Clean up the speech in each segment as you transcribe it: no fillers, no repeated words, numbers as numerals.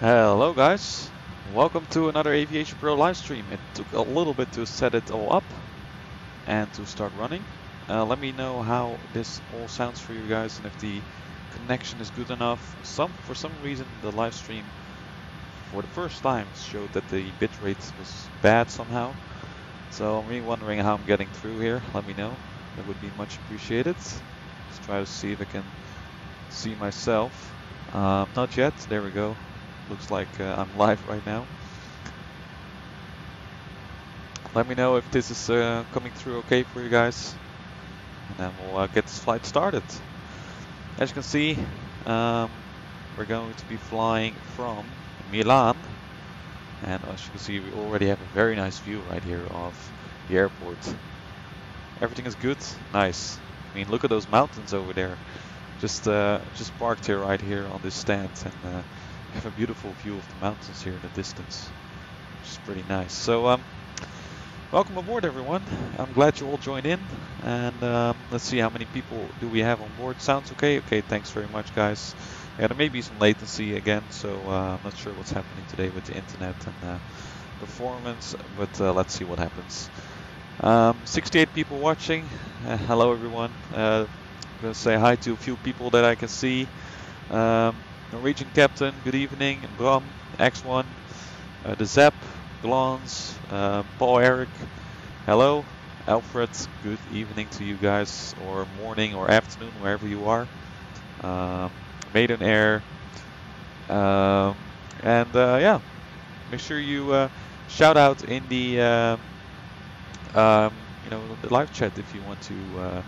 Hello guys, welcome to another AviationPro live stream. It took a little bit to set it all up and to start running. Let me know how this all sounds for you guys and if the connection is good enough. For some reason the live stream for the first time showed that the bitrate was bad somehow. So I'm really wondering how I'm getting through here. Let me know, that would be much appreciated. Let's try to see if I can see myself. Not yet, there we go. Looks like I'm live right now. Let me know if this is coming through okay for you guys, and then we'll get this flight started. As you can see, we're going to be flying from Milan, and as you can see, we already have a very nice view right here of the airport. Everything is good, nice. I mean, look at those mountains over there. Just parked here right here on this stand, and have a beautiful view of the mountains here in the distance, which is pretty nice. So welcome aboard everyone. I'm glad you all joined in, and let's see how many people do we have on board. Sounds okay? Okay, thanks very much guys. Yeah, there may be some latency again, so I'm not sure what's happening today with the internet and performance, but let's see what happens. 68 people watching. Hello everyone. I'm going to say hi to a few people that I can see. Norwegian Captain, good evening. Bram, X1, the Zap, Glance, Paul Eric, hello. Alfred, good evening to you guys, or morning or afternoon, wherever you are. Maiden Air, yeah, make sure you shout out in the the live chat if you want to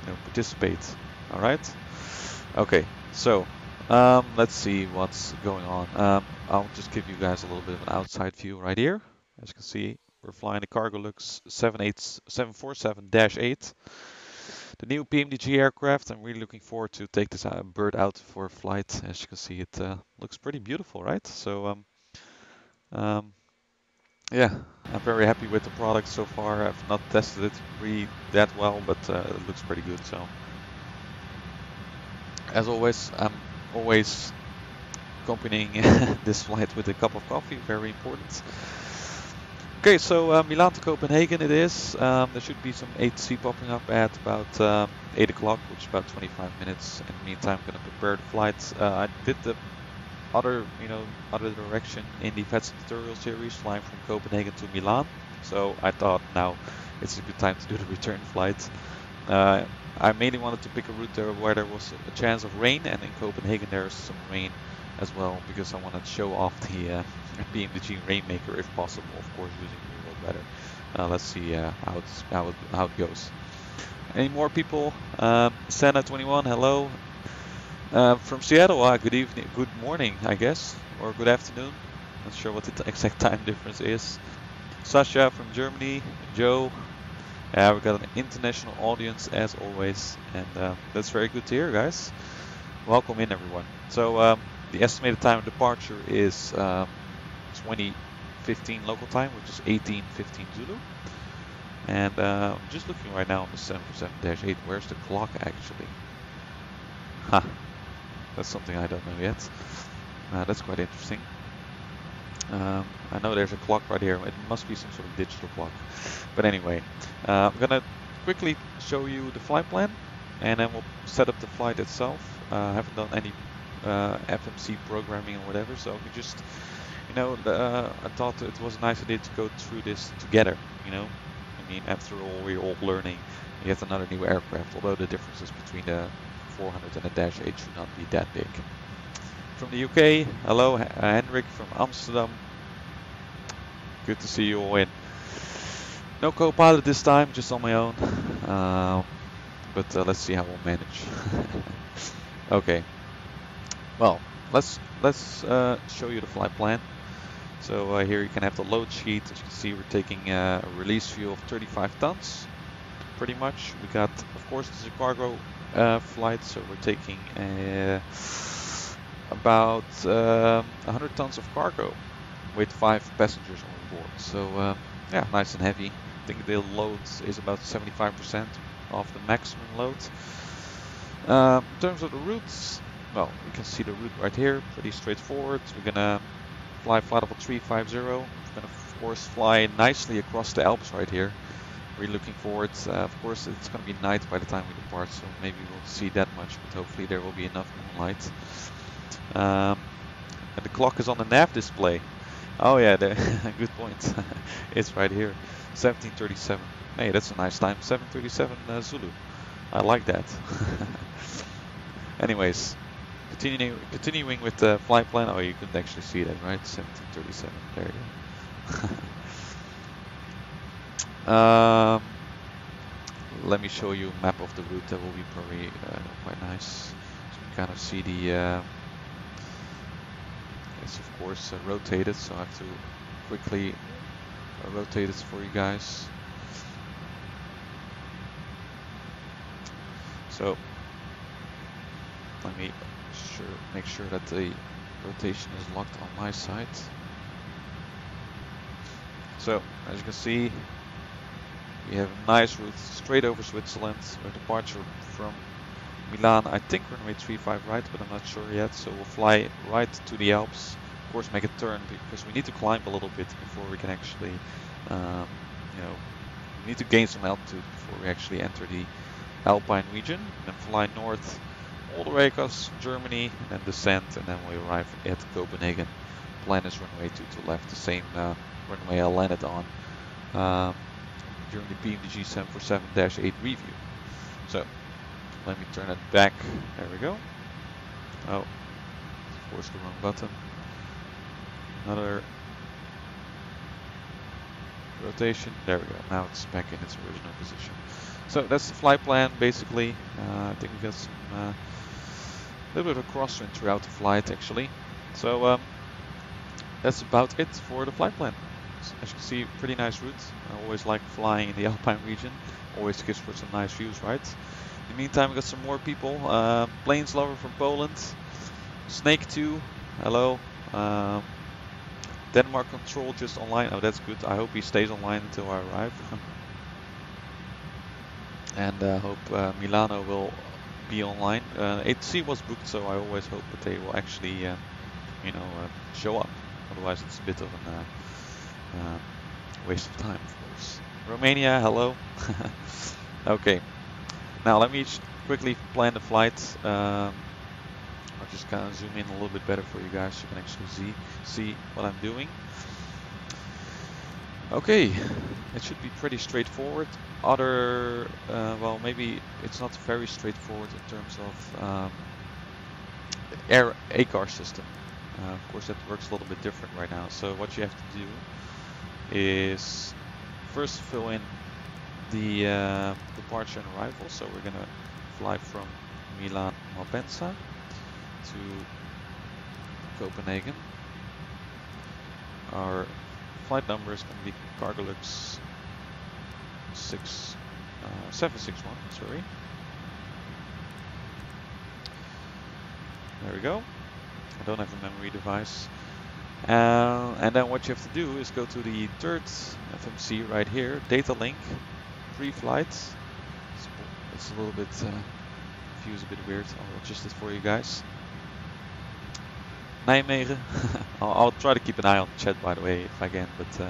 participate. All right. Okay. So, let's see what's going on. I'll just give you guys a little bit of an outside view right here. As you can see, we're flying the Cargolux 747-8, the new PMDG aircraft. I'm really looking forward to take this bird out for a flight. As you can see, it looks pretty beautiful, right? So, yeah, I'm very happy with the product so far. I've not tested it really that well, but it looks pretty good. So. As always, I'm always accompanying this flight with a cup of coffee, very important. Okay, so Milan to Copenhagen it is. There should be some ATC popping up at about 8 o'clock, which is about 25 minutes. In the meantime, I'm going to prepare the flight. I did the other direction in the VATSIM Tutorial Series, flying from Copenhagen to Milan. So I thought now it's a good time to do the return flight. I mainly wanted to pick a route there where there was a chance of rain, and in Copenhagen there's some rain as well, because I want to show off the PMDG Rainmaker if possible, of course using Euro better. Let's see how it goes. Any more people? Senna21, hello. From Seattle, good evening, good morning I guess, or good afternoon. Not sure what the exact time difference is. Sasha from Germany, Joe. We've got an international audience as always, and that's very good to hear, guys. Welcome in, everyone. So the estimated time of departure is 20:15 local time, which is 18:15 Zulu. And I'm just looking right now on the 747-8. Where's the clock actually? Huh. That's something I don't know yet. That's quite interesting. I know there's a clock right here. It must be some sort of digital clock. But anyway, I'm gonna quickly show you the flight plan, and then we'll set up the flight itself. I haven't done any FMC programming or whatever, so we just, I thought it was a nice idea to go through this together. I mean, after all, we're all learning yet another new aircraft. Although the differences between the 400 and the Dash 8 should not be that big. From the UK, hello, Henrik from Amsterdam. Good to see you all in. No co-pilot this time, just on my own. But let's see how we'll manage. Okay. Well, let's show you the flight plan. So here you can have the load sheet. As you can see, we're taking a release fuel of 35 tons. Pretty much. We got, of course, this is a cargo flight, so we're taking about 100 tons of cargo with 5 passengers on board. So yeah, nice and heavy. I think the load is about 75% of the maximum load. In terms of the routes, well, you can see the route right here, pretty straightforward. We're gonna fly flight level 350. We're gonna of course fly nicely across the Alps right here. We're looking forward. Of course, it's gonna be night by the time we depart, so maybe we won't see that much, but hopefully there will be enough moonlight. And the clock is on the nav display. Oh yeah, good point. It's right here, 17:37. Hey, that's a nice time, 7:37 Zulu. I like that. Anyways, continuing with the flight plan. Oh, you couldn't actually see that, right? 17:37. There you go. Let me show you a map of the route. That will be probably quite nice. So you kind of see the. It's of course rotated, so I have to quickly rotate it for you guys. So let me make sure that the rotation is locked on my side. So as you can see, we have a nice route straight over Switzerland. Our departure from Milan, I think runway 35 right, but I'm not sure yet. So we'll fly right to the Alps. Of course, make a turn because we need to climb a little bit before we can actually, we need to gain some altitude before we actually enter the Alpine region. And then fly north all the way across Germany, and then descend, and then we arrive at Copenhagen. Plan is runway 22 left, the same runway I landed on during the PMDG 747-8 review. So let me turn it back. There we go. Oh, of course the wrong button. Another rotation. There we go. Now it's back in its original position. So that's the flight plan basically. I think we got some a little bit of a crosswind throughout the flight actually. So that's about it for the flight plan. So, as you can see, pretty nice route. I always like flying in the Alpine region. Always gives for some nice views, right? In the meantime, we got some more people. Planes Lover from Poland. Snake 2, hello. Denmark Control just online. Oh, that's good. I hope he stays online until I arrive. And I hope Milano will be online. 8C was booked, so I always hope that they will actually, show up. Otherwise, it's a bit of a waste of time, of course. Romania, hello. Okay. Now let me quickly plan the flight. I'll just kind of zoom in a little bit better for you guys so you can actually see what I'm doing. Okay, it should be pretty straightforward. Well, maybe it's not very straightforward in terms of ACAR system. Of course, that works a little bit different right now. So what you have to do is first fill in the departure and arrival. So we're gonna fly from Milan Malpensa to Copenhagen. Our flight number is going to be Cargolux 761. Sorry. There we go. I don't have a memory device. And then what you have to do is go to the third FMC right here, data link, Preflight. It's a little bit view is a bit weird. I'll adjust it for you guys. Nijmegen. I'll try to keep an eye on the chat, by the way, if I can, but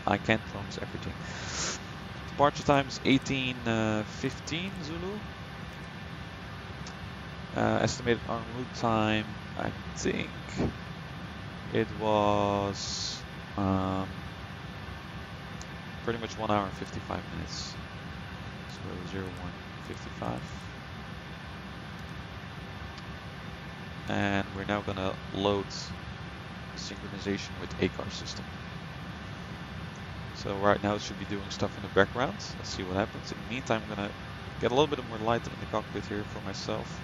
I can't promise everything. Departure time is 18:15 Zulu. Estimated en route time, I think it was pretty much 1 hour and 55 minutes. So 01:55. And we're now gonna load synchronization with ACAR system. So right now it should be doing stuff in the background. Let's see what happens. In the meantime, I'm gonna get a little bit more light in the cockpit here for myself.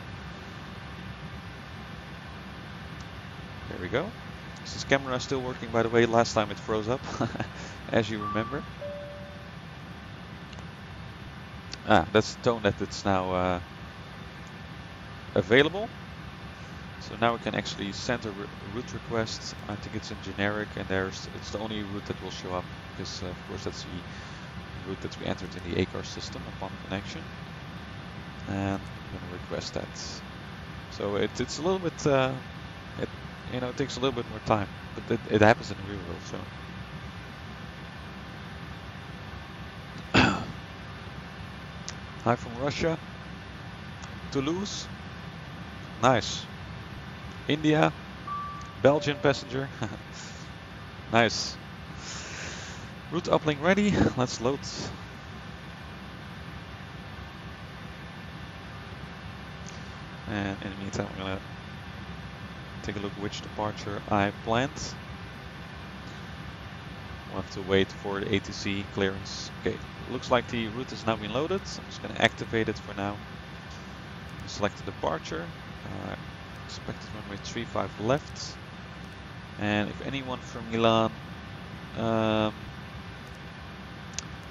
There we go. Is this camera still working, by the way? Last time it froze up, as you remember. That's the tone that it's now available. So now we can actually send a route request. I think it's in generic, and it's the only route that will show up because, of course, that's the route that we entered in the ACAR system upon connection. And I'm going to request that. So it's a little bit, it it takes a little bit more time, but it happens in the real world. So. Hi from Russia. Toulouse. Nice. India. Belgian passenger. Nice. Route uplink ready. Let's load. And in the meantime, I'm gonna take a look which departure I planned. We'll have to wait for the ATC clearance. Okay, looks like the route has now been loaded. I'm just gonna activate it for now. Select the departure. Expected runway 35 left. And if anyone from Milan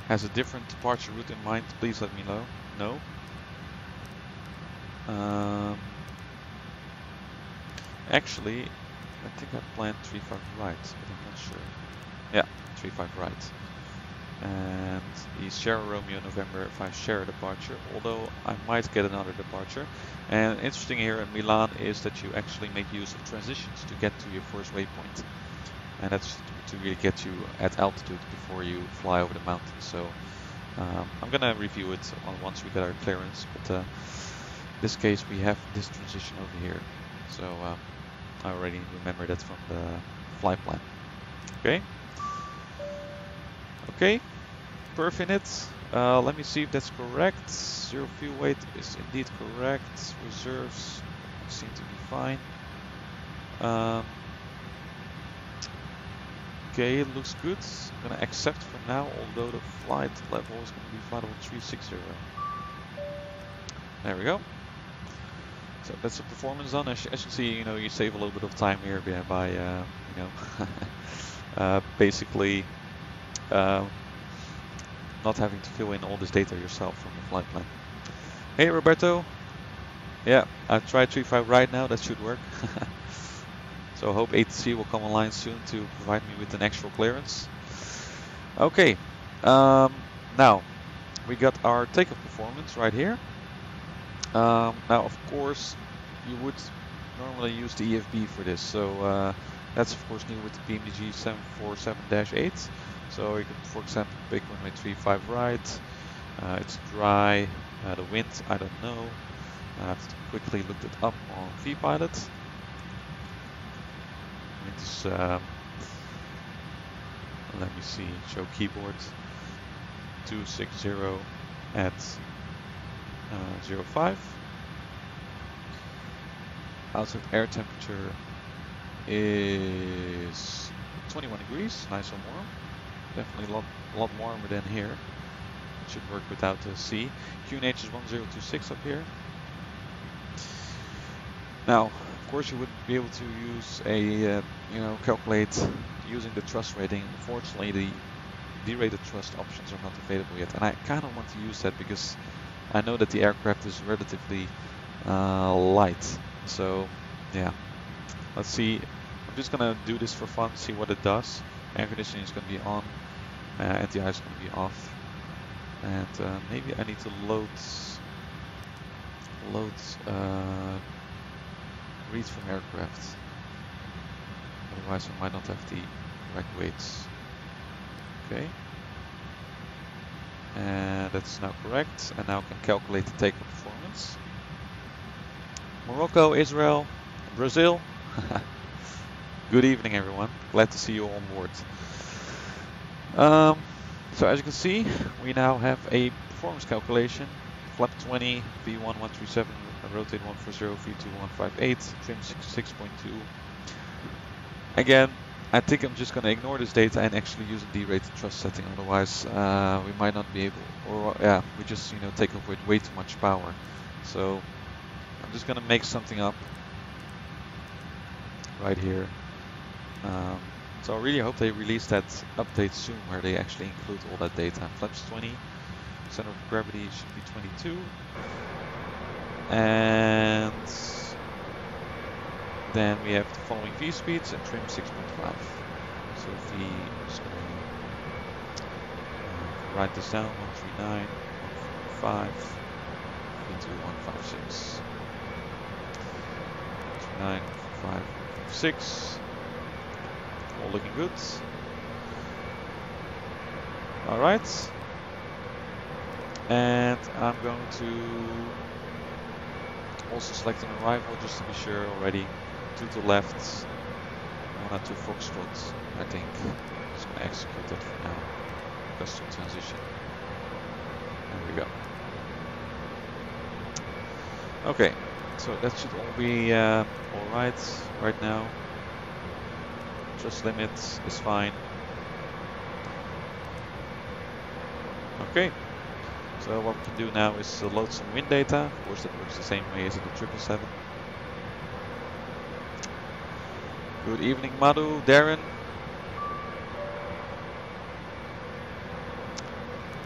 has a different departure route in mind, please let me know. Actually, I think I planned 35 right, but I'm not sure. Yeah, 35 right. And the Sierra Romeo November if I share a departure, although I might get another departure. And interesting here in Milan is that you actually make use of transitions to get to your first waypoint. And that's to really get you at altitude before you fly over the mountains. So I'm gonna review it once we get our clearance, but in this case we have this transition over here. So I already remember that from the flight plan. Okay. Okay, perf in it. Let me see if that's correct. Zero fuel weight is indeed correct. Reserves seem to be fine. Okay, it looks good. I'm gonna accept for now, although the flight level is gonna be flight level 360. There we go. So that's the performance done. As you see, you save a little bit of time here by basically not having to fill in all this data yourself from the flight plan. Hey Roberto, yeah, I tried 35 right now, that should work. So I hope ATC will come online soon to provide me with an actual clearance. Okay, now we got our takeoff performance right here. Now of course you would normally use the EFB for this, so that's of course new with the PMDG 747-8. So you can, for example, pick runway 35 right. It's dry. The wind, I don't know. I have to quickly look it up on vPilot. Wind is, let me see, show keyboard 260 at 05. Outside air temperature is 21 degrees, nice and warm. Definitely a lot warmer than here. It should work without the C. QNH is 1026 up here. Now, of course, you would be able to use a calculate using the thrust rating. Unfortunately, the derated thrust options are not available yet, and I kind of want to use that because I know that the aircraft is relatively light. So, yeah, let's see. I'm just gonna do this for fun, see what it does. Air conditioning is going to be on, anti-ice is going to be off, and maybe I need to load reads from aircraft. Otherwise, I might not have the correct weights. Okay, and that's now correct. And now I can calculate the takeoff performance. Morocco, Israel, Brazil. Good evening, everyone. Glad to see you all on board. So as you can see, we now have a performance calculation. Flap 20, V1137, rotate 140, V2158, trim 66.2. Again, I think I'm just going to ignore this data and actually use a derated thrust setting. Otherwise, we might not be able, or yeah, we just take off with way too much power. So I'm just going to make something up right here. So I really hope they release that update soon where they actually include all that data. Flaps 20, center of gravity should be 22. And then we have the following V speeds and trim 6.5. So V, I'm just going to write this down, 139, 145, V2, 156. 9, 5, 6. All looking good. Alright. And I'm going to also select an arrival just to be sure already. 2 to left, 1 or 2 Foxtrot, I think. Just going to execute that for now. Custom transition. There we go. Okay, so that should all be alright right now. Thrust limit is fine. Okay, so what we can do now is load some wind data. Of course, that works the same way as in the 777. Good evening, Madhu, Darren.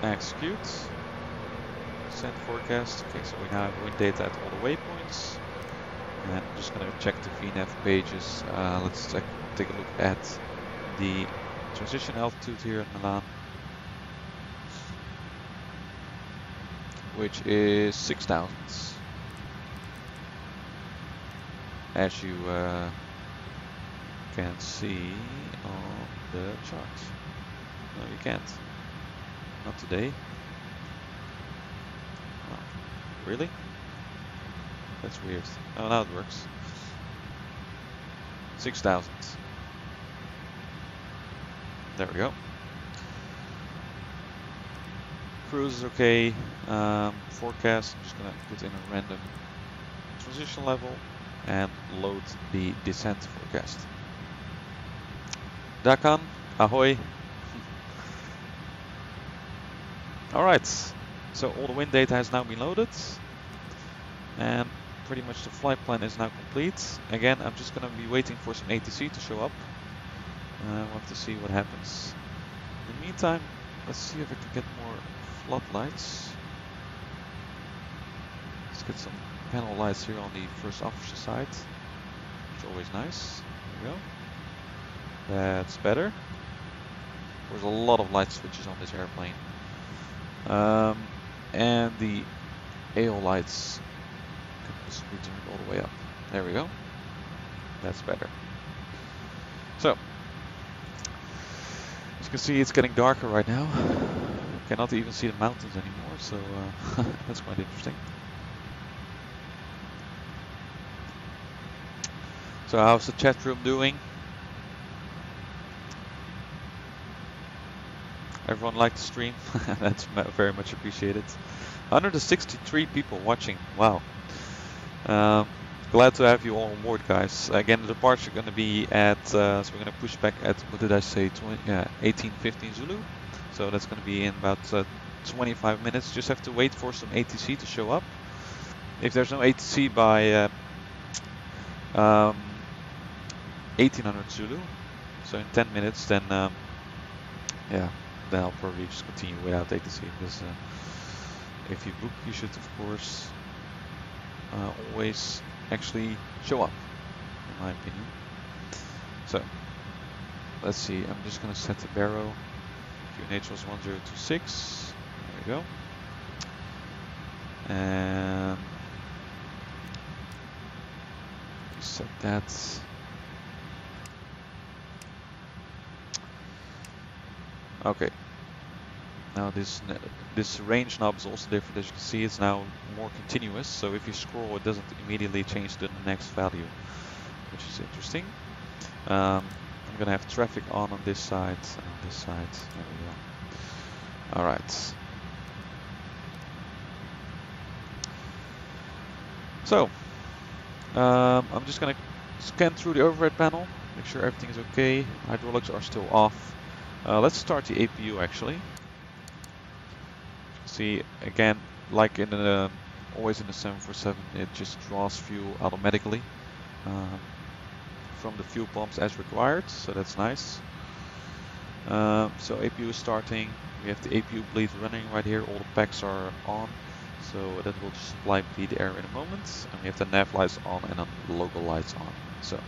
Execute. Send forecast. Okay, so we now have wind data at all the waypoints. And I'm just going to check the VNAV pages. Let's take a look at the transition altitude here in Milan, which is 6,000. As you can see on the chart. No, you can't. Not today. Oh, really? That's weird. Oh, now it works. 6,000. There we go. Cruise is okay. Forecast, I'm just gonna put in a random transition level and load the descent forecast. Dakan, ahoy. Alright, so all the wind data has now been loaded and pretty much the flight plan is now complete. Again, I'm just going to be waiting for some ATC to show up. We'll have to see what happens. In the meantime, let's see if I can get more floodlights. Let's get some panel lights here on the first officer side, which is always nice. There we go. That's better. There's a lot of light switches on this airplane. And the AO lights can also be turned all the way up. There we go. That's better. So, as you can see, it's getting darker right now. Cannot even see the mountains anymore, so that's quite interesting. So how's the chat room doing? Everyone liked the stream. That's very much appreciated. 163 people watching. Wow. Glad to have you all on board, guys. Again, the departure going to be at, so we're going to push back at, what did I say, 18:15 Zulu. So that's going to be in about 25 minutes. Just have to wait for some ATC to show up. If there's no ATC by 1800 Zulu, so in 10 minutes, then yeah. Then I'll probably just continue without ATC, because if you book, you should of course always actually show up, in my opinion. So let's see, I'm just going to set the barrow. QNH was 1026. There we go. And set that. Okay. Now this range knob is also different. As you can see, it's now more continuous. So if you scroll, it doesn't immediately change to the next value, which is interesting. I'm gonna have traffic on this side and on this side. There we go. All right. So I'm just gonna scan through the overhead panel, make sure everything is okay. Hydraulics are still off. Let's start the APU actually. See, again, like in the always in the 747, it just draws fuel automatically from the fuel pumps as required, so that's nice. So APU is starting. We have the APU bleed running right here. All the packs are on, so that will just supply bleed air in a moment. And we have the nav lights on and the local lights on. So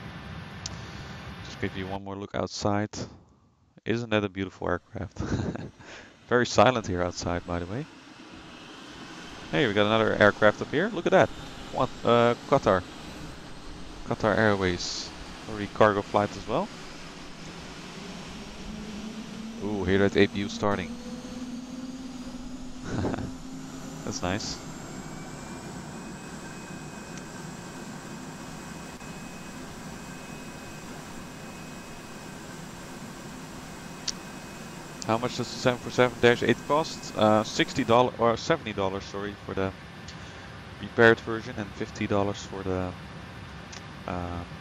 just give you one more look outside. Isn't that a beautiful aircraft? Very silent here outside, by the way. Hey, we got another aircraft up here. Look at that. What? Qatar Qatar Airways, or the cargo flight as well. Ooh, here that APU starting. That's nice. How much does the 747-8 cost? $60 or $70, sorry, for the repaired version, and $50 for the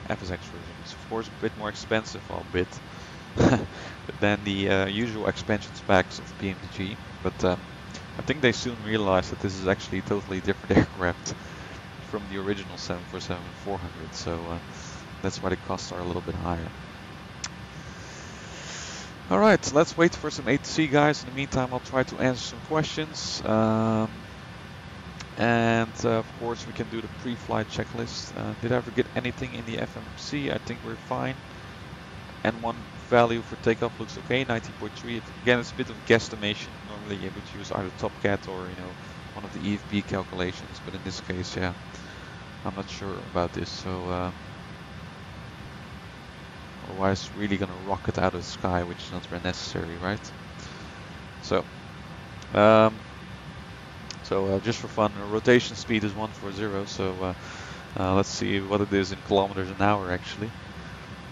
FSX version. It's of course a bit more expensive, albeit, than the usual expansion specs of PMDG. But I think they soon realized that this is actually a totally different aircraft from the original 747-400. So that's why the costs are a little bit higher. Alright, let's wait for some ATC guys. In the meantime, I'll try to answer some questions. Of course, we can do the pre-flight checklist. Did I forget anything in the FMC? I think we're fine. And one value for takeoff looks okay, 19.3. Again, it's a bit of guesstimation. Normally, you would use either TopCat or one of the EFB calculations. But in this case, yeah, I'm not sure about this. So. Otherwise, really gonna rocket out of the sky, which is not very necessary, right? So, just for fun, rotation speed is 140. So let's see what it is in kilometers an hour. Actually,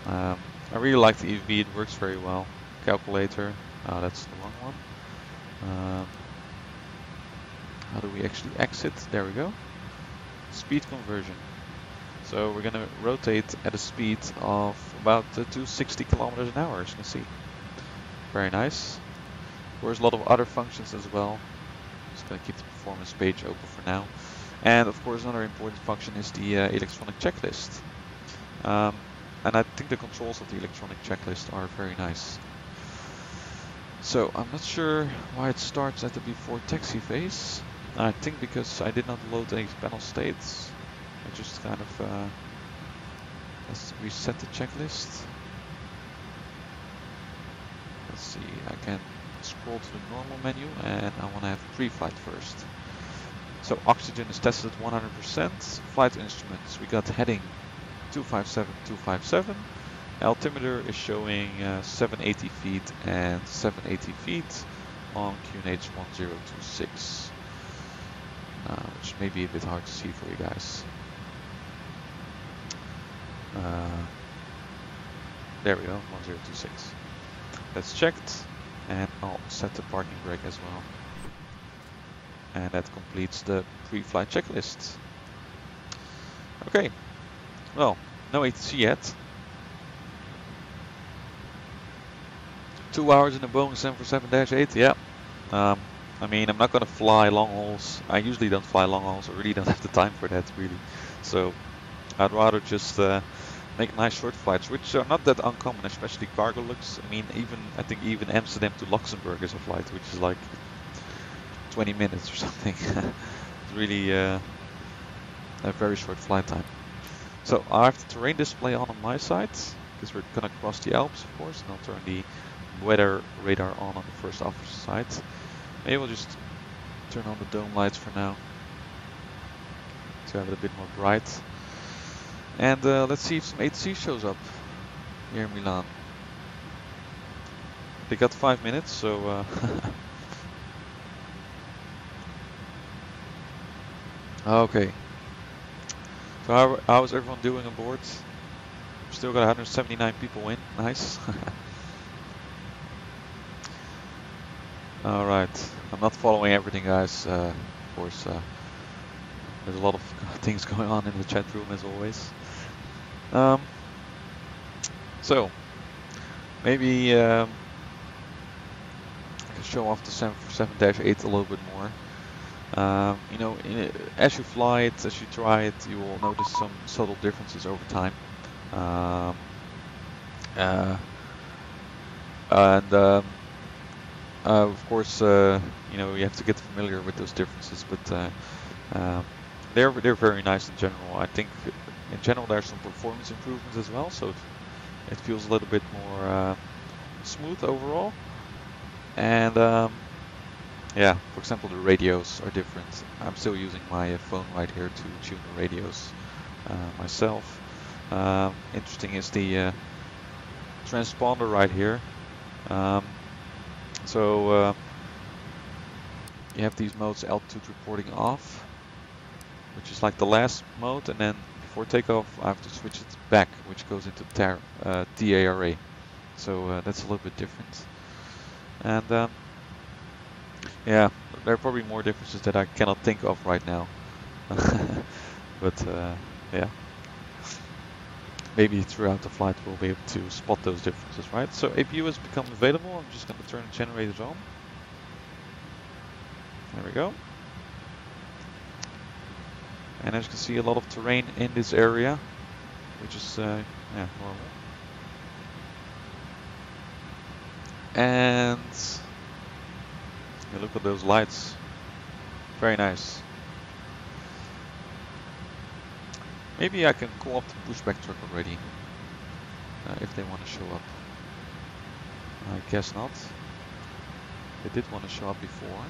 I really like the EFB; it works very well. Calculator, that's the wrong one. How do we actually exit? There we go. Speed conversion. So we're going to rotate at a speed of about 260 kilometers an hour, as you can see. Very nice. Of course, a lot of other functions as well. Just going to keep the performance page open for now. And of course, another important function is the electronic checklist. And I think the controls of the electronic checklist are very nice. So I'm not sure why it starts at the before taxi phase. I think because I did not load any panel states. I just kind of let's reset the checklist. Let's see, I can scroll to the normal menu and I want to have pre-flight first. So oxygen is tested at 100%. Flight instruments, we got heading 257, altimeter is showing 780 feet and 780 feet on QNH 1026, which may be a bit hard to see for you guys. There we go, 1026. That's checked, and I'll set the parking brake as well. And that completes the pre-flight checklist. Okay, well, no ATC yet. 2 hours in a Boeing 747-8, yeah. I mean, I'm not going to fly long hauls. I usually don't fly long hauls. I really don't have the time for that, really. So I'd rather just make nice short flights, which are not that uncommon, especially cargo looks. I mean, I think even Amsterdam to Luxembourg is a flight, which is like 20 minutes or something. It's really a very short flight time. So I have the terrain display on my side, because we're gonna cross the Alps, of course, and I'll turn the weather radar on the first officer side. Maybe we'll just turn on the dome lights for now, to have it a bit more bright. And let's see if some ATC shows up here in Milan. They got 5 minutes, so okay. So how is everyone doing on board? Still got 179 people in. Nice. Alright. I'm not following everything, guys. Of course, there's a lot of things going on in the chat room, as always. So, maybe I can show off the 747-8 a little bit more. You know, as you fly it, as you try it, you will notice some subtle differences over time. Of course, you know, you have to get familiar with those differences, but they're very nice in general. I think in general there's some performance improvements as well, so it feels a little bit more smooth overall. And yeah, for example, the radios are different. I'm still using my phone right here to tune the radios myself. interesting is the transponder right here. So you have these modes: altitude reporting off, which is like the last mode, and then before takeoff I have to switch it back, which goes into TARA. So that's a little bit different. And yeah, there are probably more differences that I cannot think of right now. But yeah, maybe throughout the flight we'll be able to spot those differences, right? So APU has become available. I'm just going to turn the generators on. There we go. And as you can see, a lot of terrain in this area, which is yeah, normal. And yeah, look at those lights. Very nice. Maybe I can call up the pushback truck already, if they want to show up. I guess not. They did want to show up before.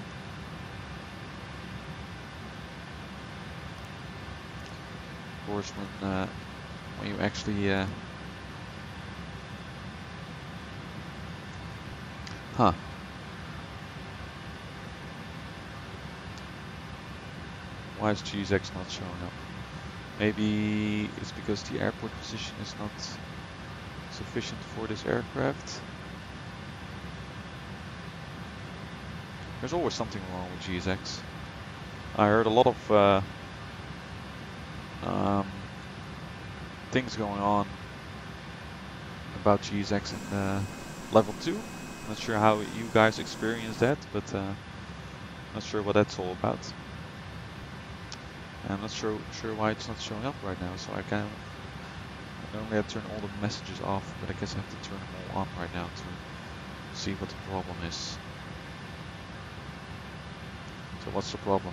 Of course, when you actually why is GSX not showing up? Maybe it's because the airport position is not sufficient for this aircraft. There's always something wrong with GSX. I heard a lot of things going on about GSX in level 2. Not sure how you guys experience that, but not sure what that's all about. I'm not sure why it's not showing up right now, so I normally have to turn all the messages off, but I guess I have to turn them all on right now to see what the problem is. So what's the problem?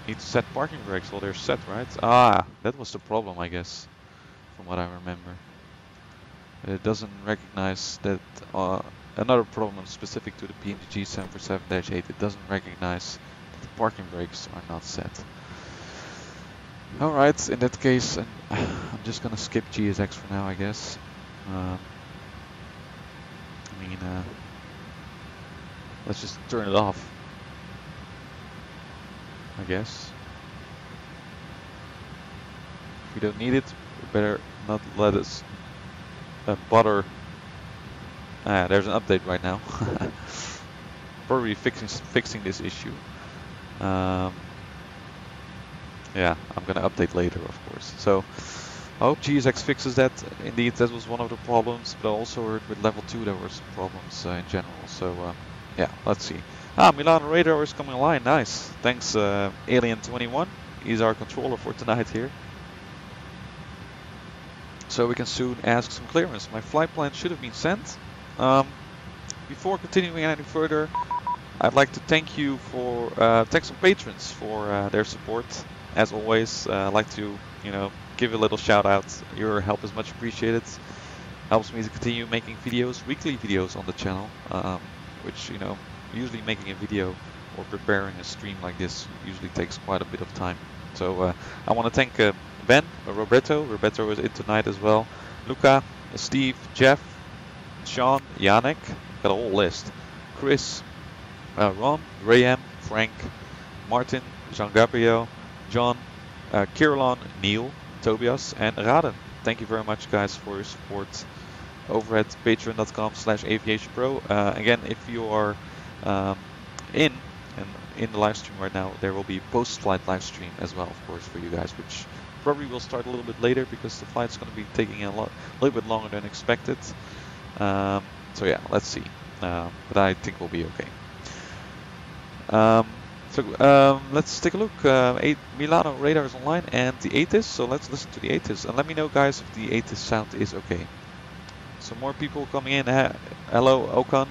Need to set parking brakes. Well, they're set, right? Ah, that was the problem, I guess, from what I remember. It doesn't recognize that. Another problem specific to the PMDG 747-8, it doesn't recognize that the parking brakes are not set. Alright, in that case, I'm just gonna skip GSX for now, I guess. Let's just turn it off, I guess. If we don't need it, we better not let us bother. There's an update right now. Probably fixing this issue. Yeah, I'm gonna update later, of course. So I hope GSX fixes that. Indeed, that was one of the problems, but I also heard with level 2 there were some problems in general. So yeah, let's see. Milan radar is coming online. Nice. Thanks, Alien21. He's our controller for tonight here. So we can soon ask some clearance. My flight plan should have been sent. Before continuing any further, I'd like to thank some patrons for their support. As always, I'd like to, give a little shout out. Your help is much appreciated. Helps me to continue making videos, weekly videos on the channel, which, usually making a video or preparing a stream like this usually takes quite a bit of time. So I want to thank Ben, Roberto is in tonight as well, Luca, Steve, Jeff, Sean, Janek, got a whole list, Chris, Ron, Graham, Frank, Martin, Jean-Gabriel, John, Kirillon, Neil, Tobias, and Raden. Thank you very much, guys, for your support over at patreon.com/aviationpro. Again, if you are in the live stream right now, there will be post-flight live stream as well, of course, for you guys, which probably will start a little bit later because the flight's going to be taking a little bit longer than expected. So yeah, let's see. But I think we'll be okay. Let's take a look. Milano radar is online and the ATIS. So let's listen to the ATIS and let me know, guys, if the ATIS sound is okay. So more people coming in. Hello, Okan.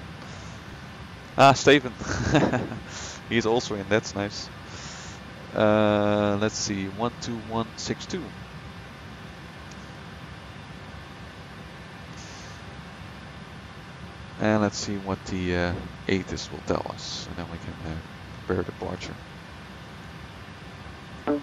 Steven. He's also in. That's nice. Let's see. 12162. And let's see what the ATIS will tell us, and then we can prepare departure.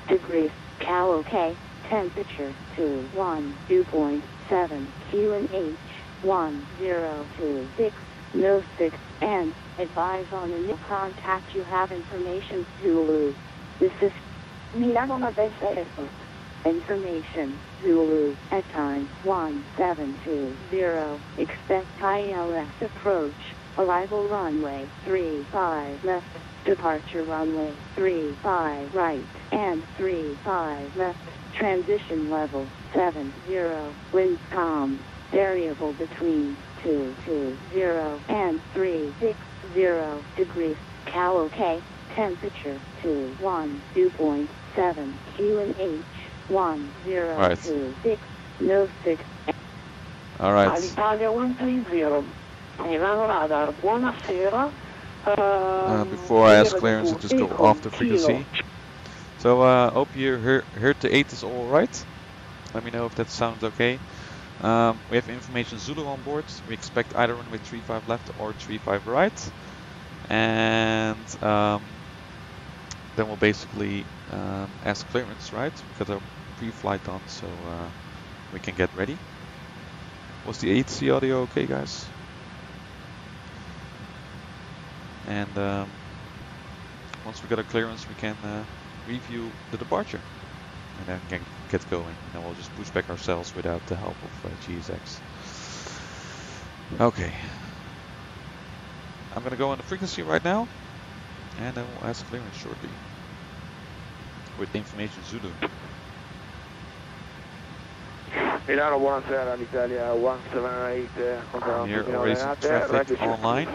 Degrees, cow okay, Temperature 212.7 QNH 1026. No 6 and advise on the new contact you have information Zulu. This is Milan Malpensa ATIS. Information Zulu at time 1720. Expect ILS approach. Arrival runway 35 left. Departure runway 35 right and 35 left. Transition level 70. Wind calm. Variable between 220 and 360 degrees. Cal OK. Temperature 212.7 QNH 1026. No 6. Alright. All'Italia 130. Milano radar. Buonasera. Before I ask clearance, I'll just go off the frequency. So hope you heard the 8 is alright. Let me know if that sounds okay. We have information Zulu on board. We expect either runway 35 left or 35 right. And then we'll basically ask clearance, right? We've got our pre-flight on, so we can get ready. Was the 8C audio okay, guys? And once we got a clearance, we can review the departure. And then can get going. And then we'll just push back ourselves without the help of GSX. Okay. I'm going to go on the frequency right now. And then we'll ask clearance shortly. With information Zulu. Milano, buonasera, l'Italia 178. Here already some traffic online.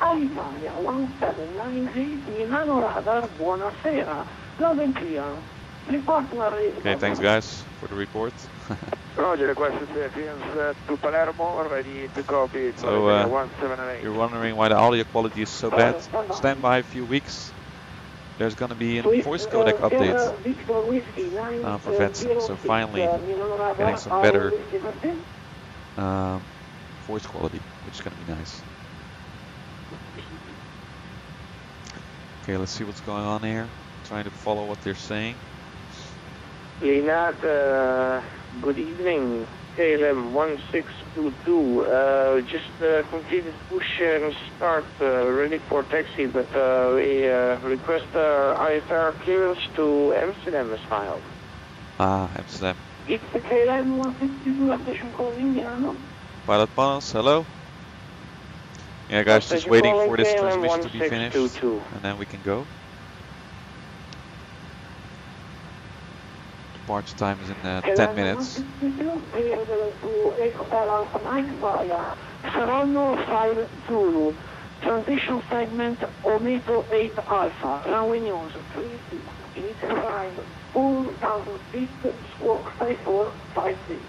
Italia 1790, Milano radar, buonasera. Okay, thanks guys for the report. Roger, question Sapiens to Palermo, ready to copy. So you're wondering why the audio quality is so bad? Stand by a few weeks. There's going to be a voice codec update for VATSIM. So finally getting some better voice quality, which is going to be nice. Okay, let's see what's going on here. Trying to follow what they're saying. Linat, good evening. KLM 1622. Just completed push and start, ready for taxi, but we request IFR clearance to Amsterdam as filed. Ah, Amsterdam. It's the KLM 162 station calling Milano. Pilot Panos, hello. Yeah, guys, just waiting for this transmission to be finished, and then we can go. Departure time is in 10 minutes. Transition segment Omito 8 Alpha. Runway news 385. 4,000 feet. Squawk 5456.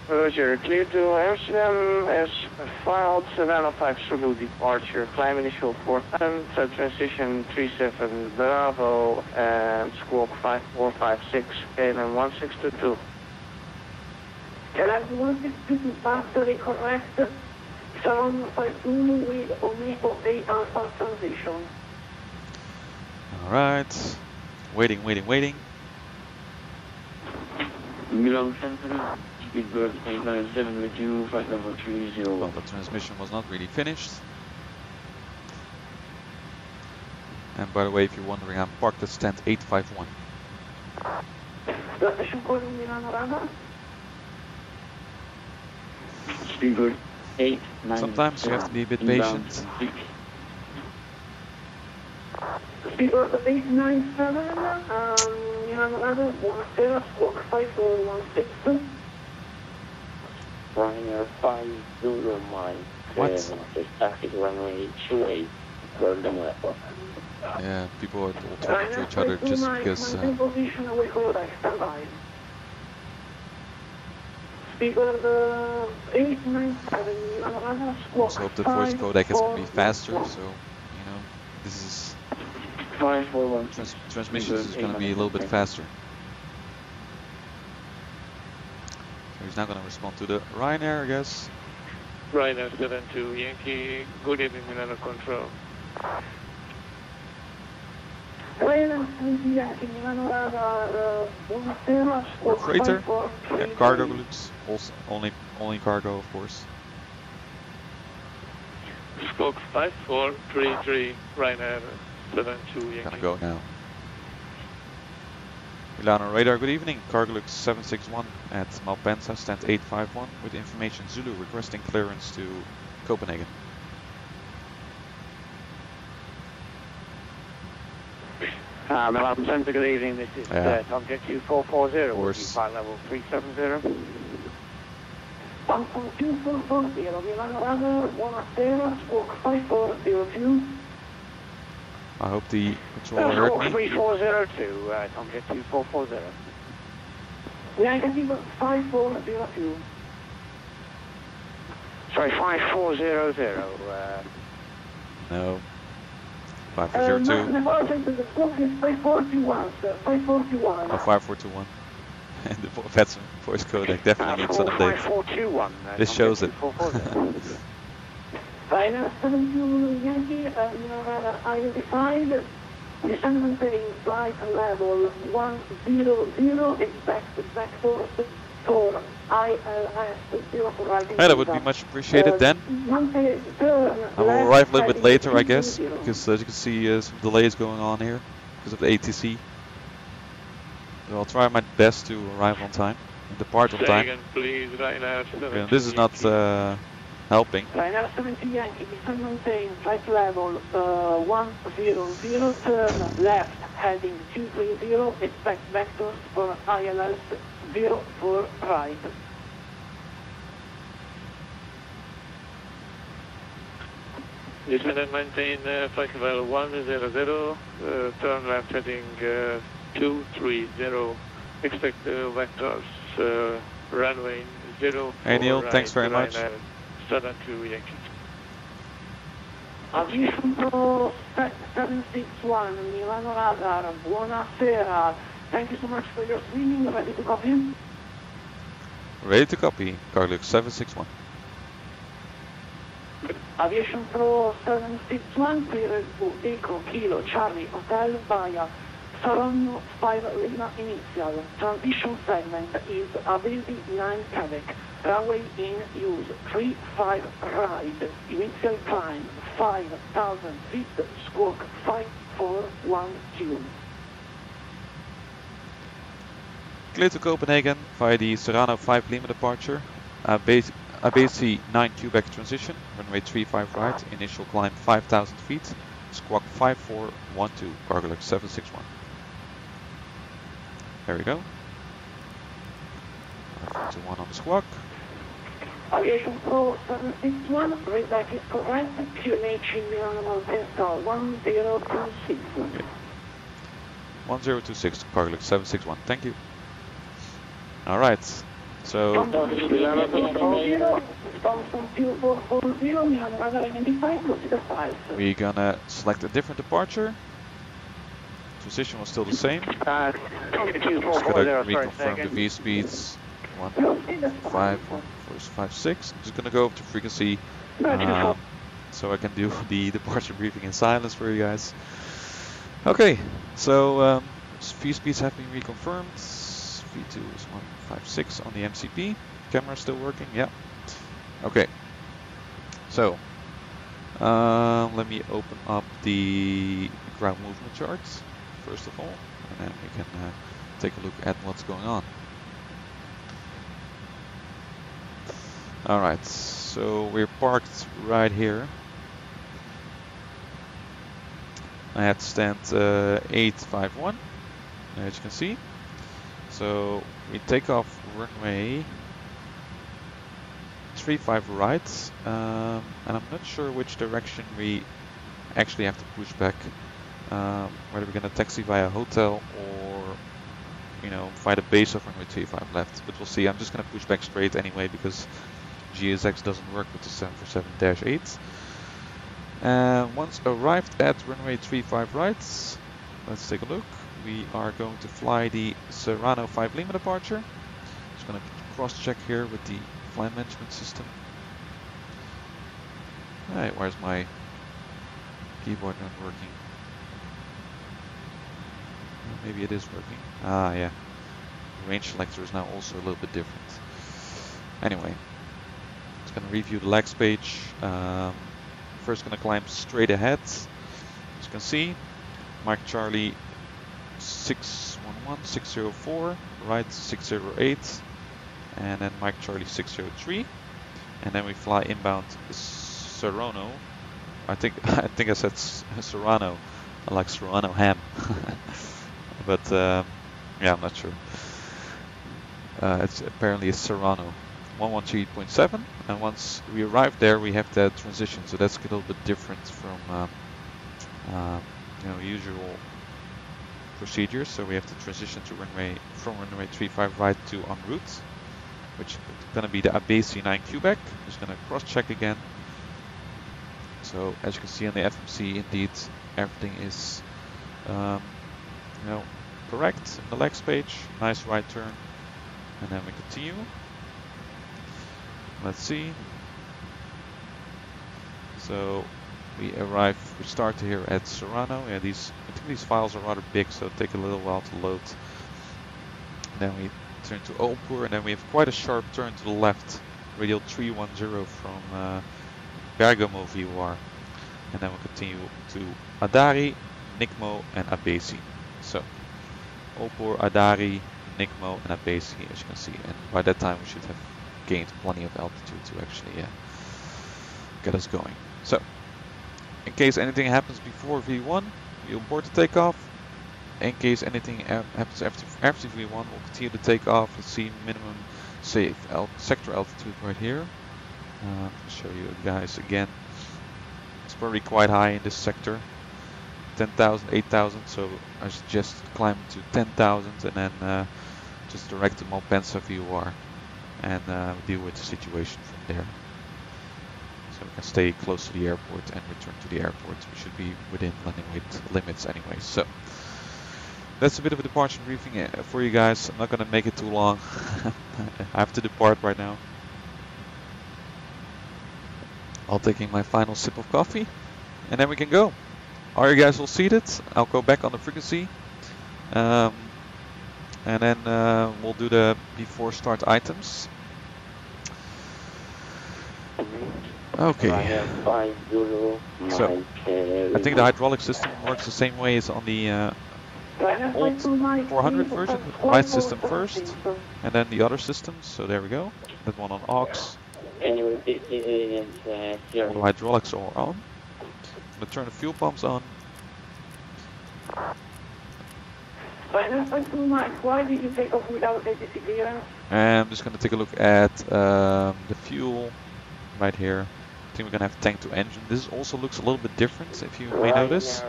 Roger, clear to Amsterdam as filed, Savannah 5 Zulu departure, climb initial 410, transition 37 Bravo, and squawk 5456, KLM 1622. KLM 1622, factory correct, Savannah 5 Zulu with Omito 8 Alpha transition. Alright, waiting. Milan Center. Speedbird 897 with you, flight level 30. Well, the transmission was not really finished. And by the way, if you're wondering, I'm parked at stand 851. Speedbird 897. Sometimes you have to be a bit patient. Speedbird 897, Milano, Buonasera, squawk 5416. Ryanair 5 Zulu Mike. What? Traffic runway 28. Yeah, people are all talking to each other just because. Also hope the voice codec is going to be faster, so you know this is transmissions is going to be a little bit faster. He's not going to respond to the Ryanair, I guess. Ryanair 72 Yankee, good evening, Milano Control. Or freighter. Yeah, cargo looks also only cargo, of course. Squawk 5433, Ryanair 72 Yankee. Gonna go now. Milan on radar, good evening. Cargo looks 761 at Malpensa, stand 851 with information Zulu requesting clearance to Copenhagen. Milan Center, good evening. This is Tom Jet 2440. Will be flight level 370. 2440, Milan radar, 10, squawk 5402. I hope the controller heard me. 3402, Tom Jet 2440. Negative 5402. Sorry, 5400. No. 5402. The squawk is 5421, sir. 5421. Oh, 5421. And the VATSIM voice codec definitely needs an update. 5421. This shows it. Final 72 Yankee, identified. Descendant paying flight level 100, expect vector for ILS 04. Hey, that would be much appreciated then. I will arrive a little bit later, I guess, because as you can see some delays going on here because of the ATC. So I'll try my best to arrive on time and depart on time. Again, please, Ryanair 72 This is not helping. Ryanair 70 Yankee, descendant paying flight level 100, turn left, heading 230, expect vectors for ILS 04 right. Descendant maintain flight level 100, turn left heading 230, expect vectors runway 0. Hey Neil, thanks very much. 72 Yankee. AviationPro 761, Milan radar, buonasera. Thank you so much for your streaming. Ready to copy? Ready to copy. Carlux 761. AviationPro 761, cleared to Echo Kilo Charlie Hotel via Saronno 5 Lima Initial. Transition segment is Avesi 9 Quebec. Runway in use 35 right. Initial climb 5,000 feet. Squawk 5412. Clear to Copenhagen via the Serrano 5 Lima departure. Avesi 9 Quebec transition. Runway 35 right. Initial climb 5,000 feet. Squawk 5412. Cargolux 761. There we go. 521 on the squawk. AviationPro 761, readback is correct. QNH in Milan Malpensa 1026. Okay. 1026, Cargolux 761. Thank you. Alright, so we're gonna select a different departure. Position was still the same. Just gonna reconfirm the V speeds. 1.5, 1.56. I'm just gonna go up to frequency so I can do the departure briefing in silence for you guys. Okay, so V speeds have been reconfirmed. V2 is 1.56 on the MCP. Camera still working, yeah. Okay, so let me open up the ground movement charts first of all, and then we can take a look at what's going on. Alright, so we're parked right here. I had stand 851, as you can see. So we take off runway 35 right, and I'm not sure which direction we actually have to push back. Whether we're gonna taxi via hotel or, you know, via the base of runway 35 left. But we'll see. I'm just gonna push back straight anyway because GSX doesn't work with the 747-8. Once arrived at runway 35 right, let's take a look. We are going to fly the Serrano 5 Lima departure. Just going to cross-check here with the flight management system. Hey, where's my keyboard not working? Maybe it is working. Ah, yeah. The range selector is now also a little bit different. Anyway, just gonna review the legs page. First gonna climb straight ahead. As you can see, Mike Charlie 611, 604, right 608, and then Mike Charlie 603, and then we fly inbound Serrano. I think I said Serrano. I like Serrano ham, but yeah, I'm not sure. It's apparently a Serrano 113.7, and once we arrive there, we have that transition. So that's a little bit different from usual procedures. So we have to transition to from runway 35 right to en route, which is going to be the Abesi 9 Quebec. Just going to cross-check again. So as you can see on the FMC, indeed everything is correct in the legs page. Nice right turn, and then we continue. Let's see. So we start here at Serrano. Yeah, I think these files are rather big, so it takes a little while to load. And then we turn to Olpur, and then we have quite a sharp turn to the left, radial 310 from Bergamo VOR. And then we'll continue to Adari, Nikmo, and Abesi. So Olpur, Adari, Nikmo, and Abesi, as you can see. And by that time we should have gained plenty of altitude to actually get us going. So in case anything happens before V1, we abort the takeoff. In case anything happens after V1, we'll continue to take off. Let's see minimum safe sector altitude right here. I'll show you guys again. It's probably quite high in this sector, 10,000, 8,000. So I suggest climb to 10,000 and then just direct to Malpensa VOR and deal with the situation from there. So we can stay close to the airport and return to the airport. We should be within landing weight limits anyway. So that's a bit of a departure briefing for you guys. I'm not going to make it too long. I have to depart right now. I'll taking my final sip of coffee, and then we can go. Are you guys all seated? I'll go back on the frequency, and then we'll do the before start items. Okay. So I think the hydraulic system works the same way as on the old 400 version, with the right system first, and then the other systems. So there we go. That one on aux. All the hydraulics are on. I'm going to turn the fuel pumps on. Why did you take off without ATC clearance? And I'm just going to take a look at the fuel right here. I think we're going to have tank to engine. This also looks a little bit different, if you may notice.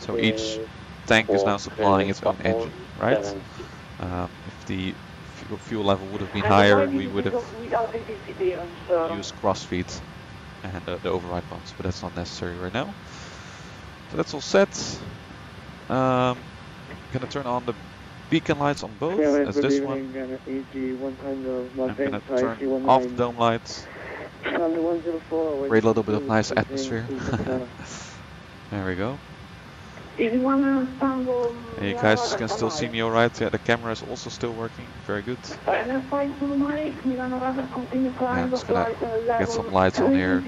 So each tank is now supplying its own engine, right? If the fuel level would have been higher, we would have used crossfeed and the override pumps, but that's not necessary right now. So that's all set. I'm going to turn on the beacon lights on both, as this one. I'm going to turn off the dome lights. Create a little bit of nice atmosphere. There we go. You guys can still see me alright. Yeah, the camera is also still working. Very good. Yeah, I'm just gonna get some lights on here.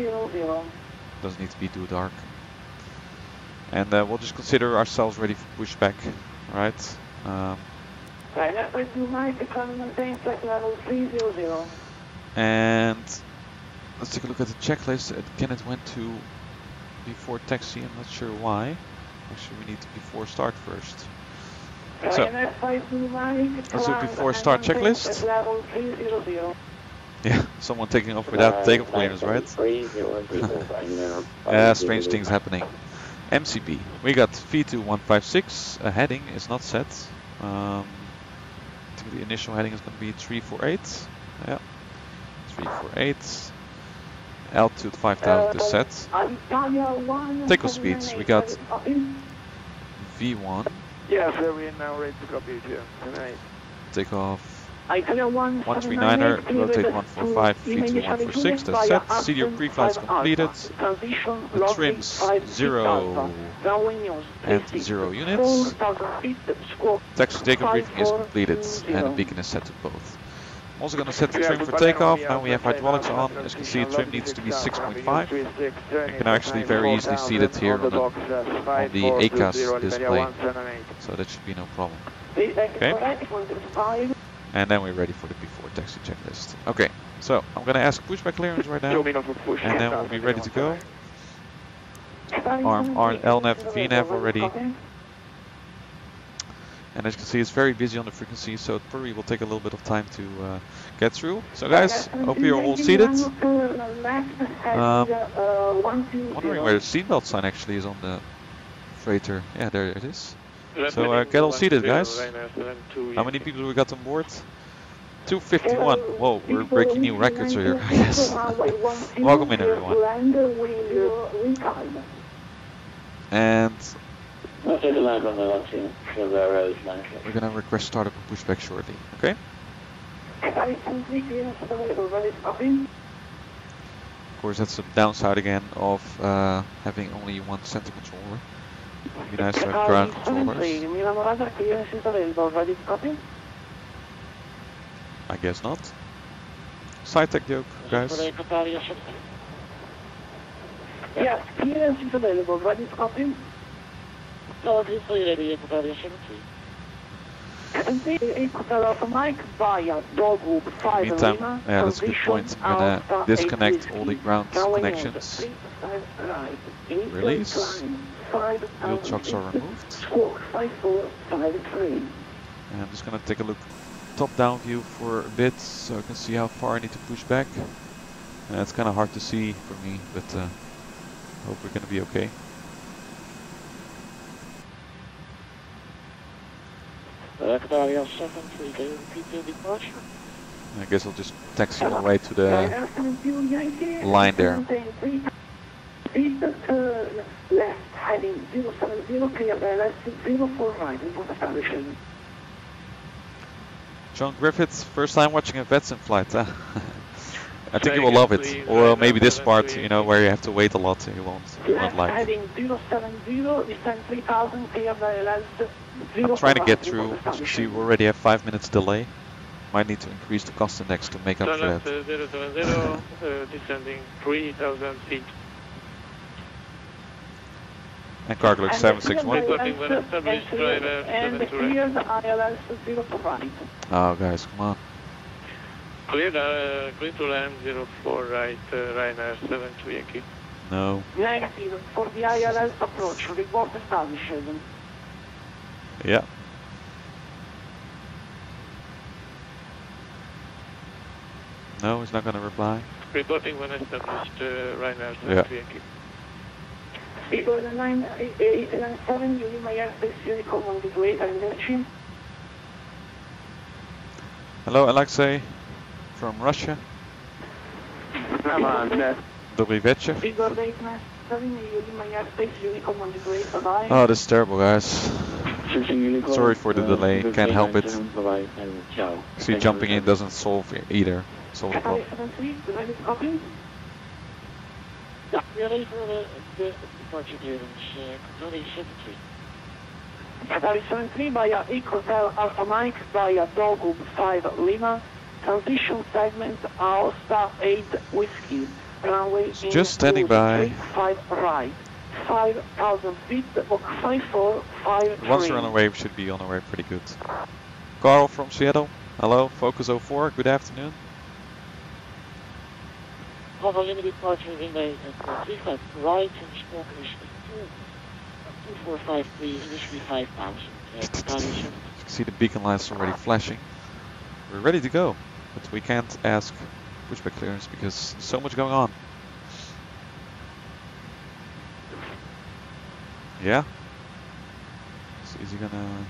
Doesn't need to be too dark. And we'll just consider ourselves ready for pushback. Alright. And let's take a look at the checklist. Again, it went to before taxi. I'm not sure why. Actually, we need to before start first. So, let's do before start checklist. Yeah, someone taking off without takeoff clearance, right? Yeah, strange things happening. MCB, we got V2156. A heading is not set. I think the initial heading is going to be 348. Yeah, 348. Altitude 5000 is set. Takeoff speeds, we got V1. Yes, sir, we are now ready to copy it here. Tonight. Takeoff 139er, rotate 145, V2 146, that's set. CDO pre-flight's completed. The trims 0 and 0 units. Taxi takeoff briefing is completed and the beacon is set to both. I'm also going to set the trim for takeoff. Now we have hydraulics on. As you can see, the trim needs to be 6.5. You can actually very easily see that here on the ACAS display. So that should be no problem. Okay. And then we're ready for the before taxi checklist. Okay, so I'm going to ask pushback clearance right now. And then we'll be ready to go. Arm LNAV and VNAV already. And as you can see, it's very busy on the frequency, so it probably will take a little bit of time to get through. So guys, hope you're all seated. Wondering where the seatbelt sign actually is on the freighter. Yeah, there it is. So get all seated, guys. How many people do we got on board? 251. Whoa, we're breaking new records here, I guess. Welcome in, everyone. And we're going to request startup and pushback shortly, okay? Of course, that's the downside again of having only one center controller. It would be nice to have ground controllers. I guess not. Side tech joke, guys. Yes, clearance is available. Ready to copy? Meantime, yeah, that's a good point. I'm gonna disconnect all the ground connections. Release. Wheel chocks are removed. And I'm just gonna take a look top-down view for a bit, so I can see how far I need to push back. It's kind of hard to see for me, but I hope we're gonna be okay. I guess I'll just taxi all the way to the line there. Left heading 070, clear LS 04 right, report establishment. John Griffiths, first time watching a VATSIM flight. Huh? I think you will love it. Or maybe this part, you know, where you have to wait a lot, you won't like. Heading 070, descend 3000, clear LS 04. I'm trying to get through. As you see, we already have 5 minutes delay. Might need to increase the cost index to make up for that. 070, descending 3000 feet. And cargo looks 761. Oh guys, come on. Clear to land 04 right, Ryanair 72 Yankee. No. Negative for the ILS approach, report establishment. Yeah. No, he's not going to reply. Reporting when established, Ryanair 72 Yankee. Eagle 9897, using my airspace Unicom on this way, I'm Hello, Alexei from Russia. Dobry wieczór. Eagle 897, using my airspace Unicom on this way, bye-bye. Oh, this is terrible, guys. Sorry for the delay, can't help it. See, jumping in doesn't solve either. Solve the problem. Ready for the departure clearance, control 73. Qatari 73 via Ecotel Alpha Mike via Dogwood 5 Lima, transition segment Alsta 8 Whiskey, runway just standing by. 5 right, 5,000 feet, book 5453. Once we're on our way, we should be on our way pretty good. Carl from Seattle, hello, Focus 04, good afternoon. Have a limited departure runway at 35 right and squawk condition 2453, initially 5,000. You can see the beacon lights already flashing. We're ready to go, but we can't ask pushback clearance because there's so much going on. Yeah? So is he gonna...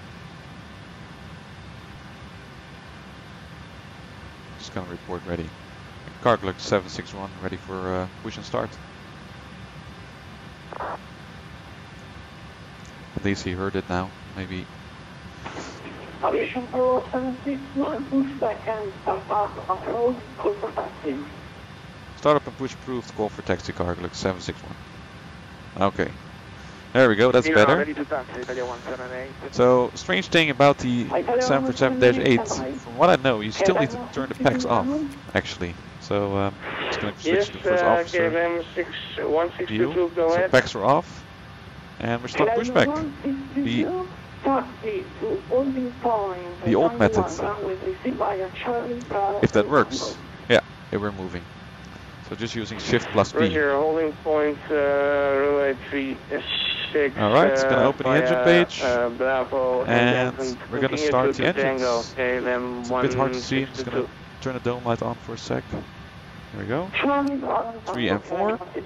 Just gonna report ready. Cargo looks 761, ready for push and start. At least he heard it now. Maybe AviationPro 761 Pushback and start approach call for taxi. Startup and push approved, call for taxi cargo 761. Okay. There we go, that's better. Ready to taxi, Italia 178. So, strange thing about the 747-8, from what I know, you still need to turn the packs off, actually. So, just going to switch to the first officer view. So, packs are off, and we're still pushback. The old method. If that works. Yeah, we're moving. So, just using Shift plus P. Roger, holding point, relay 36. Alright, it's going to open the engine page. Bravo, and we're going to start the engines. Okay, It's a bit hard to see. I'm just going to turn the dome light on for a sec. There we go. 3 and 4. 3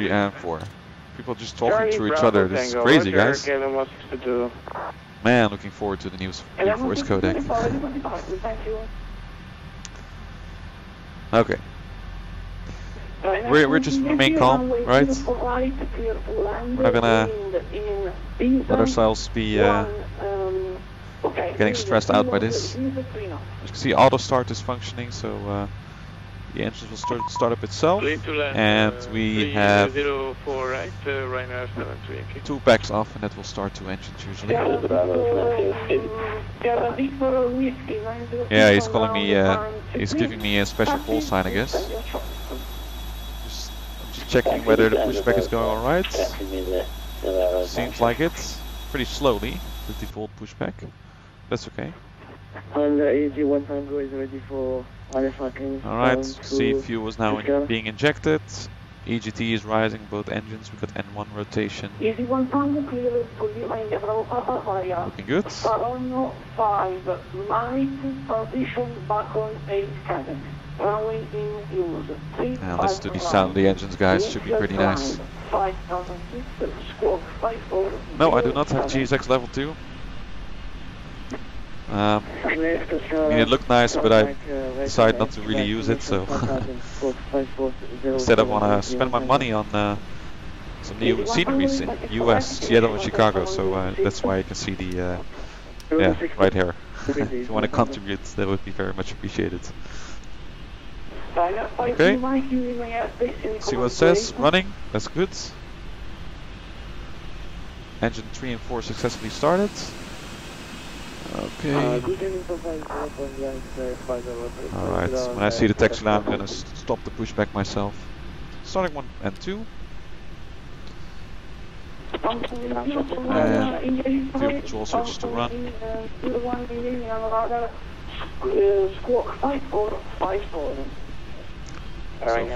and 4. People just talking to each other. This is crazy, guys. Man, looking forward to the new voice codec. Okay. We're just remain calm, right? We're not gonna let ourselves be getting stressed out by this. As you can see, auto start is functioning, so the engines will start up itself, and we have 2 packs off, and that will start 2 engines usually. Yeah, he's calling me. He's giving me a special call sign, I guess. I'm just checking whether the pushback is going all right. Seems like it. Pretty slowly, the default pushback. That's okay. Honda AG100 is ready for Alright, see fuel is now being injected. EGT is rising both engines. We got N1 rotation. Looking good. Now let's do the sound of the engines, guys. Should be pretty nice. No, I do not have GSX level 2. I mean, it looked nice, but I decided not to really use it, so instead I want to spend my money on some new sceneries in US, Seattle and Chicago, so that's why you can see the, yeah, right here. If you want to contribute, that would be very much appreciated. Okay, see what it says, running, that's good. Engine 3 and 4 successfully started. Okay. Alright, when I see the taxi line, I'm gonna stop the pushback myself. Starting 1 and 2. And fuel control switches to run. So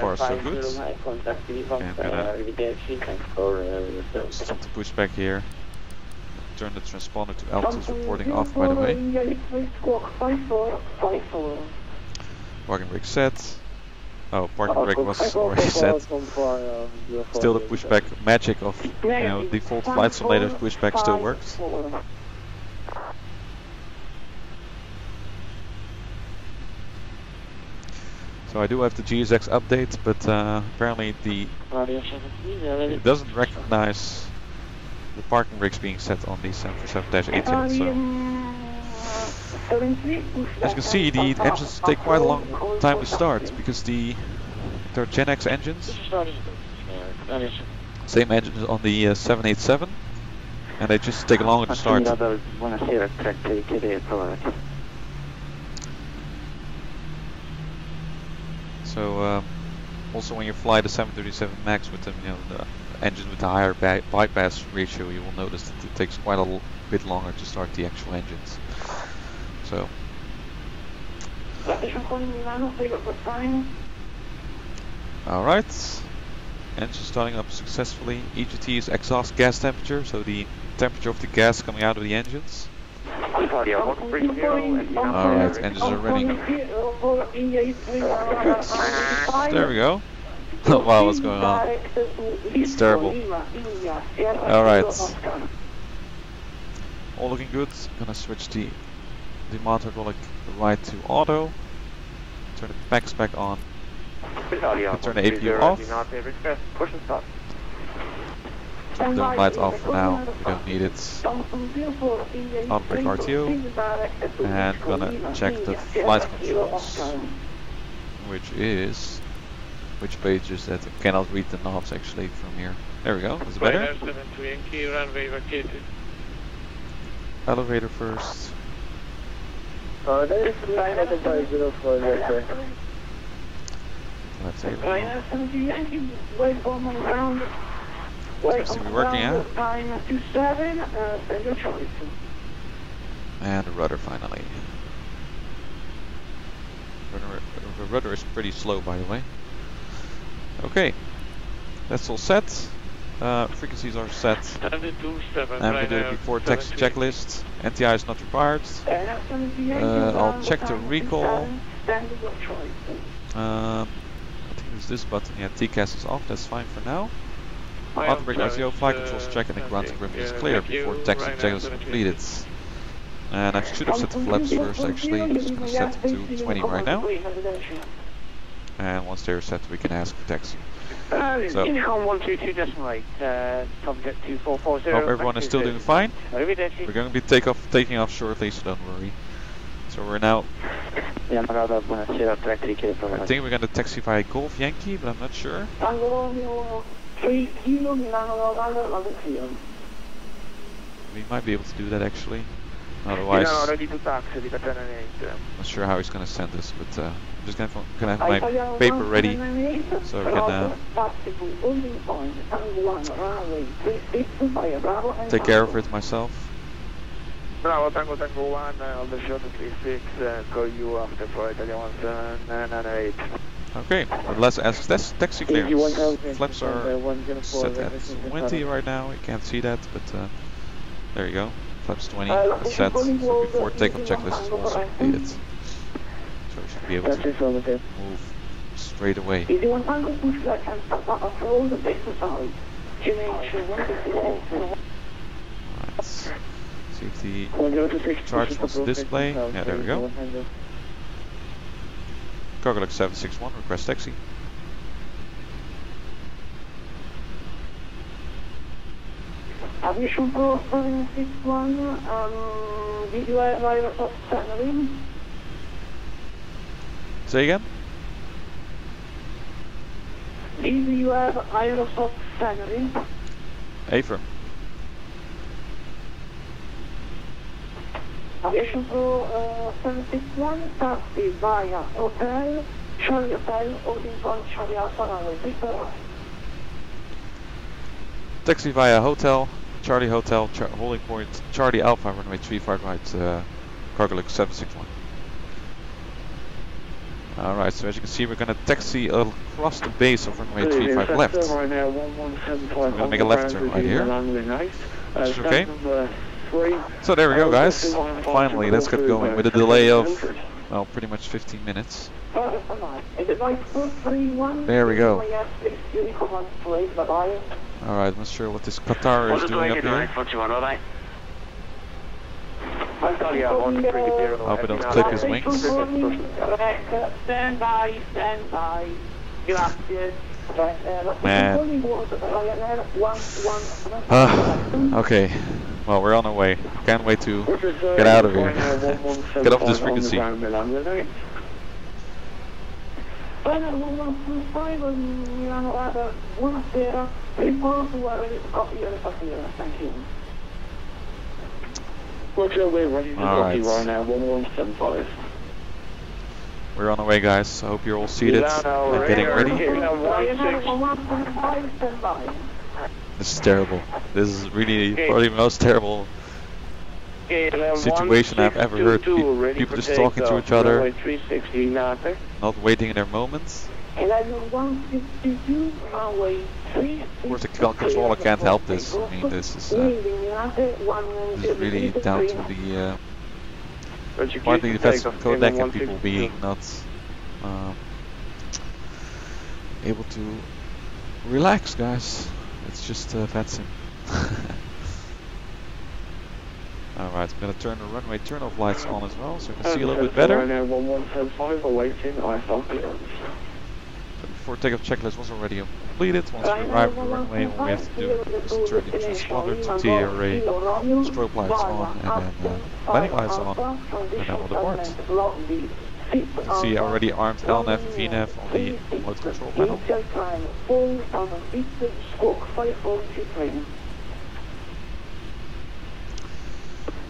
far so good. Okay, I'm gonna stop the pushback here. Turn the transponder to Alps, reporting off, by the way. Parking brake set. Oh, parking brake was already set. Still the pushback magic of, you know, default flight simulator pushback still works. So I do have the GSX update, but apparently it doesn't recognize the parking brakes being set on the 747-8 yet, so as you can see, the engines take quite a long time to start because they're Janek engines, same engines on the 787, and they just take longer to start. So also when you fly the 737 MAX with them, you know, the engine with the higher bypass ratio, you will notice that it takes quite a bit longer to start the actual engines. So alright, engine starting up successfully. EGT is exhaust gas temperature, so the temperature of the gas coming out of the engines. Alright, engines are running. Good. There we go. Wow, what's going on? It's terrible. Alright. All looking good. I'm gonna switch the demand hydraulic right to auto. Turn the packs back on. And turn the APU off. Turn dome light off for now, we don't need it. Auto brake RTO, and gonna check the flight controls, which page is that? I cannot read the knobs actually from here. There we go, is it better? Elevator first. There is line at the 504 right Let's say Wait for my ground. Wait seems to be working out. Time 27, send your choice. And the rudder finally. The rudder is pretty slow, by the way. Okay, that's all set. Frequencies are set. And we did it before taxi checklist. NTI is not required. I'll check the recall. I think it's this button. Yeah, TCAS is off. That's fine for now. Auto brake RTO, flight controls check, and the ground agreement is clear before taxi checklist is completed. And I should have set the flaps first actually. I'm just going to set them to 20 right now. And once they're set, we can ask for taxi. So, hope everyone is still doing fine. We're going to be taking off shortly, so don't worry. So we're now, I think we're going to taxi via Golf Yankee, but I'm not sure. We might be able to do that actually. Otherwise, not sure how he's going to send us, but I'm just going to have my paper ready so I can take care of it myself. Bravo, Tango 1, on the shot 36, call you after for Italian 1798. Okay, but let's ask taxi clearance. Flaps are set at 20 right now, you can't see that, but there you go. Flaps 20 set, so before takeoff checklist is also completed. So we should be able to move straight away. Alright, see if the charge wants to display. Yeah, there we go. Cargo 761, request taxi. AviationPro 761, did you have Aerosol signaling? Say again? Did you have Aerosol signaling? Affirm. AviationPro 761, taxi via Hotel, Charlie Hotel, holding point Charlie Alpha runway 34. Taxi via Hotel, Charlie Hotel, holding point Charlie Alpha runway 35 right, cargo 761. Alright, so as you can see, we're going to taxi across the base of runway 35 left. So we're going to make a left turn right here. Which is okay. So there we go, guys. Finally, let's get going with a delay of, well, pretty much 15 minutes. There we go. Alright, I'm not sure what this Qatar is doing up here. Hope it don't clip his wings. Stand by. Man. Okay. Well, we're on our way. Can't wait to get out of here. Get off this frequency. Alright. We're on our way, guys. I hope you're all seated and getting ready. This is terrible. This is really probably the most terrible situation I've ever heard. People just talking to each other, not waiting in their moments. Of course, the controller can't help this. I mean, this is really down to the partly the VATSIM codec and people being not able to relax, guys. It's just VATSIM. Alright, I'm going to turn the runway turn-off lights on as well, so you can see a little bit better. So V4 takeoff checklist was already completed. Once we arrive at the runway, all we have to do is turn the transponder to T array, strobe lights on, and then landing lights on, and then we'll depart. You can see already armed LNAV and VNAV on the remote control panel.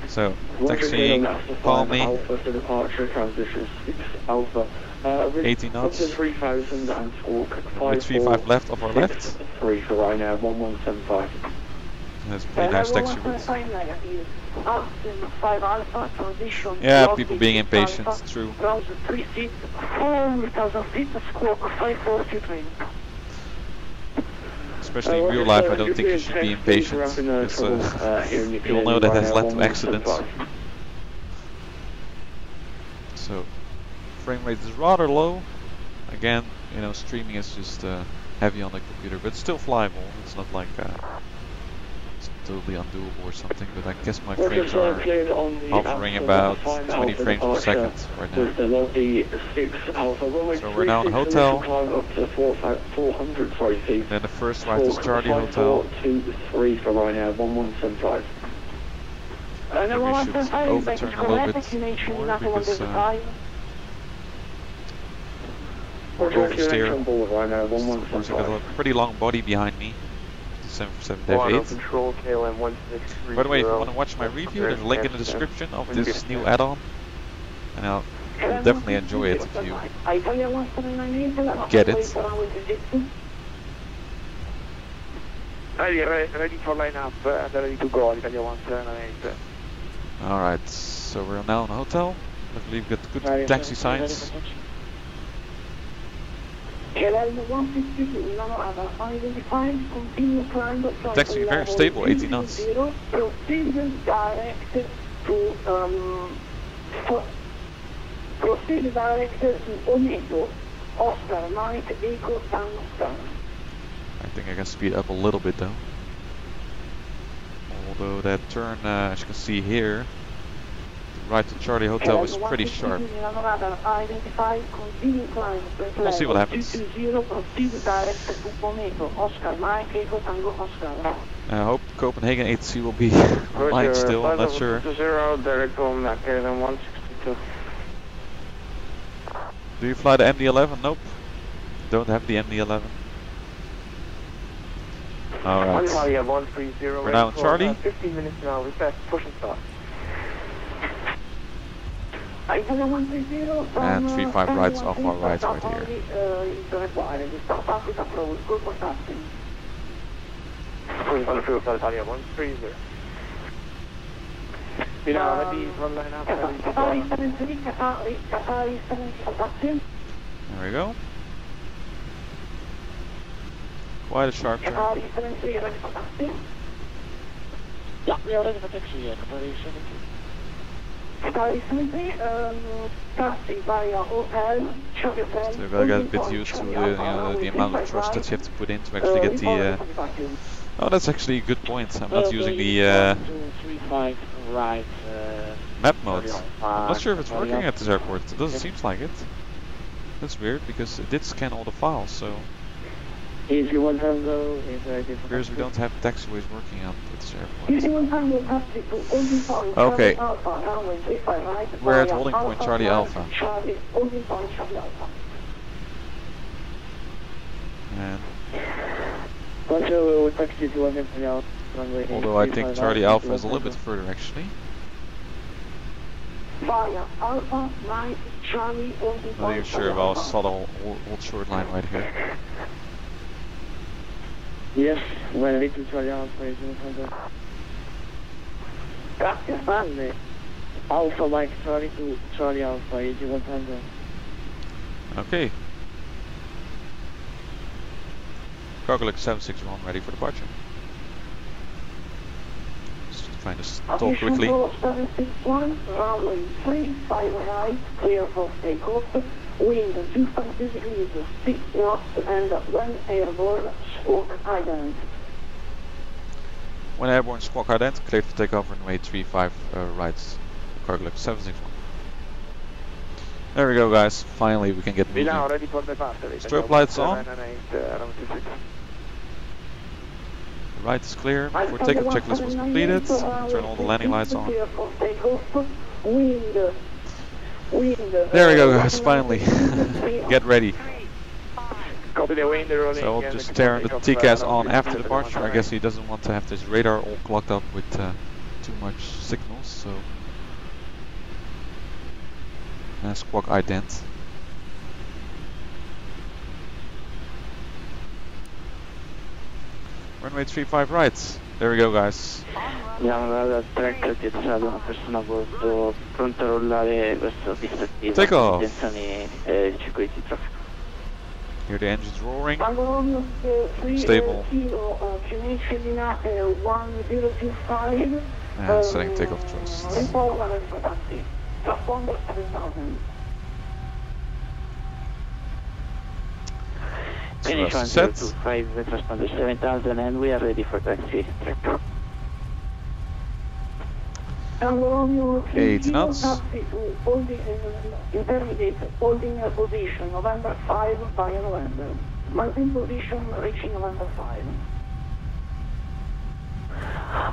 So, taxiing calmly, 80 knots, with 35 left of our left. That's a pretty nice taxi route. Yeah, people being impatient, it's true. Especially in real life, I don't think you should be impatient, because you all know that has led to accidents. So, frame rate is rather low. Again, you know, streaming is just heavy on the computer, but still flyable. It's not like it's totally undoable or something, but I guess my frames are hovering about 20 frames per second right now. So we're now in a hotel. Then the first right is Charlie Hotel. Then we should overturn a little bit more because we're oversteer. Of course, I've got a pretty long body behind me. 747-8. By the way, if you want to watch my review, there's a link in the description of this new add-on, and you'll definitely enjoy it if you get it. Ready for line-up and ready to go, Italia 178. Alright, so we're now in a hotel. Luckily we've got good taxi signs. Taxi very stable, 80 knots. Proceed direct to Oneto, Oscar, Mike, Echo, Tango Star. I think I can speed up a little bit though. Although that turn, as you can see here, the right to Charlie Hotel is pretty sharp. We'll see what happens. I hope Copenhagen ATIS will be online still, I'm not sure. Do you fly the MD-11? Nope. Don't have the MD-11. Alright. We're now in Charlie. 15 minutes now, request push and start. And 35 rights off our rights right here. Milan, ready for line up, ready to go. There we go. Quite a sharp turn. Yeah, we are ready for taxi, Qatari 70. Still gotta get a bit used to the amount of trust that you have to put in to actually get the... Oh, that's actually a good point. I'm not using the map mode. I'm not sure if it's working at this airport. It doesn't seem like it. That's weird because it did scan all the files, so... Appears we don't have taxiways working on this airport. Okay. We're at holding point Charlie Alpha. And although I think Charlie Alpha is a little bit further actually. Not even sure if I saw the whole short line right here. Yes, when I to Charlie Alpha is Alpha Mike Charlie to Charlie Alpha is 100. Okay. Cargo 761 ready for departure. Just trying to talk quickly. 761, runway 35 right, clear for takeoff. Wind 25 degrees, 6 knots, and 1 airborne, squawk ident. 1 airborne, squawk ident, cleared for takeoff, runway 35 right, cargo 761. There we go, guys. Finally, we can get moving. Milan, ready for departure. Strobe lights on. 798, The right is clear. Before takeoff checklist was completed. Turn all the landing lights on. There we go, guys. Finally, get ready. Copy the wind rolling. So I'll just turn the TCAS on after departure. I guess he doesn't want to have this radar all clogged up with too much signals. So squawk ident. Runway 35 right. There we go, guys. Takeoff. Hear the engines roaring. Stable. And setting takeoff thrust. Thrust set. 7000 and we are ready for taxi. 8 knots. Intermediate holding a position November 5 by November. Maintain position reaching November 5.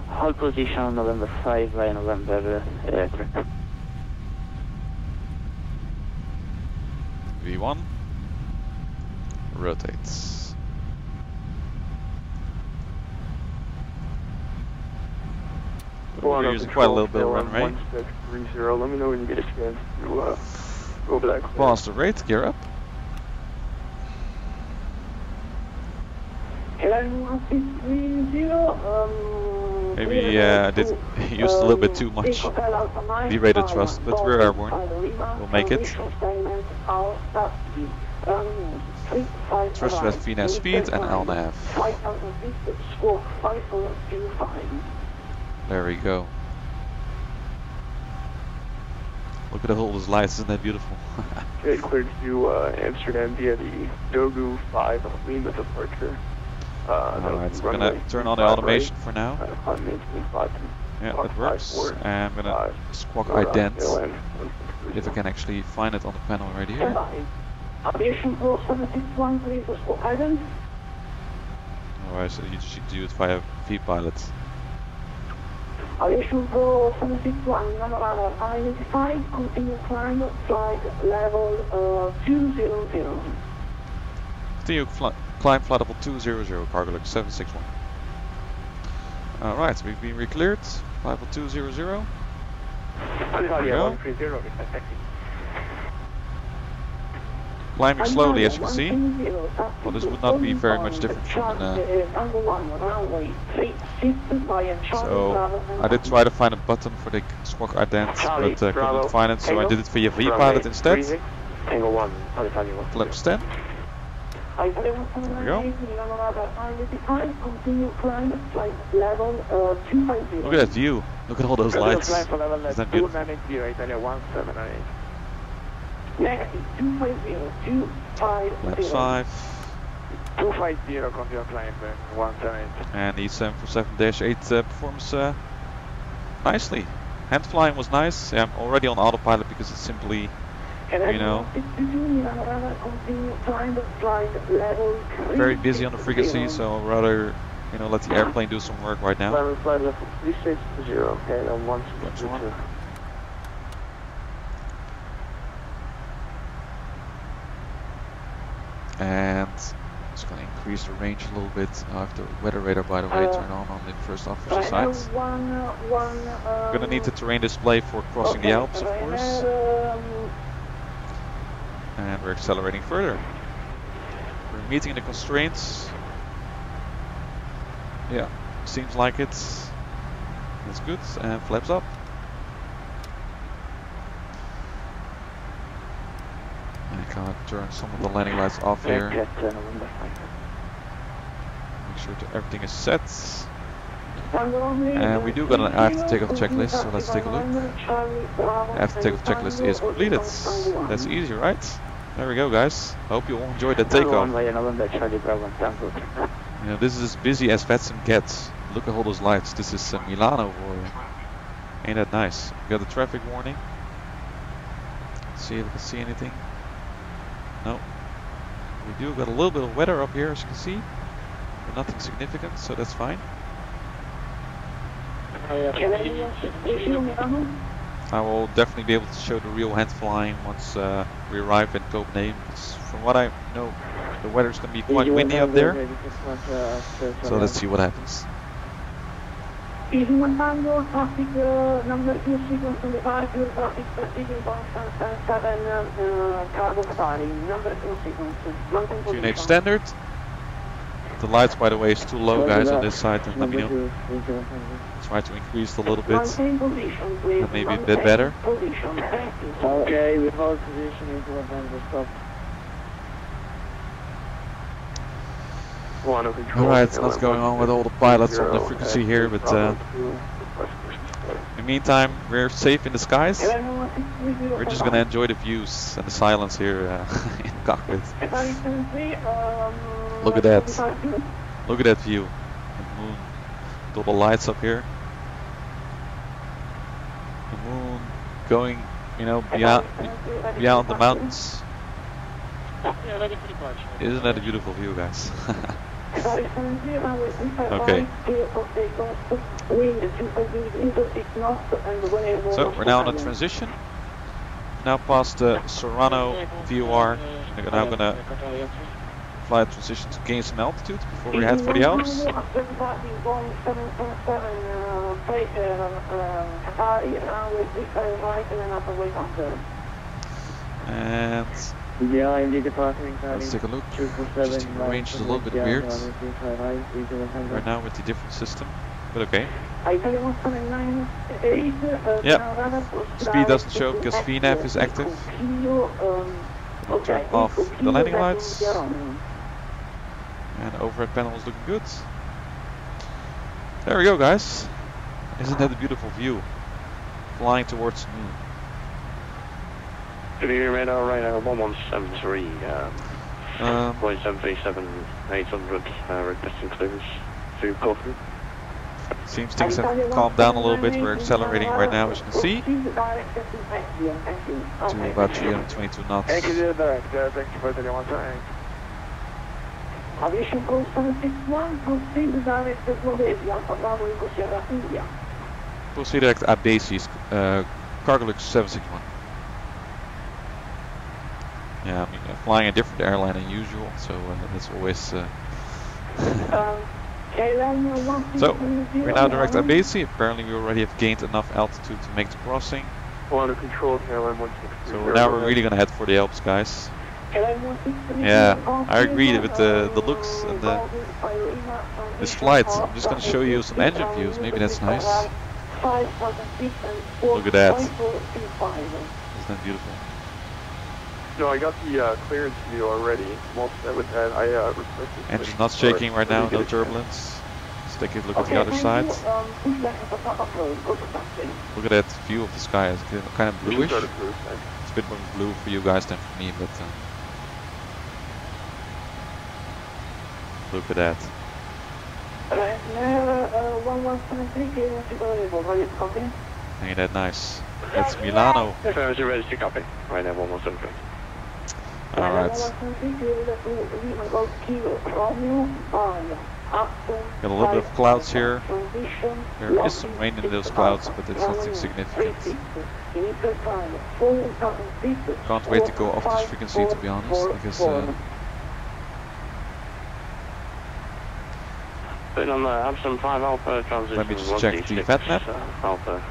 Hold position November 5 by November. V1 rotates. We're using quite a little bit of runway. 1630. Let me know when you get a chance to go back. Pause the rate, gear up. Maybe I did use a little bit too much derated thrust, but we're airborne. We'll make it. Thrust at VNAV speed and LNAV. There we go. Look at all those lights, isn't that beautiful? Okay, cleared to Amsterdam via the Dogu 5 Lima departure. Alright, so I'm gonna turn on the automation for now. Yeah, that works. And I'm gonna squawk ident if I can actually find it on the panel right here. AviationPro 761 for squawk ident. Alright, so you should do it via VPilot. AviationPro 761, radar identified, continue climb, flight level 200. Continue climb flight level 200, cargo log 761. Alright, so we've been recleared, flight level 200. There we go. Climbing slowly, as you can see. Well, this would not be very much different from so I did try to find a button for the squawk ident, but couldn't find it, so I did it via VPilot instead. Flaps 10. There we go. Look at that view. Look at all those lights. Isn't that beautiful? Negative 250, 250. 5. 250, continue climb 178. And the 747-8 performs nicely. Hand flying was nice. Yeah, I'm already on autopilot because it's simply, you know, very busy on the frequency, so I'd rather, you know, let the airplane do some work right now. Flight level 360, okay, then 162. And it's going to increase the range a little bit. I have the weather radar, by the way, turn on the first officer side. We're going to need the terrain display for crossing the Alps, of course. And we're accelerating further. We're meeting the constraints. Yeah, seems like it's good. And flaps up. I can't turn some of the landing lights off here. Make sure that everything is set. And we do got an after takeoff checklist, so let's take a look. After takeoff checklist is completed. That's easy, right? There we go, guys. Hope you all enjoyed that takeoff. You know, this is as busy as VATSIM gets. Look at all those lights. This is Milan over. Ain't that nice? We got the traffic warning. See if we can see anything. No. We do got a little bit of weather up here, as you can see, but nothing significant, so that's fine. I will definitely be able to show the real hand flying once we arrive in Copenhagen. Because from what I know, the weather's going to be quite windy up there. So let's see what happens. Traffic number 2 sequence 25, traffic proceeding 177, cargo starting, number 2 sequence. QNH standard. The lights, by the way, is too low, guys, on this side, and let me know. Try to increase it a little bit, and maybe a bit better. Okay, we hold position into a vendor stop. Alright, so what's going on with all the pilots on the frequency here, but in the meantime, we're safe in the skies. We're just gonna enjoy the views and the silence here in the cockpit. Look at that. Look at that view. The moon. With all the lights up here. The moon going, you know, beyond the mountains. Isn't that a beautiful view, guys? Okay. So we're now on a transition. Now past the Serrano VOR. We're now gonna fly a transition to gain some altitude before we head for the Alps. And let's take a look. Just the range is a little bit weird right now with the different system, but okay. Yeah, speed doesn't show because VNAV is active. We'll turn off the landing lights. And overhead panel is looking good. There we go, guys. Isn't that a beautiful view? Flying towards the moon. Clear radar right now 1173, 0.737 800, requesting clearance to Copenhagen. Seems things have calmed down a little bit. We're accelerating right now, as you can see, to about 322 knots. Thank you, Director. Thank you for the one time. AviationPro 761, proceed direct to Slovenia, Bravo Eco Sierra India. Proceed direct ABC's Cargolux 761. Yeah, I mean, flying a different airline than usual, so that's always. So we're now direct at BC. Apparently, we already have gained enough altitude to make the crossing. Under control, airline 163. So now we're really gonna head for the Alps, guys. Yeah, I agree with the looks and this flight. I'm just gonna show you some engine views. Maybe that's nice. Look at that. Isn't that beautiful? No, I got the clearance view already. Most of with that, I requested. Engine's not shaking right now, no turbulence. Let's take a look at the other side. Look at that view of the sky. It's kind of bluish. It's a bit more blue for you guys than for me, but look at that. Ain't that nice? That's Milano. You're ready to copy. Right now, 117. Alright. Got a little bit of clouds here. There is some rain in those clouds, but it's nothing significant. Can't wait to go off this frequency, to be honest, because on the Absent 5 Alpha transition. let me just check the VATMAP. Alpha.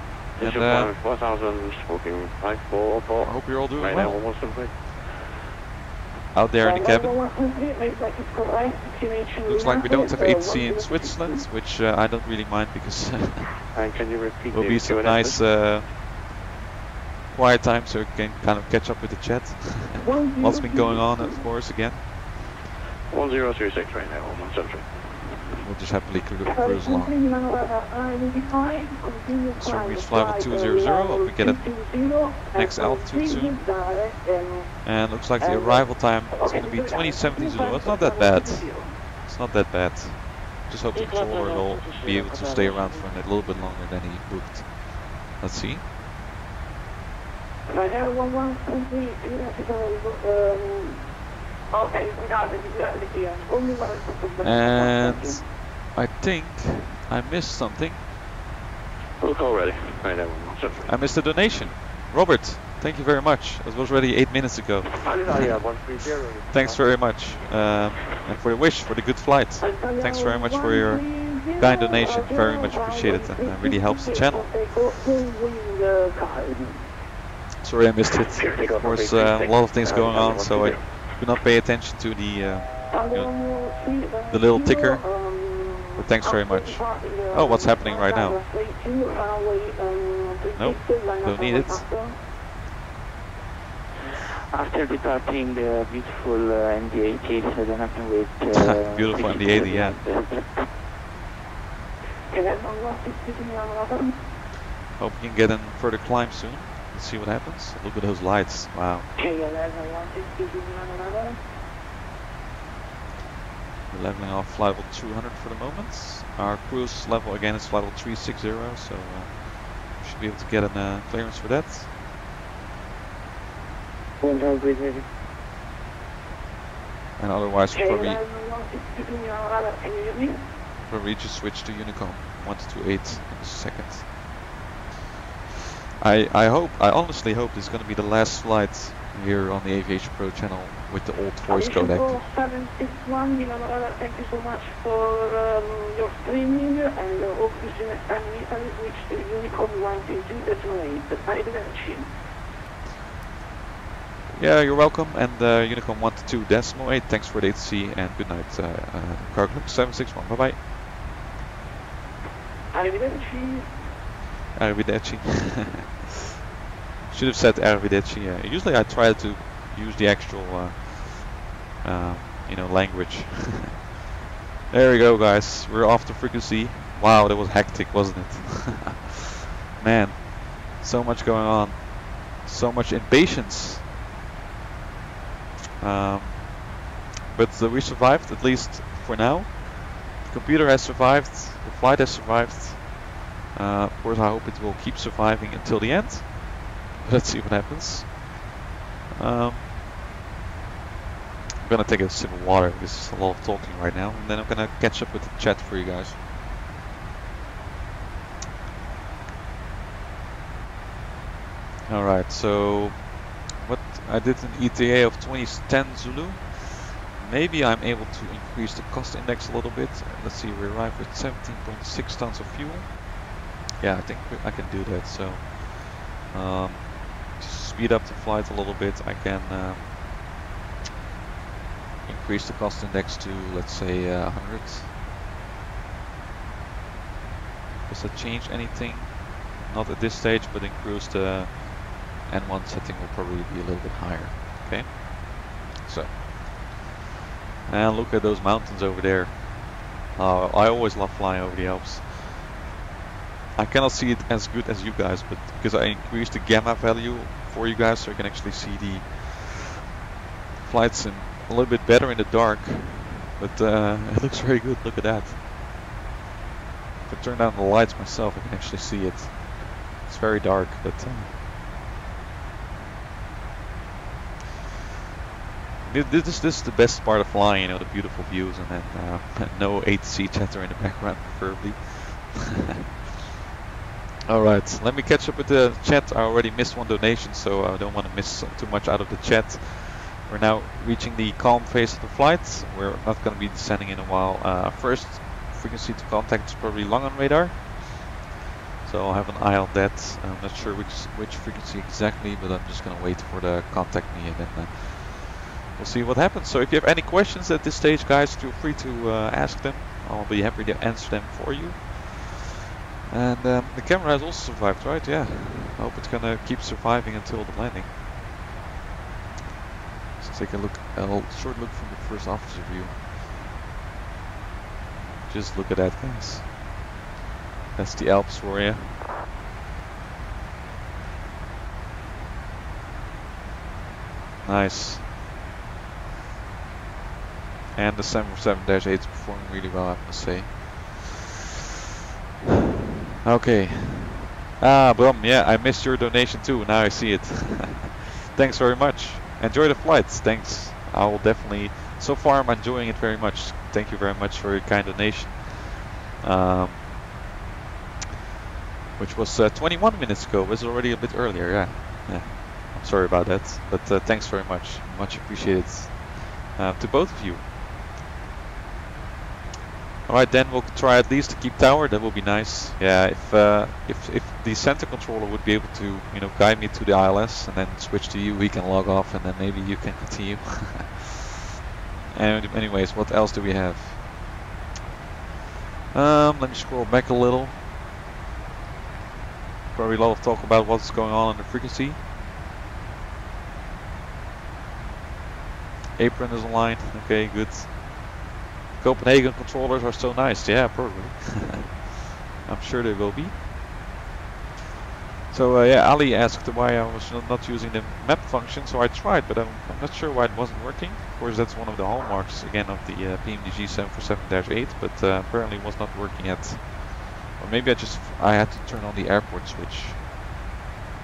And 4000 smoking 544. I hope you're all doing right well. Now, 117. Out there in the cabin. Looks like we don't have ATC in Switzerland, which I don't really mind because And can you repeat will be some nice quiet time so we can kind of catch up with the chat. What's been going on, of course, again. 1036 right now, 173. We'll just happily cruise along. So we reach flight with 200, hope we get a next altitude soon. And looks like the arrival time is going to be 2017 Zulu. It's not that bad. It's not that bad. Just hope the controller will be able to stay around for a little bit longer than he booked. Let's see. And I think I missed something. We'll call ready. I missed a donation. Robert, thank you very much. It was already 8 minutes ago. Thanks very much. And for the wish for the good flight. Thanks very much for your kind donation. Very much appreciated, and really helps the channel. Sorry I missed it. Of course, a lot of things going on, so I could not pay attention to the little ticker. But thanks very much. Oh, what's happening right now? Nope, don't need it. After departing the beautiful MD-80, so then I can wait. Beautiful MD-80, yeah. Hope we can get in further climb soon. Let's see what happens. Look at those lights. Wow. We're leveling off flight level 200 for the moment. Our cruise level again is flight level 360, so we should be able to get a clearance for that. And otherwise we'll probably just switch to Unicom 1228 in a second. I honestly hope this is going to be the last flight here on the Aviation Pro channel with the old voice codec. 761, thank you so much for your streaming and obviously which Unicom 1228. Yeah, you're welcome, and Unicom 122.8, thanks for the HC, and good night, Cargo 761, bye bye. Arrivederci. Arrivederci. Should have said arrivederci. Usually I try to use the actual, language. There we go, guys. We're off the frequency. Wow, that was hectic, wasn't it? Man, so much going on, so much impatience. But we survived, at least for now. The computer has survived, the flight has survived. Of course I hope it will keep surviving until the end. Let's see what happens. I'm gonna take a sip of water because there's a lot of talking right now, and then I'm gonna catch up with the chat for you guys. Alright, so what I did an ETA of 2010 Zulu. Maybe I'm able to increase the cost index a little bit. Let's see, we arrived with 17.6 tons of fuel. Yeah, I think I can do that. So to speed up the flight a little bit, I can increase the cost index to, let's say, 100. Does that change anything? Not at this stage, but in cruise the N1 setting will probably be a little bit higher. Okay, so, and look at those mountains over there. I always love flying over the Alps. I cannot see it as good as you guys, but because I increased the gamma value for you guys, so you can actually see the flights in a little bit better in the dark. But it looks very good. Look at that. If I turn down the lights myself, I can actually see it. It's very dark, but this is the best part of flying, the beautiful views, and then no 8C chatter in the background, preferably. Alright, let me catch up with the chat. I already missed one donation, so I don't want to miss too much out of the chat. We're now reaching the calm phase of the flight. We're not going to be descending in a while. First frequency to contact is probably Langen radar, so I'll have an eye on that. I'm not sure which frequency exactly, but I'm just going to wait for the contact me, and then we'll see what happens. So if you have any questions at this stage, guys, feel free to ask them. I'll be happy to answer them for you. And the camera has also survived, right? Yeah. I hope it's gonna keep surviving until the landing. Let's take a short look from the first officer view. Just look at that, guys. That's the Alps for you. Nice. And the 747-8 is performing really well, I must say. Okay. Ah, Bram, yeah, I missed your donation too. Now I see it. Thanks very much. Enjoy the flights. Thanks. I will definitely. So far, I'm enjoying it very much. Thank you very much for your kind donation. Which was 21 minutes ago. It was already a bit earlier. Yeah. I'm sorry about that, but thanks very much. Much appreciated to both of you. All right, then we'll try at least to keep tower. That will be nice. Yeah, if the center controller would be able to, you know, guide me to the ILS and then switch to you, we can log off and then maybe you can continue. And anyways, what else do we have? Let me scroll back a little. Probably a lot of talk about what's going on in the frequency. Apron is online. Okay, good. Copenhagen controllers are so nice. Yeah, probably. I'm sure they will be. So yeah, Ali asked why I was not using the map function, so I tried, but I'm not sure why it wasn't working. Of course, that's one of the hallmarks again of the PMDG 747-8, but apparently it was not working yet. Or maybe I had to turn on the airport switch,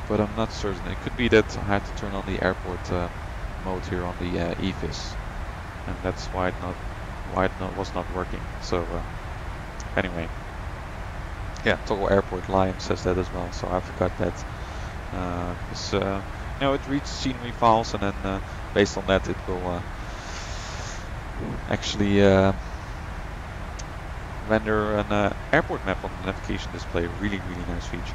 but I'm not certain. It could be that I had to turn on the airport mode here on the EVIS, and that's why it was not working. So anyway. Yeah, Toggle Airport Lion says that as well, so I forgot that. Because you know, it reads scenery files, and then based on that, it will actually render an airport map on the navigation display. Really, really nice feature.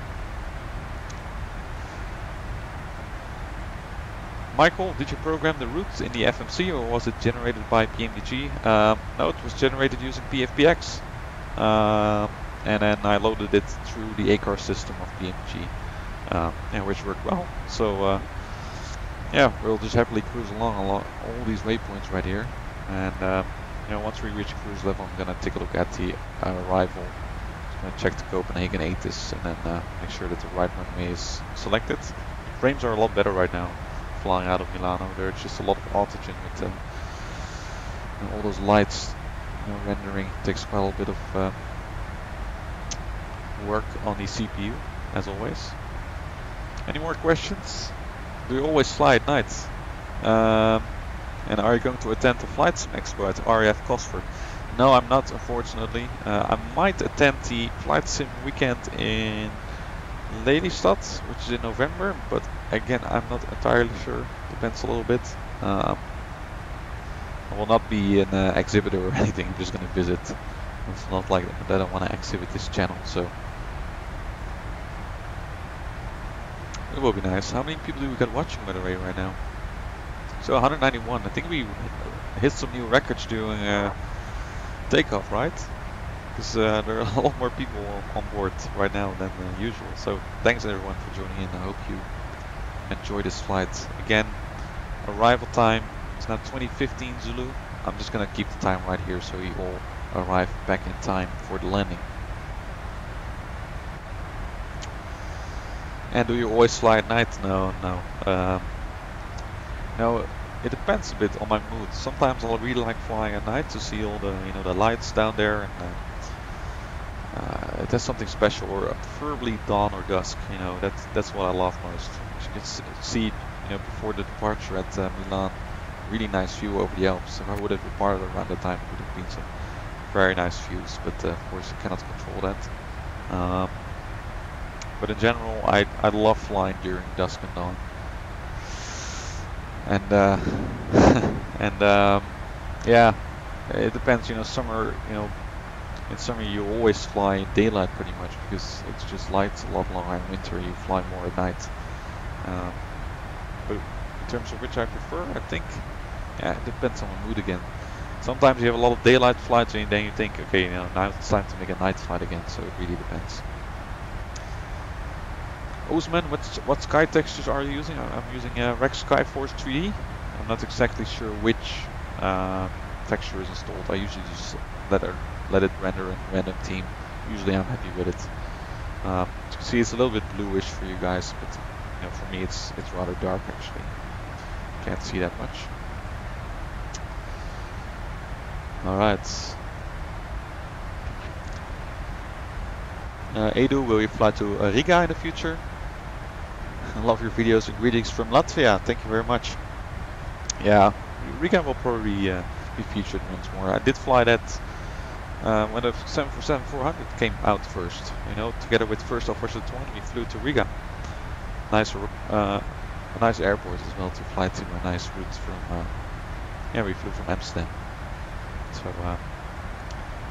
Michael, did you program the route in the FMC, or was it generated by PMDG? No, it was generated using PFPX. And then I loaded it through the ACAR system of PMDG, yeah, which worked well. So yeah, we'll just happily cruise along all these waypoints right here. And you know, once we reach cruise level, I'm gonna take a look at the arrival. Just gonna check the Copenhagen ATIS and then make sure that the right runway is selected. Frames are a lot better right now, flying out of Milano. There's just a lot of oxygen with and all those lights. You know, rendering takes quite a little bit of work on the CPU, as always. Any more questions? Do you always fly at night? And are you going to attend the VATSIM Expo at RAF Cosford? No, I'm not, unfortunately. I might attend the VATSIM weekend in Lelystad, which is in November, but again, I'm not entirely sure. Depends a little bit. I will not be an exhibitor or anything. I'm just going to visit. It's not like that I want to exhibit this channel, so it will be nice. How many people do we got watching, by the way, right now? So 191. I think we hit some new records during takeoff, right? Because there are a lot more people on board right now than usual. So thanks everyone for joining in. I hope you enjoy this flight. Again, arrival time is now 20:15 Zulu. I'm just gonna keep the time right here so you all arrive back in time for the landing. And do you always fly at night? No. No, it depends a bit on my mood. Sometimes I'll really like flying at night to see all the, you know, the lights down there, and it has something special. Or preferably dawn or dusk. You know, that's what I love most. As you can see, you know, before the departure at Milan, really nice view over the Alps. If I would have departed around that time, it would have been some very nice views. But of course, you cannot control that. But in general, I love flying during dusk and dawn. And yeah, it depends. You know, summer. You know, in summer you always fly in daylight pretty much because it's just lights a lot longer. In winter you fly more at night. But in terms of which I prefer, I think, yeah, it depends on the mood again. Sometimes you have a lot of daylight flights and then you think, okay, you know, now it's time to make a night flight again. So it really depends. Osman, what sky textures are you using? I'm using Rex Skyforce 3D. I'm not exactly sure which texture is installed. I usually just let it render in random theme. Usually I'm happy with it. As you can see, it's a little bit bluish for you guys, but you know, for me it's rather dark actually. Can't see that much. All right. Edu, will you fly to Riga in the future? I love your videos and greetings from Latvia. Thank you very much. Yeah, Riga will probably be featured once more. I did fly that when the 747-400 came out first. You know, together with first officer 20, we flew to Riga. Nice, a nice airport as well to fly to. A nice route from. Yeah, we flew from Amsterdam. So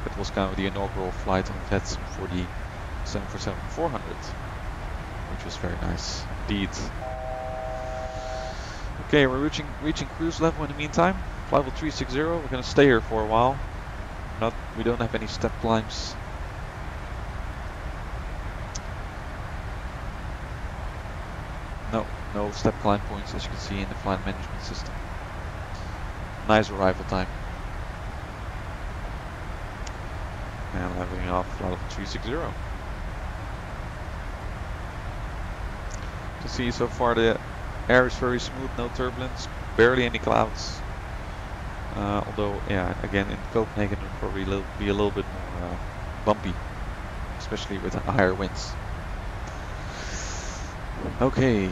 that was kind of the inaugural flight on VATSIM for the 747-400, which was very nice indeed. Okay, we're reaching cruise level in the meantime. Level 360. We're gonna stay here for a while. We don't have any step climbs. No step climb points, as you can see in the flight management system. Nice arrival time. And leveling off level 360. You can see so far the air is very smooth, no turbulence, barely any clouds. Although, yeah, again in Copenhagen it will probably be a little bit more bumpy, especially with higher winds. Okay,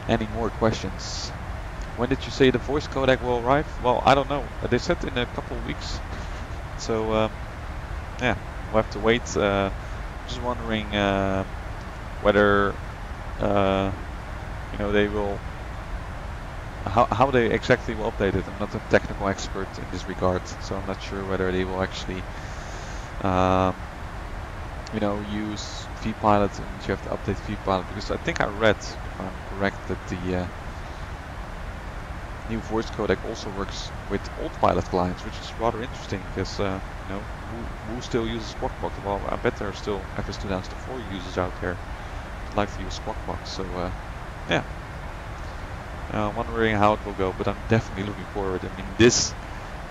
any more questions? When did you say the voice codec will arrive? Well, I don't know. They said in a couple of weeks. So, yeah, we'll have to wait. Just wondering whether, you know, they will, how they exactly will update it. I'm not a technical expert in this regard, so I'm not sure whether they will actually, you know, use vPilot and you have to update vPilot, because I think I read, if I'm correct, that the new voice codec also works with old pilot clients, which is rather interesting because, you know, who still uses Squawkbox? Well, I bet there are still FS2004 users out there who like to use Squawkbox, so yeah. I'm wondering how it will go, but I'm definitely looking forward. I mean, this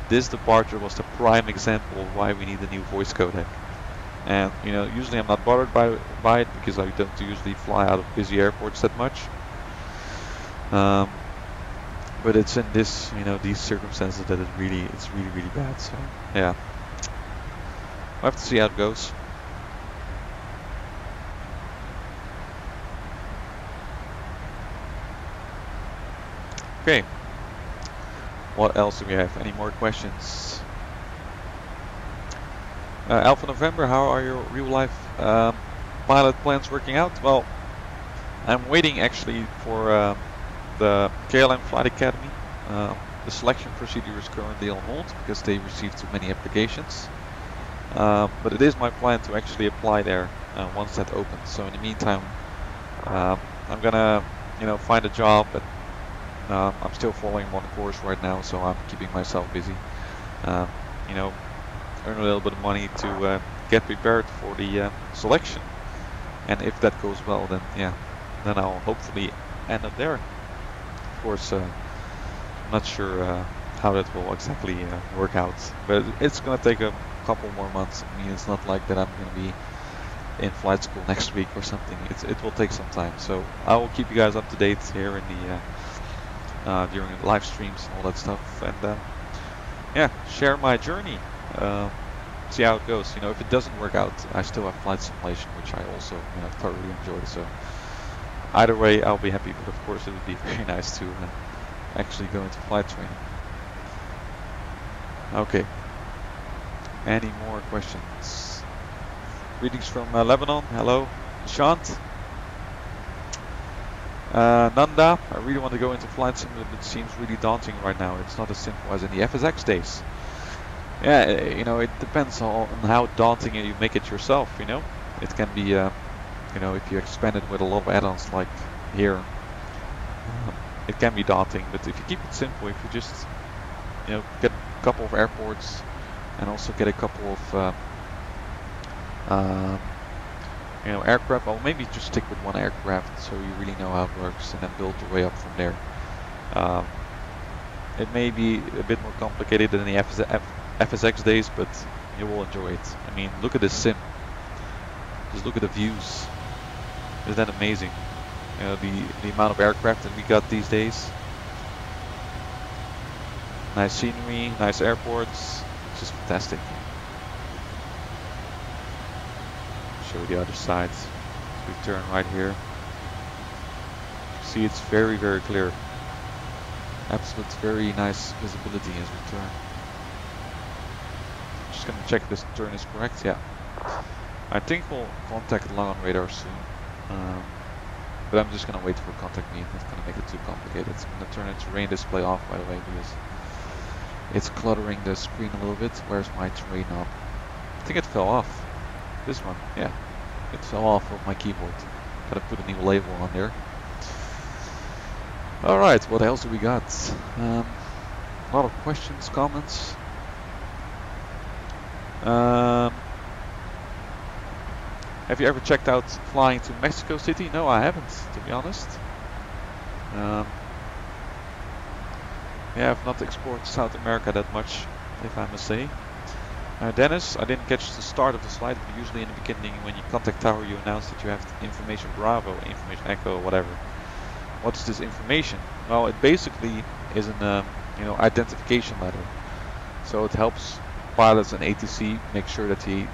departure was the prime example of why we need a new voice codec. And, you know, usually I'm not bothered by it because I don't usually fly out of busy airports that much. But it's in this, you know, these circumstances that it's really bad. So yeah, we'll have to see how it goes. Okay, what else do we have? Any more questions? Alpha November, how are your real life pilot plans working out? Well, I'm waiting actually for the KLM Flight Academy. The selection procedure is currently on hold because they received too many applications. But it is my plan to actually apply there once that opens. So in the meantime, I'm gonna, you know, find a job. But I'm still following one course right now, so I'm keeping myself busy. You know, earn a little bit of money to get prepared for the selection. And if that goes well, then yeah, then I'll hopefully end up there. Of course, I'm not sure how that will exactly work out, but it's gonna take a couple more months. I mean, it's not like that I'm gonna be in flight school next week or something. It will take some time, so I will keep you guys up to date here in the during the live streams and all that stuff, and yeah, share my journey. See how it goes. You know, if it doesn't work out, I still have flight simulation, which I also, you know, thoroughly enjoy. So either way, I'll be happy. But of course, it would be very nice to actually go into flight training. Okay. Any more questions? Greetings from Lebanon. Hello, Shant. Nanda, I really want to go into flight sim, but it seems really daunting right now. It's not as simple as in the FSX days. Yeah, you know, it depends on how daunting you make it yourself, you know. It can be, you know, if you expand it with a lot of add-ons like here, it can be daunting. But if you keep it simple, if you just, you know, get a couple of airports and also get a couple of, you know, aircraft, or maybe just stick with one aircraft so you really know how it works and then build your way up from there. It may be a bit more complicated than the FSX days, but you will enjoy it. I mean, look at this sim. Just look at the views. Isn't that amazing? You know, the amount of aircraft that we got these days. Nice scenery, nice airports. It's just fantastic. Show you the other side. We turn right here. See, it's very, very clear. Absolute very nice visibility as we turn. Just gonna check this turn is correct. Yeah. I think we'll contact Langen radar soon. But I'm just gonna wait for contact me. It's gonna make it too complicated. I'm gonna turn its rain display off, by the way, because it's cluttering the screen a little bit. Where's my terrain knob? I think it fell off. This one, yeah. It fell off of my keyboard. Gotta put a new label on there. Alright, what else do we got? A lot of questions, comments. Have you ever checked out flying to Mexico City? No, I haven't, to be honest. Yeah, I've not explored South America that much, if I must say. Dennis, I didn't catch the start of the slide, but usually in the beginning when you contact tower you announce that you have information Bravo, information Echo, whatever. What is this information? Well, it basically is an identification letter. So it helps pilots and ATC make sure that they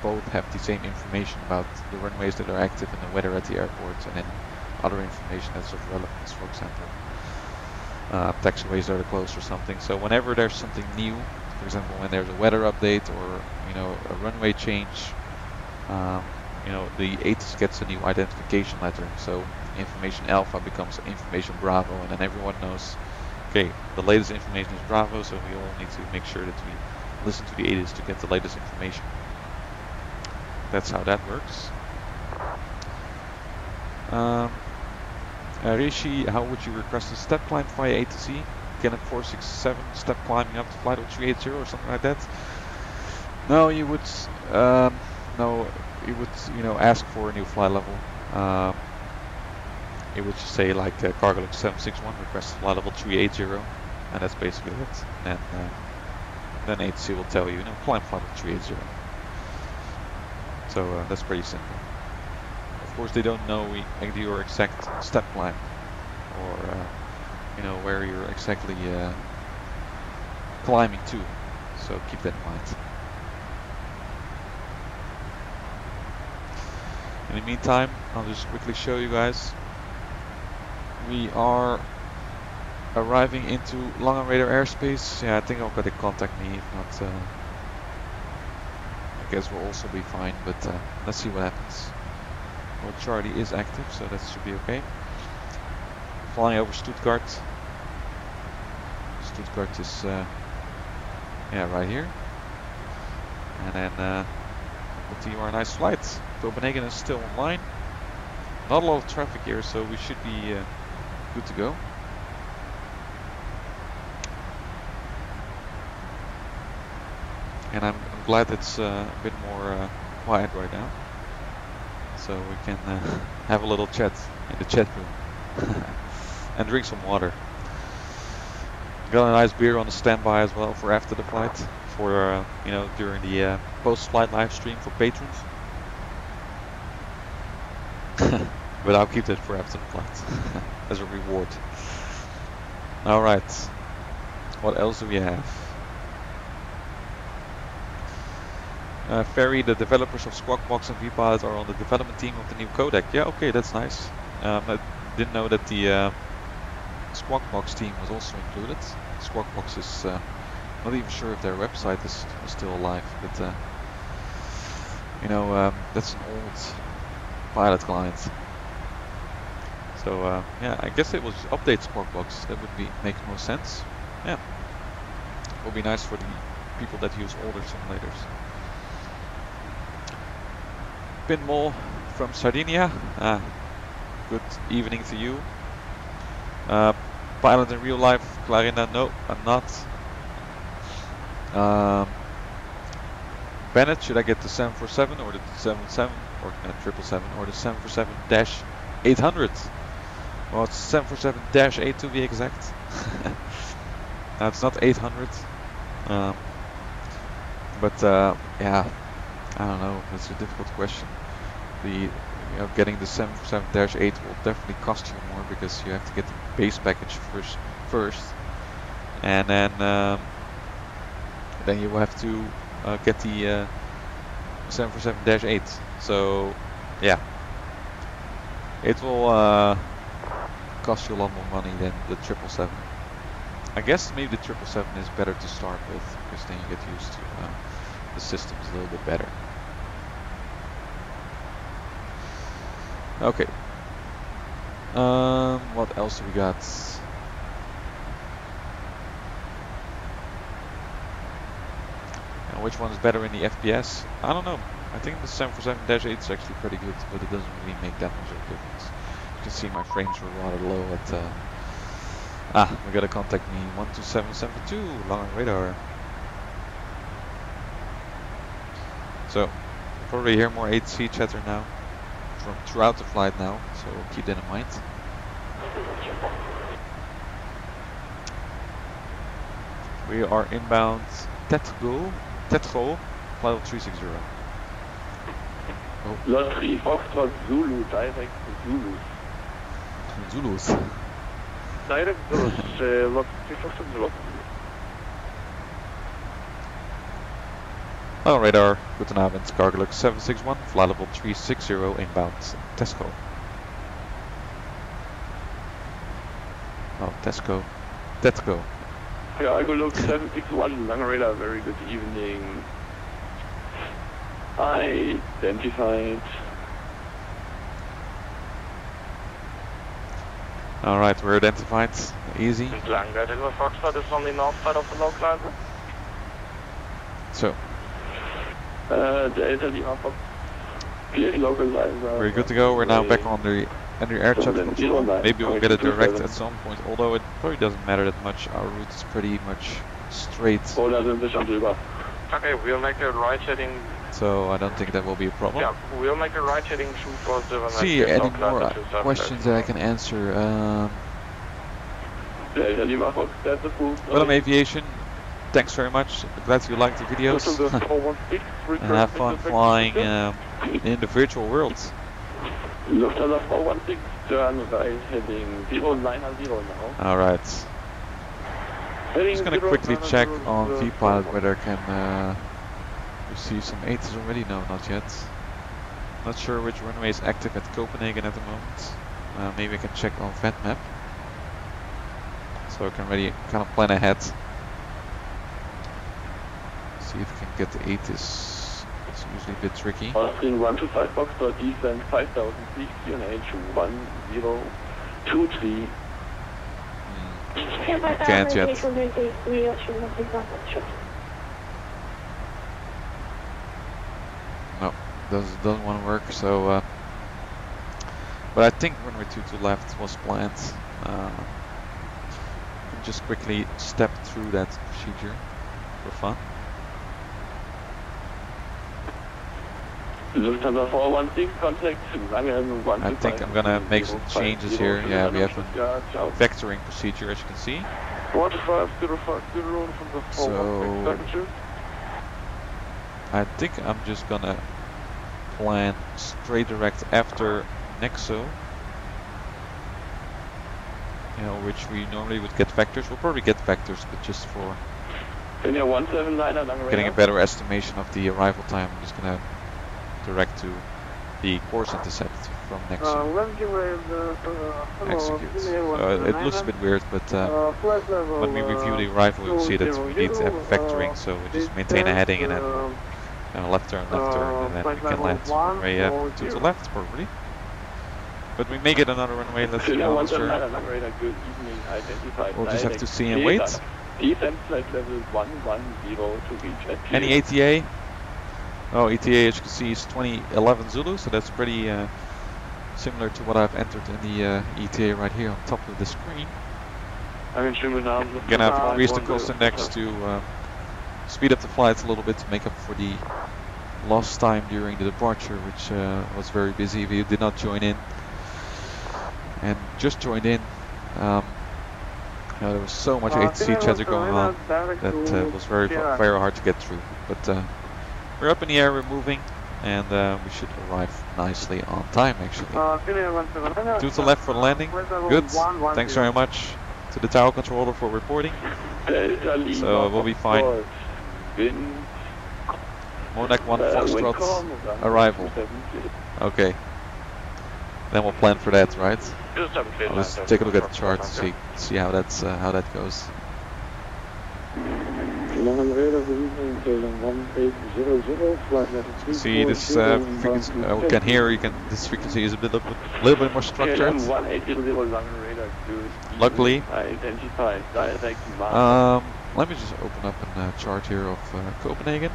both have the same information about the runways that are active and the weather at the airports, and then other information that's of relevance, for example taxiways that are closed or something. So whenever there's something new, for example when there's a weather update or a runway change, the ATIS gets a new identification letter. So information Alpha becomes information Bravo, and then everyone knows, okay, the latest information is Bravo, so we all need to make sure that we listen to the ATIS to get the latest information. That's how that works. Rishi, how would you request a step climb via ATC? Can a 467 step climbing up to flight level 380 or something like that? No, you would ask for a new flight level. It would just say like cargo log 761 request flight level 380, and that's basically it. And then ATC will tell you, climb flight level 380. So that's pretty simple. Of course, they don't know your exact step climb, or where you're exactly climbing to. So keep that in mind. In the meantime, I'll just quickly show you guys. We are arriving into Langen radar airspace. Yeah, I think I'll to contact me. If not, I guess we'll also be fine. But let's see what happens. Well, Charlie is active, so that should be okay. Flying over Stuttgart. Stuttgart is right here. And then we'll continue our nice flight. Copenhagen is still online. Not a lot of traffic here, so we should be good to go. And I'm glad it's a bit more quiet right now, so we can have a little chat in the chat room and drink some water. Got a nice beer on the standby as well for after the flight, for during the post-flight live stream for patrons. But I'll keep that for after the flight as a reward. Alright, what else do we have? Ferry, the developers of Squawkbox and VPilot are on the development team of the new codec. Yeah, okay, that's nice. I didn't know that the Squawkbox team was also included. Squawkbox is not even sure if their website is still alive, but that's an old pilot client. So yeah, I guess it was update Squawkbox. That would make most sense. Yeah, it would be nice for the people that use older simulators. Pinball from Sardinia. Good evening to you. Pilot in real life, Clarina. No, I'm not. Bennett, should I get the 747 or the 777 or 777 or the 747-800? Well, it's 747-8 to be exact. No, it's not 800. But yeah, I don't know. It's a difficult question. Getting the 747-8 will definitely cost you more because you have to get the base package first, and then you will have to get the 747-8. So yeah, it will cost you a lot more money than the 777. I guess maybe the 777 is better to start with, because then you get used to the systems a little bit better. Okay. What else do we got? And which one is better in the FPS? I don't know. I think the 747-8 is actually pretty good, but it doesn't really make that much of a difference. You can see my frames were rather low at... we gotta contact me. 12772, Langen radar. So, you'll probably hear more ATC chatter now from throughout the flight now, so keep that in mind. We are inbound Tetgo, flight level 360. Oh. Lottery Foxtrot Zulu, direct to Zulus. Zulus. Direct Zulus, lot 3 Zulu. Oh, radar, guten Abend, Cargolux 761, flight level 360, inbound Tesco. Oh, Tesco. Tetco. Yeah, Cargolux 761, Langen radar, very good evening. Identified. Alright, we're identified. Easy. Langen radar, Foxtrot is on the north side of the log line. So. Delta Lima Fox. We're good to go. We're now back on the air traffic control. Maybe we'll get it direct at some point, although it probably doesn't matter that much. Our route is pretty much straight. Okay, we'll make a right heading. So I don't think that will be a problem. Yeah, we'll make a right heading 247. See, any more questions that I can answer? Well, Aviation, thanks very much. Glad you liked the videos. And have fun flying in the virtual world. Lufthansa 416, turn right heading 090 now. Alright. Just gonna quickly check on VPilot whether I can receive some ATIS already. No, not yet. Not sure which runway is active at Copenhagen at the moment. Maybe I can check on VATMap, so I can already kind of plan ahead. See if I can get the ATIS. It's usually a bit tricky. Austrian 125 Foxtrot descent 5000 feet, QNH 1023. Can't yet. No, doesn't want to work. So, but I think runway 22 left was planned. Just quickly step through that procedure for fun. Lufthansa 416 contact Langen 125. I think I'm gonna make some changes here. Yeah, we have a vectoring procedure, as you can see. 15050 from the 416. I think I'm just gonna plan straight direct after Nexo. You know, which we normally would get vectors. We'll probably get vectors, but just for getting a better estimation of the arrival time, I'm just gonna direct to the course intercept from Nexo. Execute. It looks a bit weird, but when we review the arrival, you'll see that we need to have vectoring, so we just maintain a heading and then a left turn, and then we can land runway to the left, probably. But we may get another runway, let's be honest. We'll just have to see and wait. Any ATA? Oh, ETA, as you can see, is 2011 Zulu, so that's pretty similar to what I've entered in the ETA right here on top of the screen. I'm gonna have to increase the cost index to speed up the flights a little bit to make up for the lost time during the departure, which was very busy. We did not join in, and just joined in. There was so much ATC chatter going on that was very hard to get through. But we're up in the air, we're moving, and we should arrive nicely on time, actually. To the left for the landing. Good. Thanks very much to the tower controller for reporting. So we'll be fine. Monac 1 Foxtrot arrival. Okay. Then we'll plan for that, right? Just have a clear line. Let's take a look at the chart to see how that goes. See this frequency, we can hear. This frequency is a little bit more structured. Luckily. Let me just open up a chart here of Copenhagen.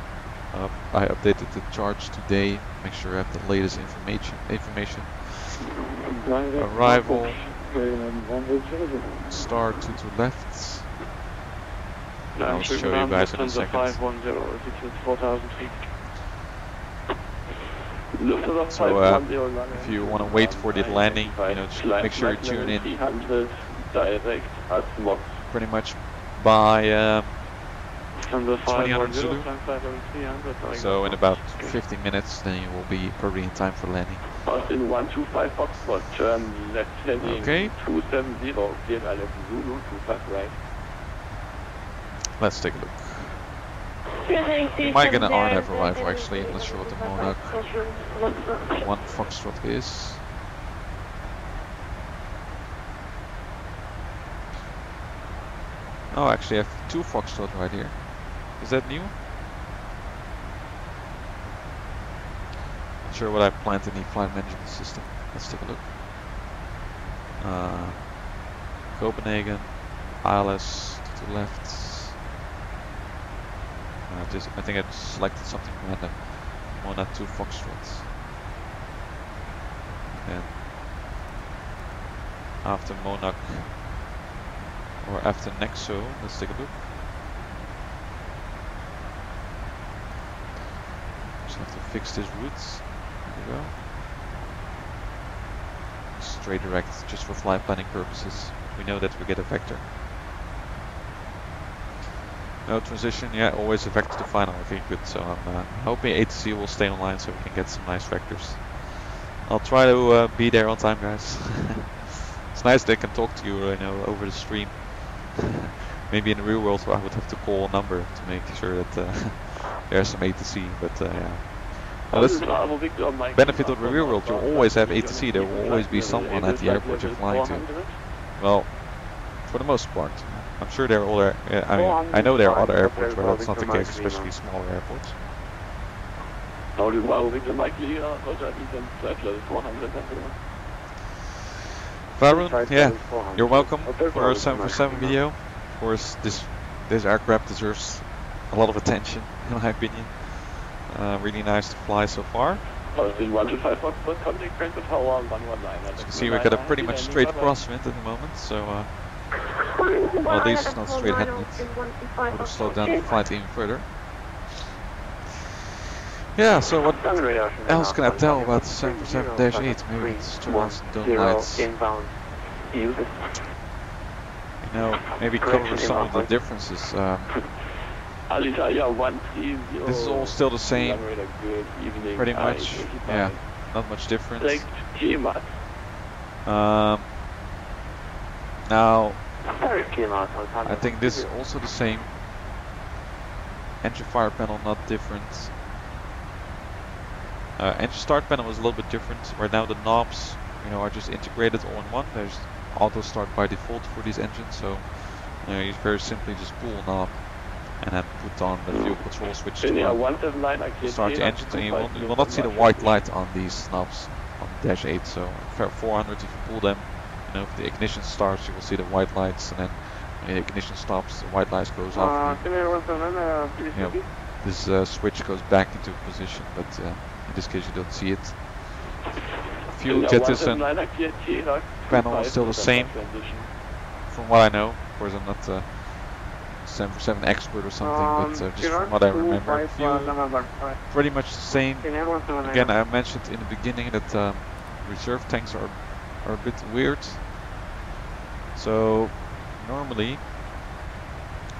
I updated the charts today. Make sure I have the latest information. Arrival. Star 22 left. I'll show you guys in a second. 510, altitude 4,000 feet. So if you want to wait for the landing, you know, just make sure you tune in pretty much by 2000 Zulu. So in about 15 minutes, then you will be probably in time for landing. In 125 Foxtrot, turn left heading Okay. 270, cleared Alps Zulu, 25 right. Let's take a look. We might get an RNF arrival actually. I'm not sure what the Monarch 1 Foxtrot is. Oh, actually I have 2 Foxtrot right here. Is that new? Not sure what I planned in the flight management system. Let's take a look. Copenhagen, ILS to the left. I think I just selected something random. Monarch 2 Foxtrot. And after Monarch, or after Nexo, let's take a look. Just have to fix this route. There we go. Straight direct, just for flight planning purposes. We know that we get a vector. No transition, yeah, always a vector to final. Okay, good. So I'm hoping ATC will stay online so we can get some nice vectors. I'll try to be there on time, guys. It's nice they can talk to you, you know, over the stream. Maybe in the real world I would have to call a number to make sure that there's some ATC, but yeah. Well, that's the benefit of the real world. You'll always have ATC. There will always be someone at the airport you're flying to. Well, for the most part. I'm sure there are other. I know there are other airports where that's not the case, especially smaller airports. Varun, yeah, you're welcome for our 747 video. Of course, this aircraft deserves a lot of attention, in my opinion. Really nice to fly so far. As you can see, we got a pretty much straight crosswind at the moment, so. Well, at least it's not straight headwind. Would have slowed down the flight even further. Yeah, so what else can I tell about the 747-8? Maybe it's turn on some dome lights. You know, maybe cover some of the differences. This is all still the same, pretty much. Yeah, not much difference. Now, I think this is also the same. Engine fire panel not different. Engine start panel is a little bit different. Right now the knobs, you know, are just integrated all in one. There's auto start by default for these engines, so you very simply just pull a knob and then put on the fuel control switch to start the engine. And you will not see the white light on these knobs on the Dash 8. So 400, if you pull them. You know, if the ignition starts, you will see the white lights, and then when the ignition stops, the white lights goes off. You know, this switch goes back into position, but in this case you don't see it. Fuel jettison panel is still the same, from what I know. Of course, I'm not a 747 expert or something, but just from what I remember, fuel pretty much the same. Again, I mentioned in the beginning that reserve tanks are a bit weird. So normally,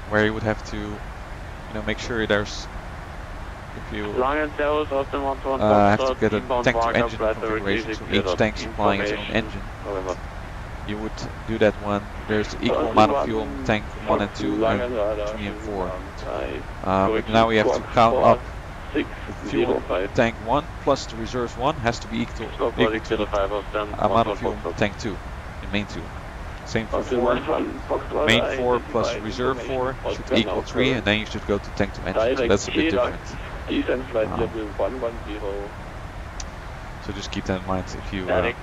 where you would have to, you know, make sure there's, if you have to get a tank to engine configuration, so each tank supplying its own engine, you would do that when there's equal amount of fuel in tank 1 and 2 and 3 and 4. But now we have to count up fuel tank 1 plus the reserves 1 has to be equal to the amount of fuel in tank 2, in main 2. Same for 4. Main 4 plus reserve 4 should equal 3, and then you should go to tank 2 engine. So that's a bit different. So just keep that in mind if you the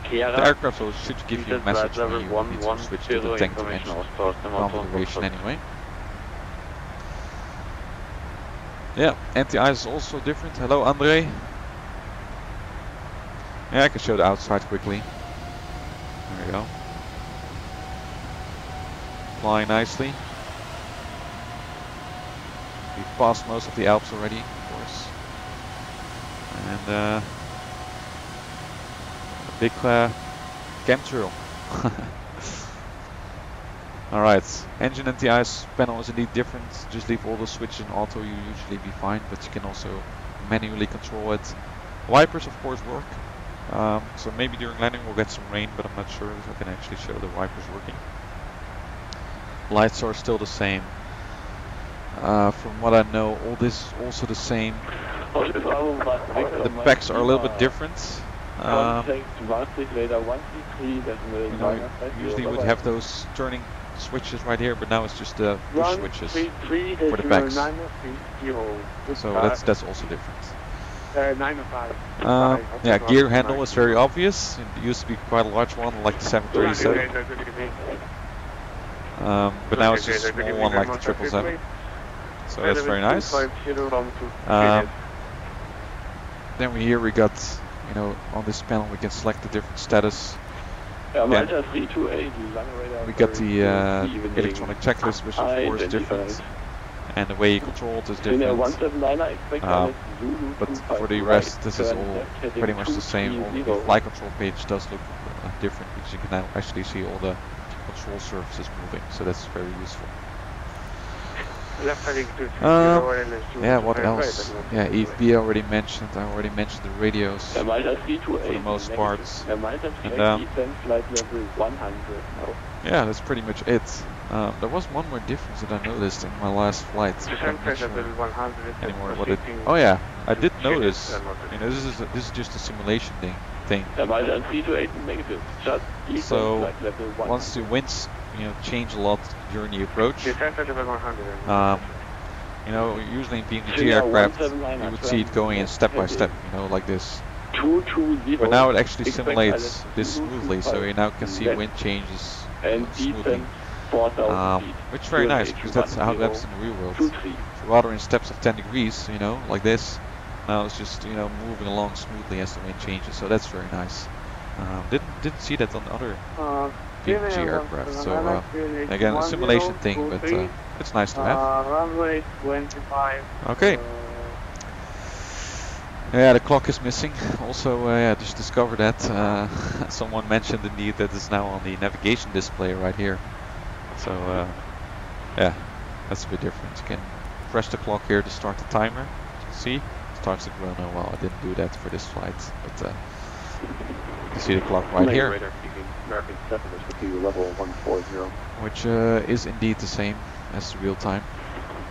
aircraft should give you a message when you need to switch to the tank to engine configuration anyway. Yeah, anti-ice is also different. Hello Andre. Yeah, I can show the outside quickly. There we go. Flying nicely. We passed most of the Alps already, of course. And big chemtrail. Alright, engine anti-ice panel is indeed different. Just leave all the switches in auto, you usually be fine, but you can also manually control it. Wipers of course work. So maybe during landing we'll get some rain, but I'm not sure if I can actually show the wipers working. Lights are still the same. From what I know, all this also the same. The packs are a little bit different. Usually would have those turning switches right here, but now it's just the push switches for the packs. So that's also different. Yeah, gear handle is very obvious. It used to be quite a large one, like the 737. But now it's just a small one, like the 777. So that's very nice. Then here we got, you know, on this panel we can select the different status. Again, we got the electronic checklist, which of course is different, and the way you control it is different. But for the rest, this is all pretty much the same. Only the flight control page does look different, because you can now actually see all the control surfaces moving, so that's very useful. Yeah, what else? Yeah, EFB I already mentioned. I already mentioned the radios for the most part. And yeah, that's pretty much it. There was one more difference that I noticed in my last flight. I'm not sure anymore what it. Oh yeah, I did notice. You know, this is just a simulation thing. So once the winds, you know, change a lot during the approach. You know, usually in PMDG aircraft, you would see it going in step by step, you know, like this. But now it actually simulates this smoothly, so you now can see wind changes smoothly. Which is very nice, because that's how it happens in the real world. So rather in steps of 10 degrees, you know, like this, now it's just, you know, moving along smoothly as the wind changes, so that's very nice. Didn't see that on other PMDG aircraft, so again, a simulation thing, but it's nice to have. Runway 25. Okay. Yeah, the clock is missing. Also, yeah, just discovered that. Someone mentioned indeed that it's now on the navigation display right here. So, yeah, that's a bit different. You can press the clock here to start the timer. You can see, it starts to grow now. Well, I didn't do that for this flight, but you can see the clock right here. Which is indeed the same as the real time.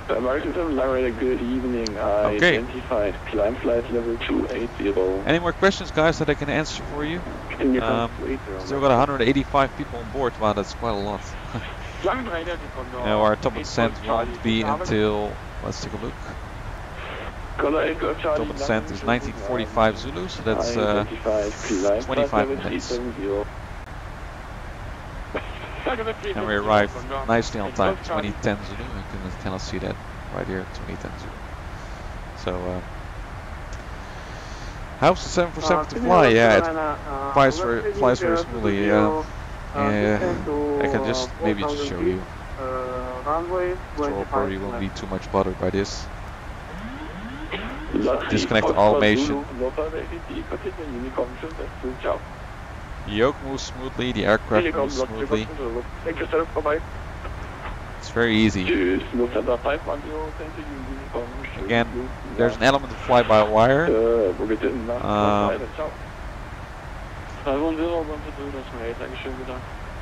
American 7 Larry, good evening. I identified climb flight level 280. Any more questions, guys, that I can answer for you? Still got 185 people on board. Wow, that's quite a lot. Now our top descent won't be until, let's take a look. Top descent is 1945 Zulu, so that's 25 minutes. And we arrived nicely on time, 2010 Zulu. You cannot see that right here, 2010 Zulu. So, how's the 747 to fly? Yeah, it flies very smoothly. I can just maybe just show you. Control probably won't be too much bothered by this. Disconnect the automation. The yoke moves smoothly, the aircraft moves smoothly. It's very easy. Again, there's an element of fly-by-wire.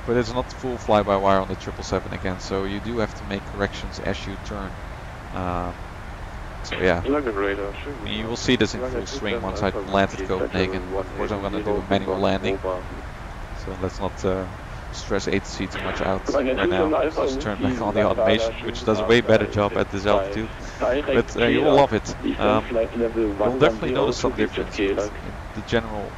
But it's not full fly-by-wire on the 777 again, so you do have to make corrections as you turn. So yeah, Langen radar. you will see this in full swing once I land at Copenhagen. Of course I'm going to do a manual landing, so let's not stress ATC too much out right now. Just turn back on the automation, which does a way better job at this altitude. But you will love it. You'll definitely notice some difference. The general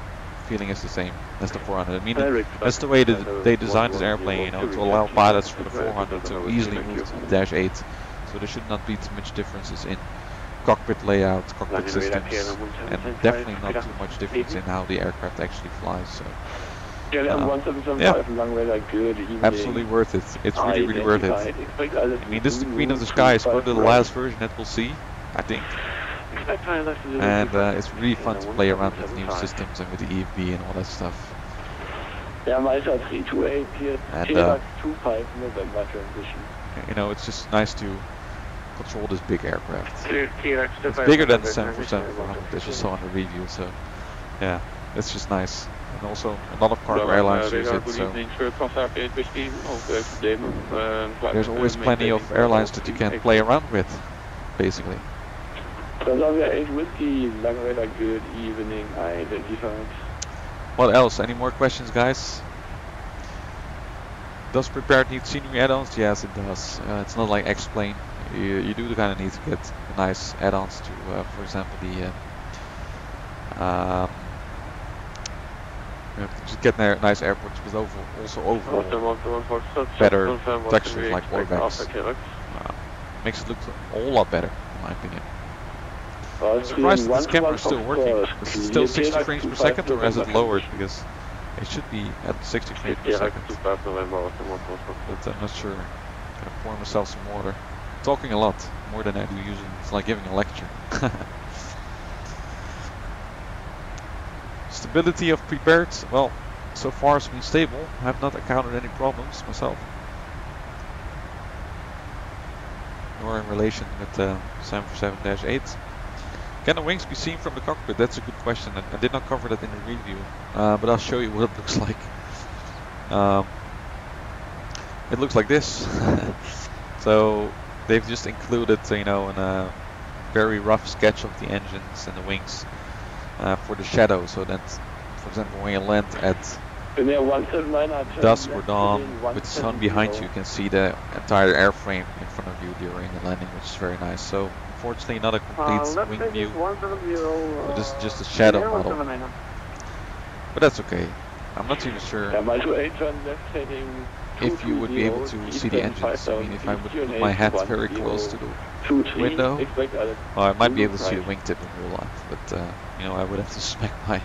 feeling is the same as the 400. I mean, that's the way that they designed this airplane, you know, to allow pilots for the 400 to easily move to the Dash 8. So there should not be too much differences in cockpit layout, cockpit systems, and definitely not too much difference in how the aircraft actually flies. So. Yeah, absolutely worth it. It's really, really worth it. I mean, this is the Queen of the Sky. It's probably the last version that we'll see, I think. And it's really fun to play around with new systems and with the EFB and all that stuff. And, you know, it's just nice to control this big aircraft. It's bigger than the 747-400 as you saw in the review, so yeah, it's just nice. And also a lot of cargo airlines use it, so there's always plenty of airlines that you can play around with, basically. Good evening, identified. What else? Any more questions, guys? Does Prepared need scenery add-ons? Yes, it does. It's not like X-Plane. You do kind of need to get nice add-ons to, for example, the just get nice airports with overall better textures like Pushback. Makes it look a whole lot better, in my opinion. I'm surprised that this camera is still working. Is it still 60 frames per second, or has it lowered? Because it should be at 60 frames per second. But I'm not sure. I'm gonna pour myself some water. Talking a lot, more than I do usually. It's like giving a lecture. Stability of Prepared, well, so far it's been stable. I have not encountered any problems myself. Nor in relation with the 747-8. Can the wings be seen from the cockpit? That's a good question. I did not cover that in the review, but I'll show you what it looks like. It looks like this. So they've just included, you know, a very rough sketch of the engines and the wings. For the shadow, so that, for example, when you land at dusk or dawn with the sun behind you, you can see the entire airframe in front of you during the landing, which is very nice. So, unfortunately, not a complete wing view, so this is just a shadow model. But that's okay. I'm not even sure if you would be able to see the engines. I mean, if I would put my head very close to the window, well, I might be able to see the wingtip in real life, but you know, I would have to smack my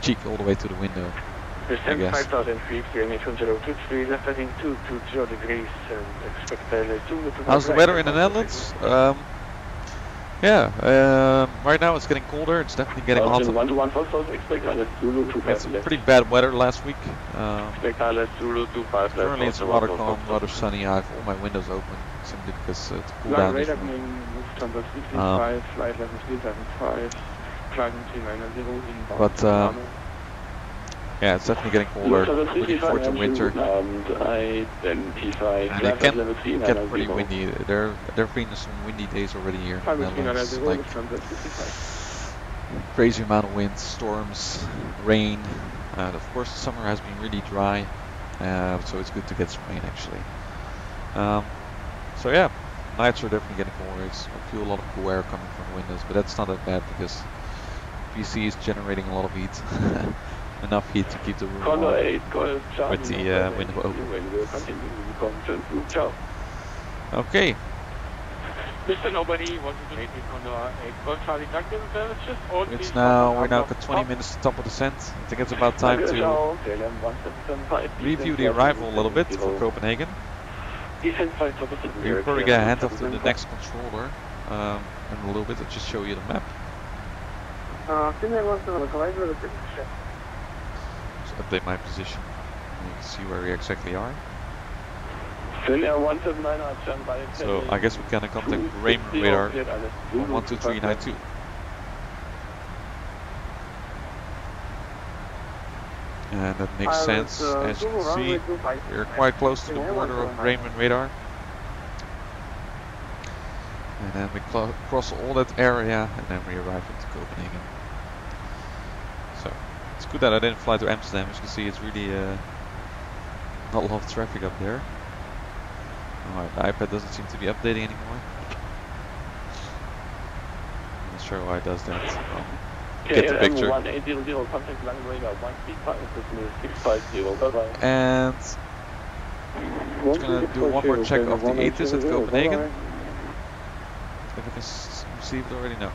cheek all the way to the window, I guess. How's the weather in the Netherlands? Yeah, right now it's getting colder. It's definitely getting hotter. We had some pretty bad weather last week. Currently it's rather calm, rather sunny. I have all my windows open simply because to cool down this room. But yeah, it's definitely getting colder. Looking forward to winter. And it can get pretty windy. There have been some windy days already here in the Netherlands, like crazy amount of wind, storms, rain. Of course, the summer has been really dry, so it's good to get some rain actually. So yeah, nights are definitely getting colder. I feel a lot of cool air coming from the windows, but that's not that bad because PC is generating a lot of heat. Enough heat to keep the room warm with the window open. Okay. It's now, we're now at 20 minutes to top of descent. I think it's about time to review the arrival a little bit for Copenhagen. We're probably going to hand off to the next controller in a little bit. I'll just show you the map. Just update my position. You can see where we exactly are. So I guess we're gonna contact Raymond radar 12392. And that makes sense. As you can see, we're quite close to the border of Raymond radar. And then we cross all that area, and then we arrive into Copenhagen. So it's good that I didn't fly to Amsterdam. As you can see, it's really not a lot of traffic up there. Alright, the iPad doesn't seem to be updating anymore. I'm not sure why it does that. Well, get the picture. 1800, contact Langen radar 135, bye-bye. And I'm gonna do one more check of the ATIS at Copenhagen. If I can receive it already, no.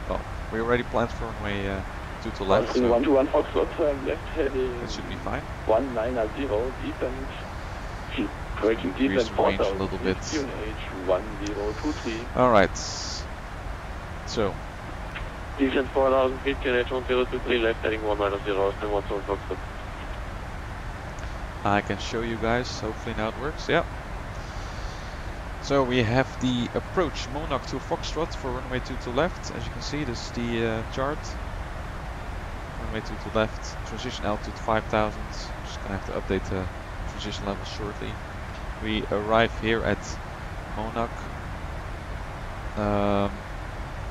Well, we already planned for runway 2 to left, so 121 Foxtrot, left heading. it should be fine. 190, descent. Correction, Increase descent the range a 4000, little bit. QNH 1023. Alright, so Descent 4000 feet, QNH 1023, left heading 190, and 1 Foxtrot. I can show you guys, hopefully now it works, yeah. So we have the approach Monarch to Foxtrot for runway 2 to left. As you can see, this is the chart. Runway 2 to left, transition altitude 5000. Just gonna have to update the transition level shortly. We arrive here at Monarch.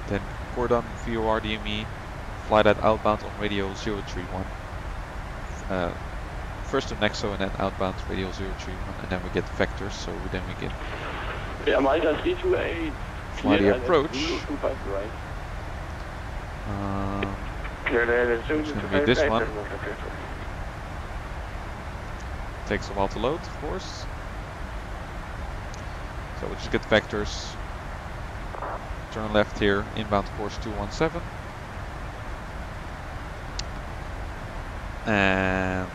Then Cordon, VOR, DME, fly that outbound on radio 031. First to Nexo and then outbound radio 031, and then we get vectors, so then we get Yeah, Malta 328. fly the approach. Right. It's gonna be this one. Takes a while to load, of course. So we just get vectors. Turn left here, inbound course 217. And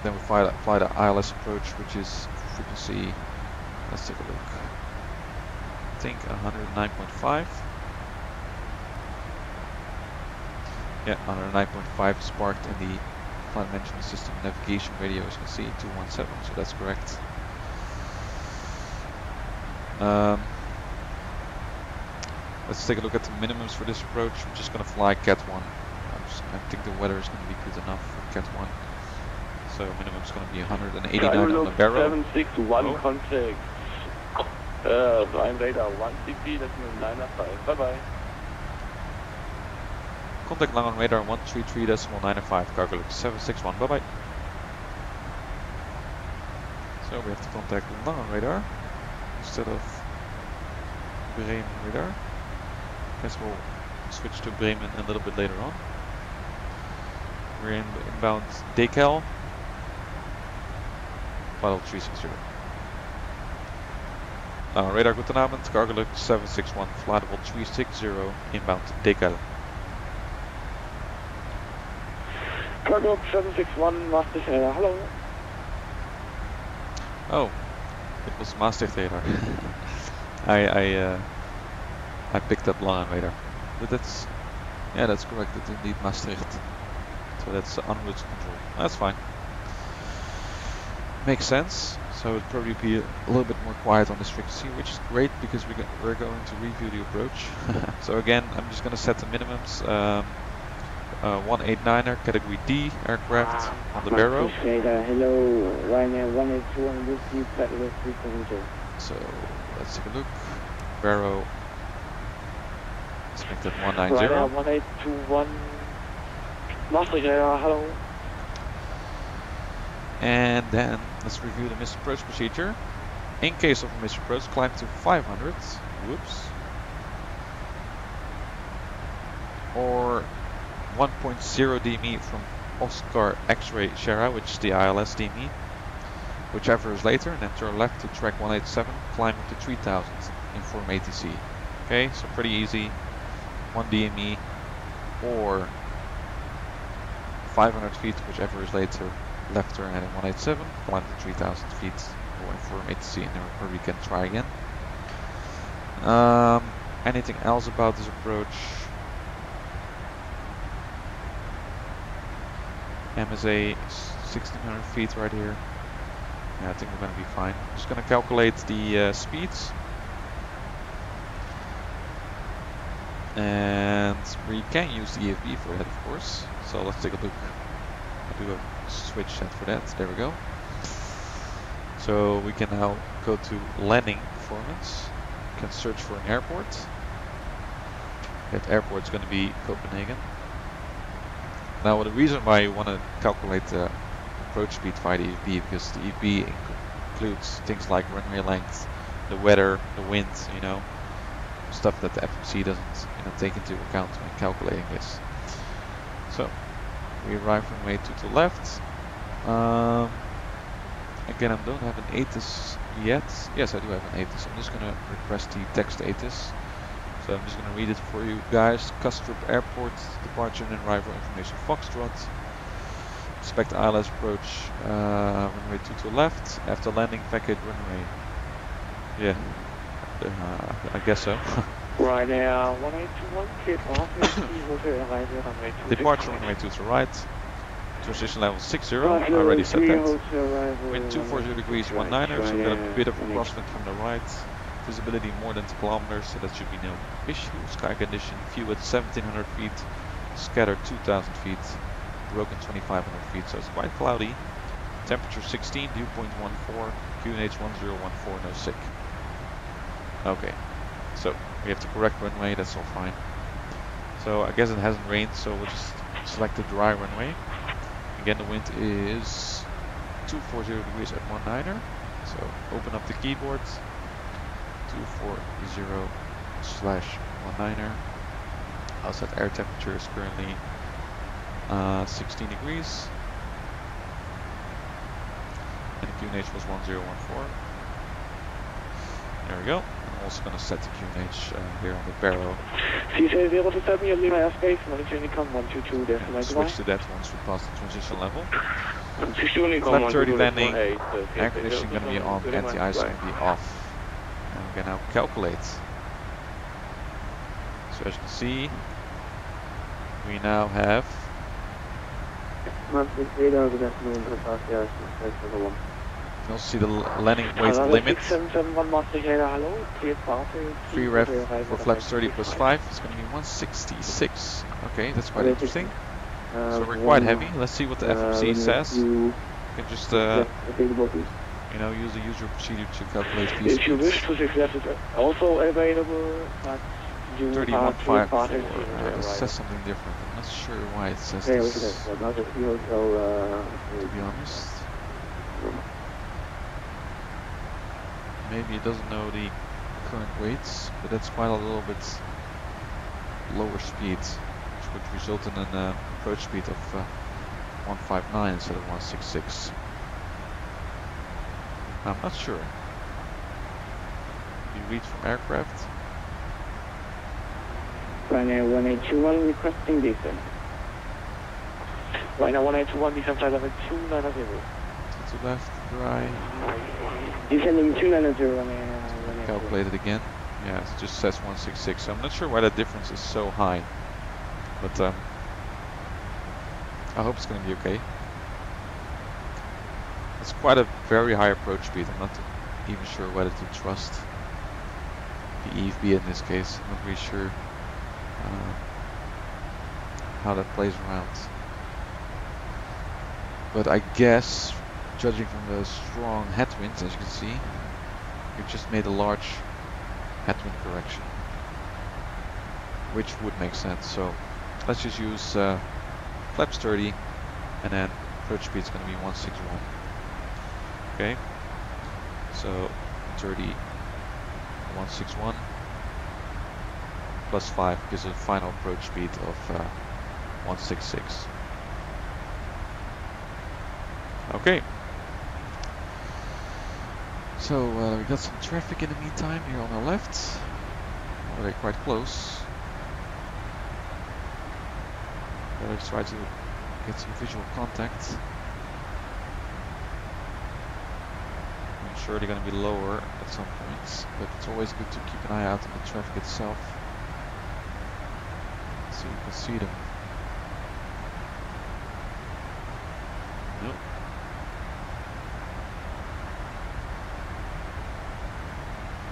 then we fly the ILS approach, which is frequency, let's take a look. I think 109.5. Yeah, 109.5 is parked in the flight management system navigation radio, as you can see, 217, so that's correct. Let's take a look at the minimums for this approach. We're just going to fly Cat 1. I think the weather is going to be good enough for Cat 1. So minimum is going to be 189 on the barrel. 761 contact. Line radar 1CP, that's 995. Bye bye. Contact Langen radar 133.905. Cargo Luca 761. Bye bye. So we have to contact Langen radar instead of Bremen radar. Guess we'll switch to Bremen a little bit later on. We're in inbound Decal. Final 360. Radar guten Abend, cargo Luca 761, flightable 360, inbound Decal. Cargo 761, Maastricht radar, hello. Oh, it was Maastricht radar. I picked up Langen radar, but that's, yeah, that's correct. It's indeed Maastricht. So that's en route control. That's fine. Makes sense. So it'll probably be a little bit more quiet on this frequency, which is great because we're going to review the approach. So again, I'm just going to set the minimums. 189er category D aircraft on the barrow. Hello, Ryanair 182 on this view, Preflight 370. So let's take a look. Barrow. Let's make that 190. Ryanair 1821. Maastricht radar, hello. And then let's review the missed approach procedure. In case of a missed approach, climb to 500. Whoops. Or 1.0 DME from Oscar X-ray Sierra, which is the ILS DME. Whichever is later, and then turn left to track 187, climb up to 3000, inform ATC. Okay, so pretty easy. 1 DME or 500 feet, whichever is later. Left turn heading 187, climb to 3000 feet, go inform ATC, and then we probably can try again. Anything else about this approach? MSA 1600 feet right here. Yeah, I think we're going to be fine. I'm just going to calculate the speeds. And we can use the EFB for that, of course. So let's take a look. I'll do a switch set for that. There we go. So we can now go to landing performance. can search for an airport. That airport is going to be Copenhagen. Now, the reason why you want to calculate the approach speed via the EFB, because the EFB includes things like runway length, the weather, the wind, you know, stuff that the FMC doesn't, you know, take into account when calculating this. So we arrive runway 2 to the left. Again, I don't have an ATIS yet. Yes, I do have an ATIS. I'm just going to request the text ATIS. So I'm just going to read it for you guys. Kastrup Airport, departure and arrival information Foxtrot. Expect ILS approach, runway 2 to the left. After landing, vacate runway. Yeah, I guess so. Right now, 1821, clear off. Departure runway 2 to the right. Transition level 60, I already said that. Wind 240 degrees 19er, so we've got a bit of a crosswind from the right. Visibility more than 2 kilometers, so that should be no issue. Sky condition, view at 1700 feet, scatter 2000 feet, broken 2500 feet, so it's quite cloudy. Temperature 16, dew point 14, QNH 1014, no sick. Okay, so we have the correct runway, that's all fine. So I guess it hasn't rained, so we'll just select the dry runway. Again, the wind is 240 degrees at 19er, so open up the keyboard. 240/19er. Outside air temperature is currently 16 degrees. And the QNH was 1014. There we go. I'm also going to set the QNH here on the barrel. Switch to that once we pass the transition level. Flap 30 landing. Air conditioning going to be on, anti-ice going to be off. And we can now calculate. So as you can see, we now have you also see the landing weight limit. Free rev for flaps 30 plus 5 is going to be 166. Okay, that's quite interesting. So we're quite heavy. Let's see what the FMC says. You can just you know, use the usual procedure to calculate these speeds. Also available at 3154. It says something different. I'm not sure why it says this, to be honest. Maybe it doesn't know the current weights, but that's quite a little bit lower speed, which would result in an approach speed of 159 instead of 166. I'm not sure. You read from aircraft. Ryanair 1821 requesting descent. Ryanair 1821 descent flight level 290. To left, dry. Descending 290 Calculate it again. Yeah, it just says 166. So I'm not sure why that difference is so high. But I hope it's going to be okay. It's quite a very high approach speed. I'm not even sure whether to trust the EFB in this case. I'm not really sure how that plays around. But I guess, judging from the strong headwinds, as you can see, we've just made a large headwind correction, which would make sense. So let's just use flaps 30, and then approach speed is going to be 161. Okay, so 30, 161 plus 5 gives a final approach speed of 166. Okay, so we got some traffic in the meantime here on our left. Already quite close. Let's try to get some visual contact. I'm sure they're going to be lower at some points, but it's always good to keep an eye out on the traffic itself, so you can see them. Nope.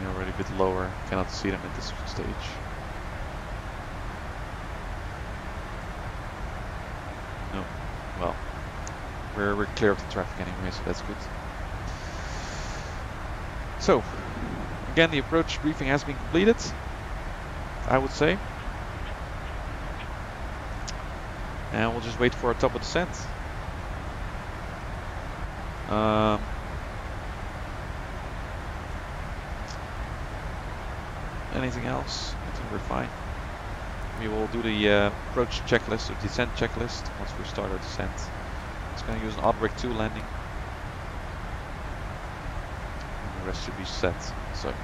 They're already a bit lower, cannot see them at this stage. No, well, we're clear of the traffic anyway, so that's good. So, again, the approach briefing has been completed, I would say. And we'll just wait for our top of descent. Anything else? I think we're fine. We will do the approach checklist or descent checklist once we start our descent. It's going to use an odd 2 landing. And the rest should be set. So, in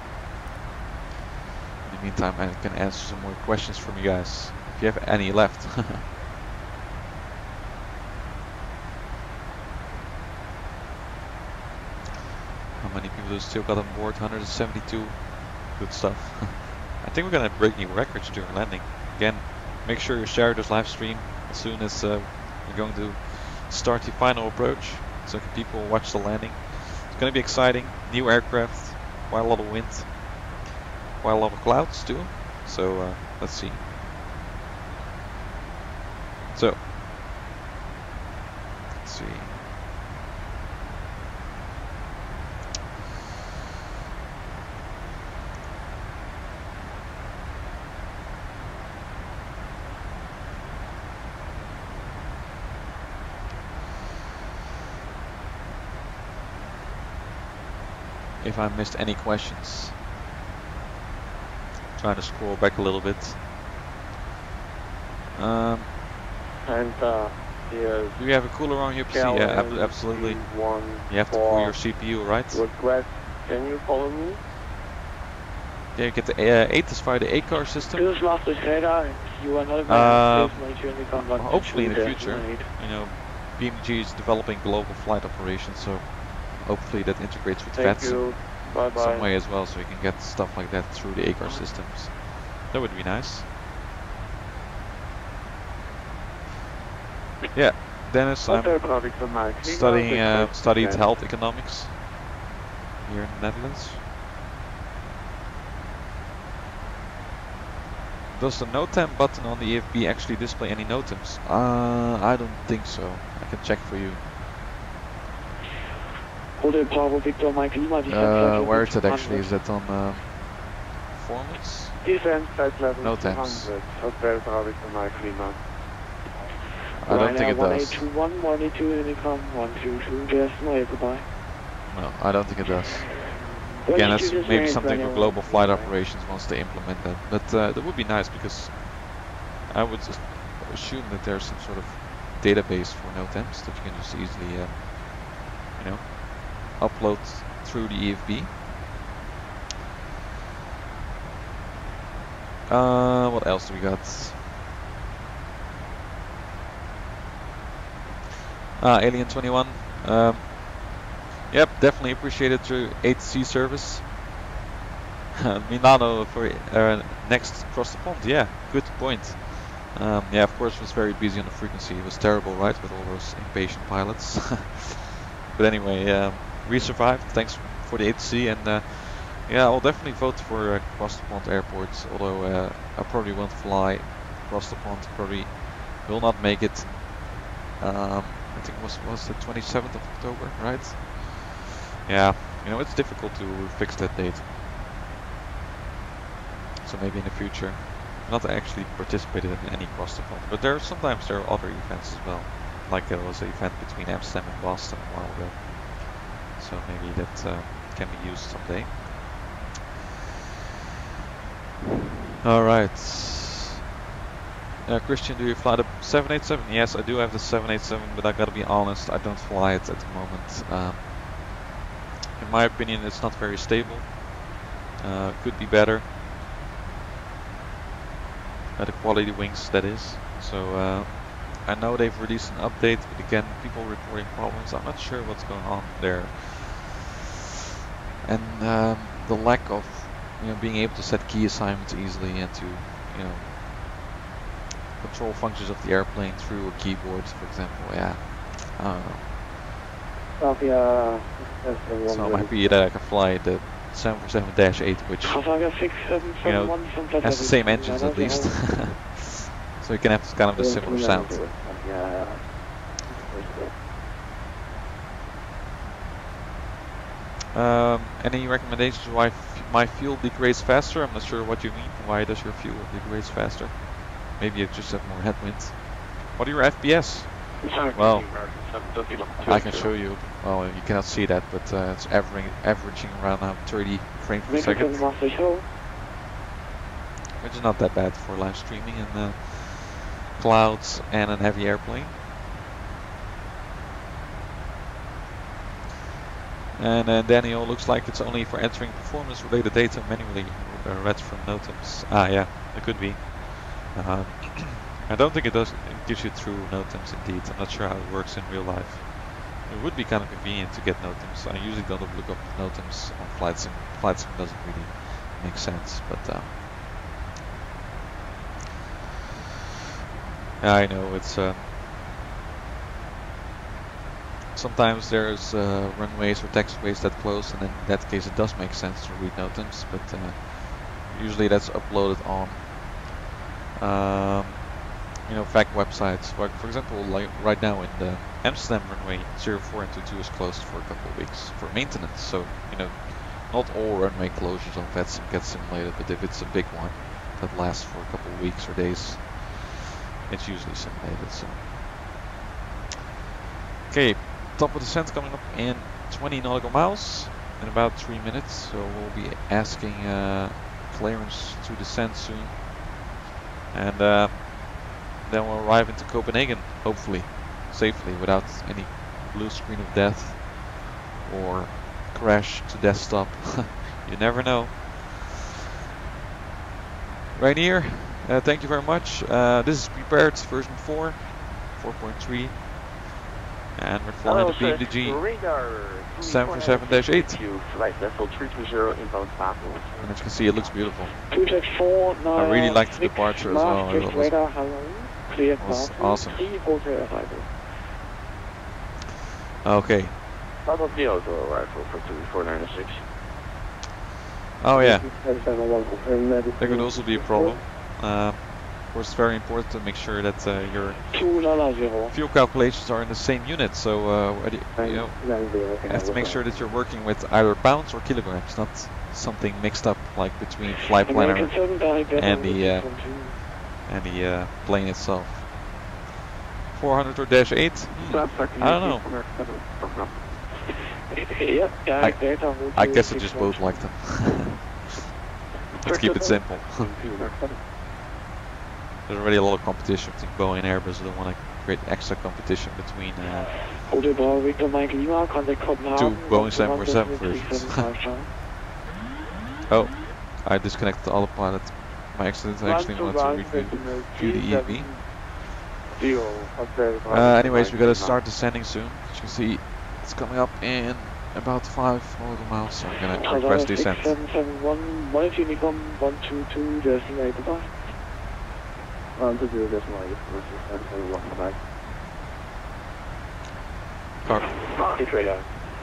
the meantime, I can answer some more questions from you guys, if you have any left. How many people do still got on board? 172. Good stuff. I think we're gonna break new records during landing. Again, make sure you share this live stream as soon as we're going to start the final approach, so people watch the landing. It's gonna be exciting. New aircraft, quite a lot of wind, quite a lot of clouds too. So let's see. So let's see. If I missed any questions, trying to scroll back a little bit. And do you have a cooler on your PC? Yeah, absolutely. You have to cool your CPU, right? Request, can you follow me? Yeah, you get the ATIS via the ACAR system. This is Maastricht radar. You are not hopefully in the future. You know, PMDG is developing global flight operations, so hopefully that integrates with VATSIM some way as well, so you can get stuff like that through the ACAR systems. That would be nice. Yeah, Dennis, I'm studied health economics here in the Netherlands. Does the NOTAM button on the EFB actually display any NOTAMs? I don't think so. I can check for you. Where is it actually? Is that on performance? NOTAMs. I don't think it does. No, I don't think it does. Again, that's maybe something for global flight operations once they implement that. But that would be nice, because I would just assume that there's some sort of database for NOTAMs that you can just easily, you know, upload through the EFB. What else do we got? Alien 21. Yep, definitely appreciated through ATC service. Milano for next across the pond. Yeah, good point. Yeah, of course, was very busy on the frequency. It was terrible, right, with all those impatient pilots. But anyway, we survived. Thanks for the ATC, and yeah, I'll definitely vote for across the pond airports. Although I probably won't fly across the pond. Probably will not make it. I think it was the 27th of October, right? Yeah, you know, it's difficult to fix that date. So maybe in the future. Not actually participated in any cross the pond, but sometimes there are other events as well. Like there was an event between Amsterdam and Boston a while ago. So maybe that can be used someday. Alright. Christian, do you fly the 787? Yes, I do have the 787, but I gotta be honest, I don't fly it at the moment. In my opinion, it's not very stable. Could be better. The quality wings, that is. So I know they've released an update, but again, people reporting problems. I'm not sure what's going on there. And the lack of, you know, being able to set key assignments easily and to, you know, control functions of the airplane through a keyboard, for example. Yeah, I don't know. So I'm happy that I can fly the 747-8, which, you know, has the same engines at least. So you can have kind of a similar sound. Any recommendations why my fuel degrades faster? I'm not sure what you mean. Why does your fuel degrades faster? Maybe you just have more headwind. What are your FPS? Well, I can show you. Well, you cannot see that, but it's averaging around 30 frames per second, which is not that bad for live streaming in clouds and a heavy airplane. And Daniel, looks like it's only for entering performance-related data manually read from NOTAMs. Ah, yeah, it could be. I don't think it does. It gives you through NOTAMs indeed. I'm not sure how it works in real life. It would be kind of convenient to get NOTAMs. I usually don't look up NOTAMs on FlightSim. FlightSim doesn't really make sense, but I know it's. Sometimes there's runways or taxiways that close, and in that case it does make sense to read NOTAMs, but usually that's uploaded on fact websites. Like for example, like right now in the Amsterdam runway 04 and 22 is closed for a couple of weeks for maintenance. So not all runway closures on VATSIM get simulated, but if it's a big one that lasts for a couple of weeks or days, it's usually simulated. So okay. Top of descent coming up in 20 nautical miles in about 3 minutes, so we'll be asking clearance to descend soon, and then we'll arrive into Copenhagen, hopefully safely, without any blue screen of death or crash to desktop. You never know. Right here, thank you very much. This is prepared version 4.3. And we're flying the PMDG 747-8. And as you can see, it looks beautiful. I really liked the departure as well. It was awesome. Okay. Oh yeah. That could also be a problem. Of course, it's very important to make sure that your fuel calculations are in the same unit. So you have to make sure that you're working with either pounds or kilograms, not something mixed up like between flight planner and the plane itself. 400 or -8? I don't know. I guess I just both like them. Let's keep it simple. There's already a lot of competition between Boeing and Airbus. I don't want to create extra competition between two Boeing 747 versions. Oh, I disconnected the autopilot. My accident. I actually wanted to review the EV. Anyways, we gotta start descending soon. As you can see, it's coming up in about 5 nautical miles, so I'm gonna request descent.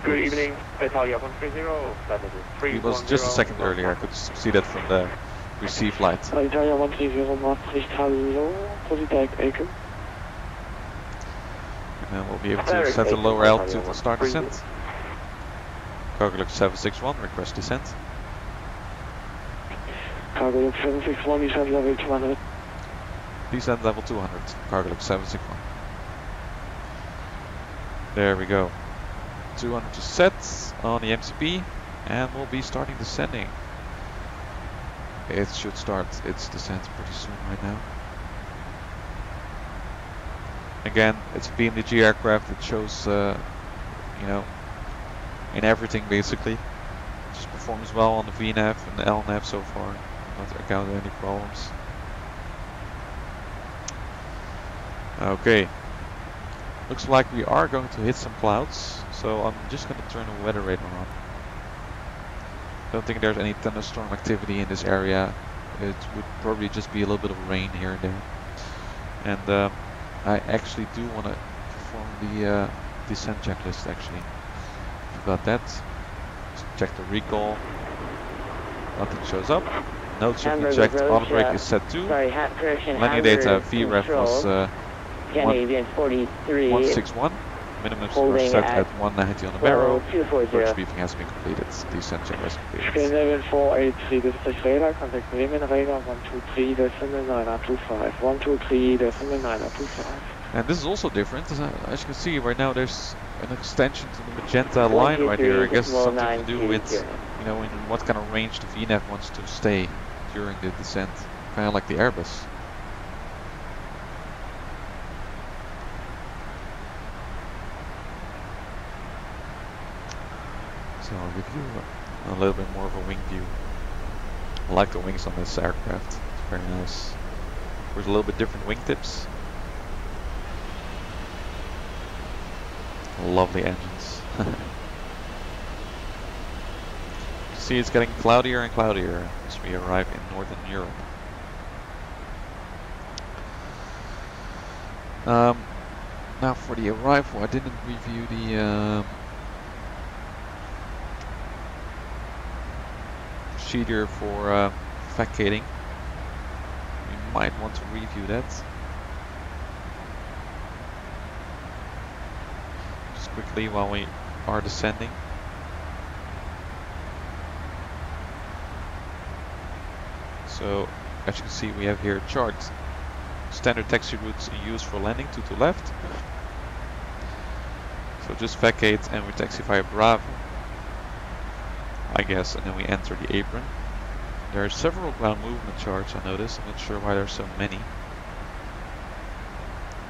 Good evening, Italia 130. It was just a second earlier. I could see that from the receive light. Italia 130 Maastricht, hello. Aiken. And then we'll be able to set a lower altitude and start descent. Cargo 761, request descent. Cargo 761, descent level 200. Descent level 200, cargo 761. There we go. 200 to set on the MCP, and we'll be starting descending. It should start its descent pretty soon right now. Again, it's a PMDG aircraft that shows, in everything basically. It just performs well on the VNAV and the LNAV so far. Not encountered any problems. Okay. Looks like we are going to hit some clouds, so I'm just going to turn the weather radar on. Don't think there's any thunderstorm activity in this area. It would probably just be a little bit of rain here and there. And I actually do want to perform the descent checklist actually. Forgot that. Just check the recall. Nothing shows up. Notes should be checked. Auto brake is set to. Landing data VREF was 161. Minimums are Holding set at at 190 on the barrel. 240. Approach briefing has been completed. Descent check was completed. Skyline 483, this is radar, contact Bremen radar 123.925, 123.925. And this is also different. As you can see right now, there's an extension to the magenta line right here. I guess it's something to do with, you know, in what kind of range the VNAV wants to stay during the descent. Kind of like the Airbus. So I'll give you a little bit more of a wing view. I like the wings on this aircraft. It's very nice. There's a little bit different wingtips. Lovely engines. See, it's getting cloudier and cloudier as we arrive in Northern Europe. Now for the arrival, I didn't review the procedure for vacating. We might want to review that. Just quickly while we are descending. So, as you can see, we have here a chart. Standard taxi routes used for landing, 2 to left. So just vacate and we taxi via Bravo, I guess, and then we enter the apron. There are several ground movement charts, I noticed. I'm not sure why there's so many.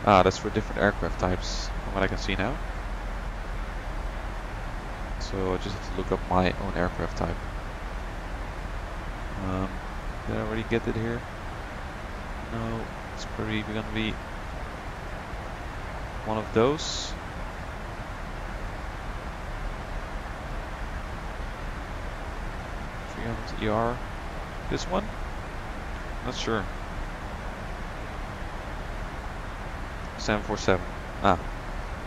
Ah, that's for different aircraft types, from what I can see now. So I just have to look up my own aircraft type. Did I already get it here? No, it's probably going to be one of those. ER. This one? Not sure. 747. Ah,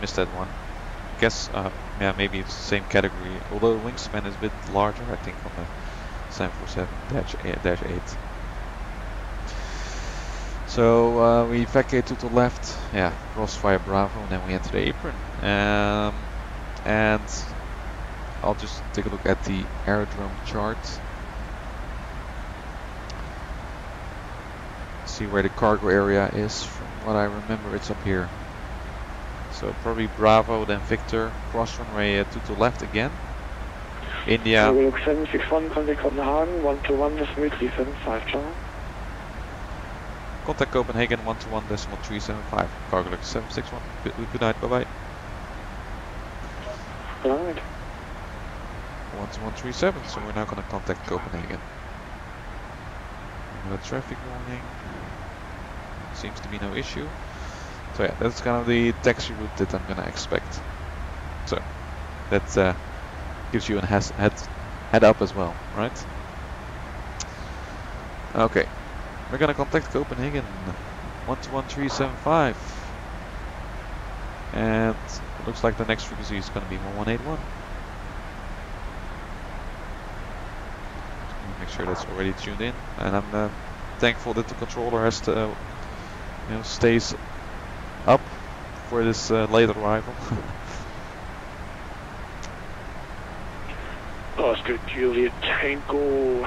missed that one. Guess, yeah, maybe it's the same category. Although the wingspan is a bit larger, I think, on the 747-8. So we vacate to the left, yeah, cross via Bravo, and then we enter the apron. And I'll just take a look at the aerodrome chart. See where the cargo area is. From what I remember, it's up here. So probably Bravo, then Victor, cross runway 2 to left again. India. 761, contact Copenhagen, 121, decimal 375, John. Contact Copenhagen, 121, decimal 375. Cargo Luca 761. Good night, bye bye. Good night. 12137, so we're now going to contact Copenhagen. No traffic warning. Seems to be no issue. So yeah, that's kind of the taxi route that I'm going to expect. So that gives you a head up as well, right? Okay, we're going to contact Copenhagen 121.375, and it looks like the next frequency is going to be 1181. Make sure that's already tuned in, and I'm thankful that the controller has to, stays up for this late arrival. Oscar Juliet Tango,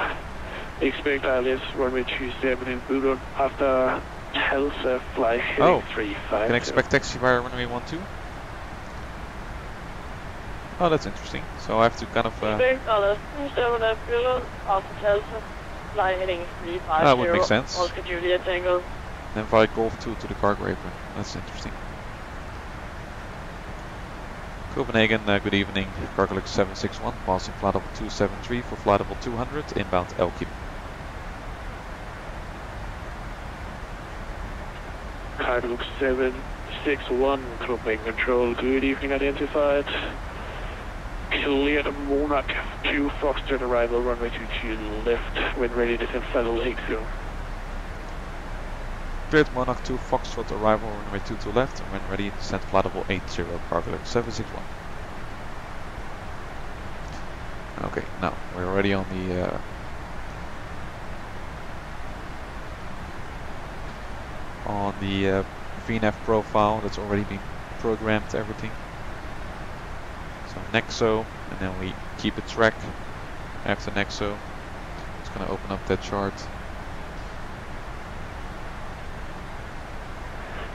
expect ILS runway 27 in Milan after Telsa fly heading 35. Can I expect taxi via runway 12? Oh, that's interesting. So I have to kind of... Expect ILS 27 at Milan after Telsa fly heading 350. That would make sense. Oscar Juliet Tango. Then via Golf 2 to the cargo apron. That's interesting. Copenhagen, good evening. Cargo Luca 761, passing flight level 273 for flight level 200, inbound Elkim. Cargo Luca 761, Copenhagen Control, good evening, identified. Clear the Monarch 2 Foxtrot arrival, runway 22 left, when ready to descend flight level 80. Cleared Monarch 2 Foxtrot arrival, runway 22 left, and when ready, descend flight level 80, Cargo Luca 761. Okay, now we're already on the VNAV profile that's already been programmed, everything. So Nexo, and then we keep a track after Nexo. It's going to open up that chart.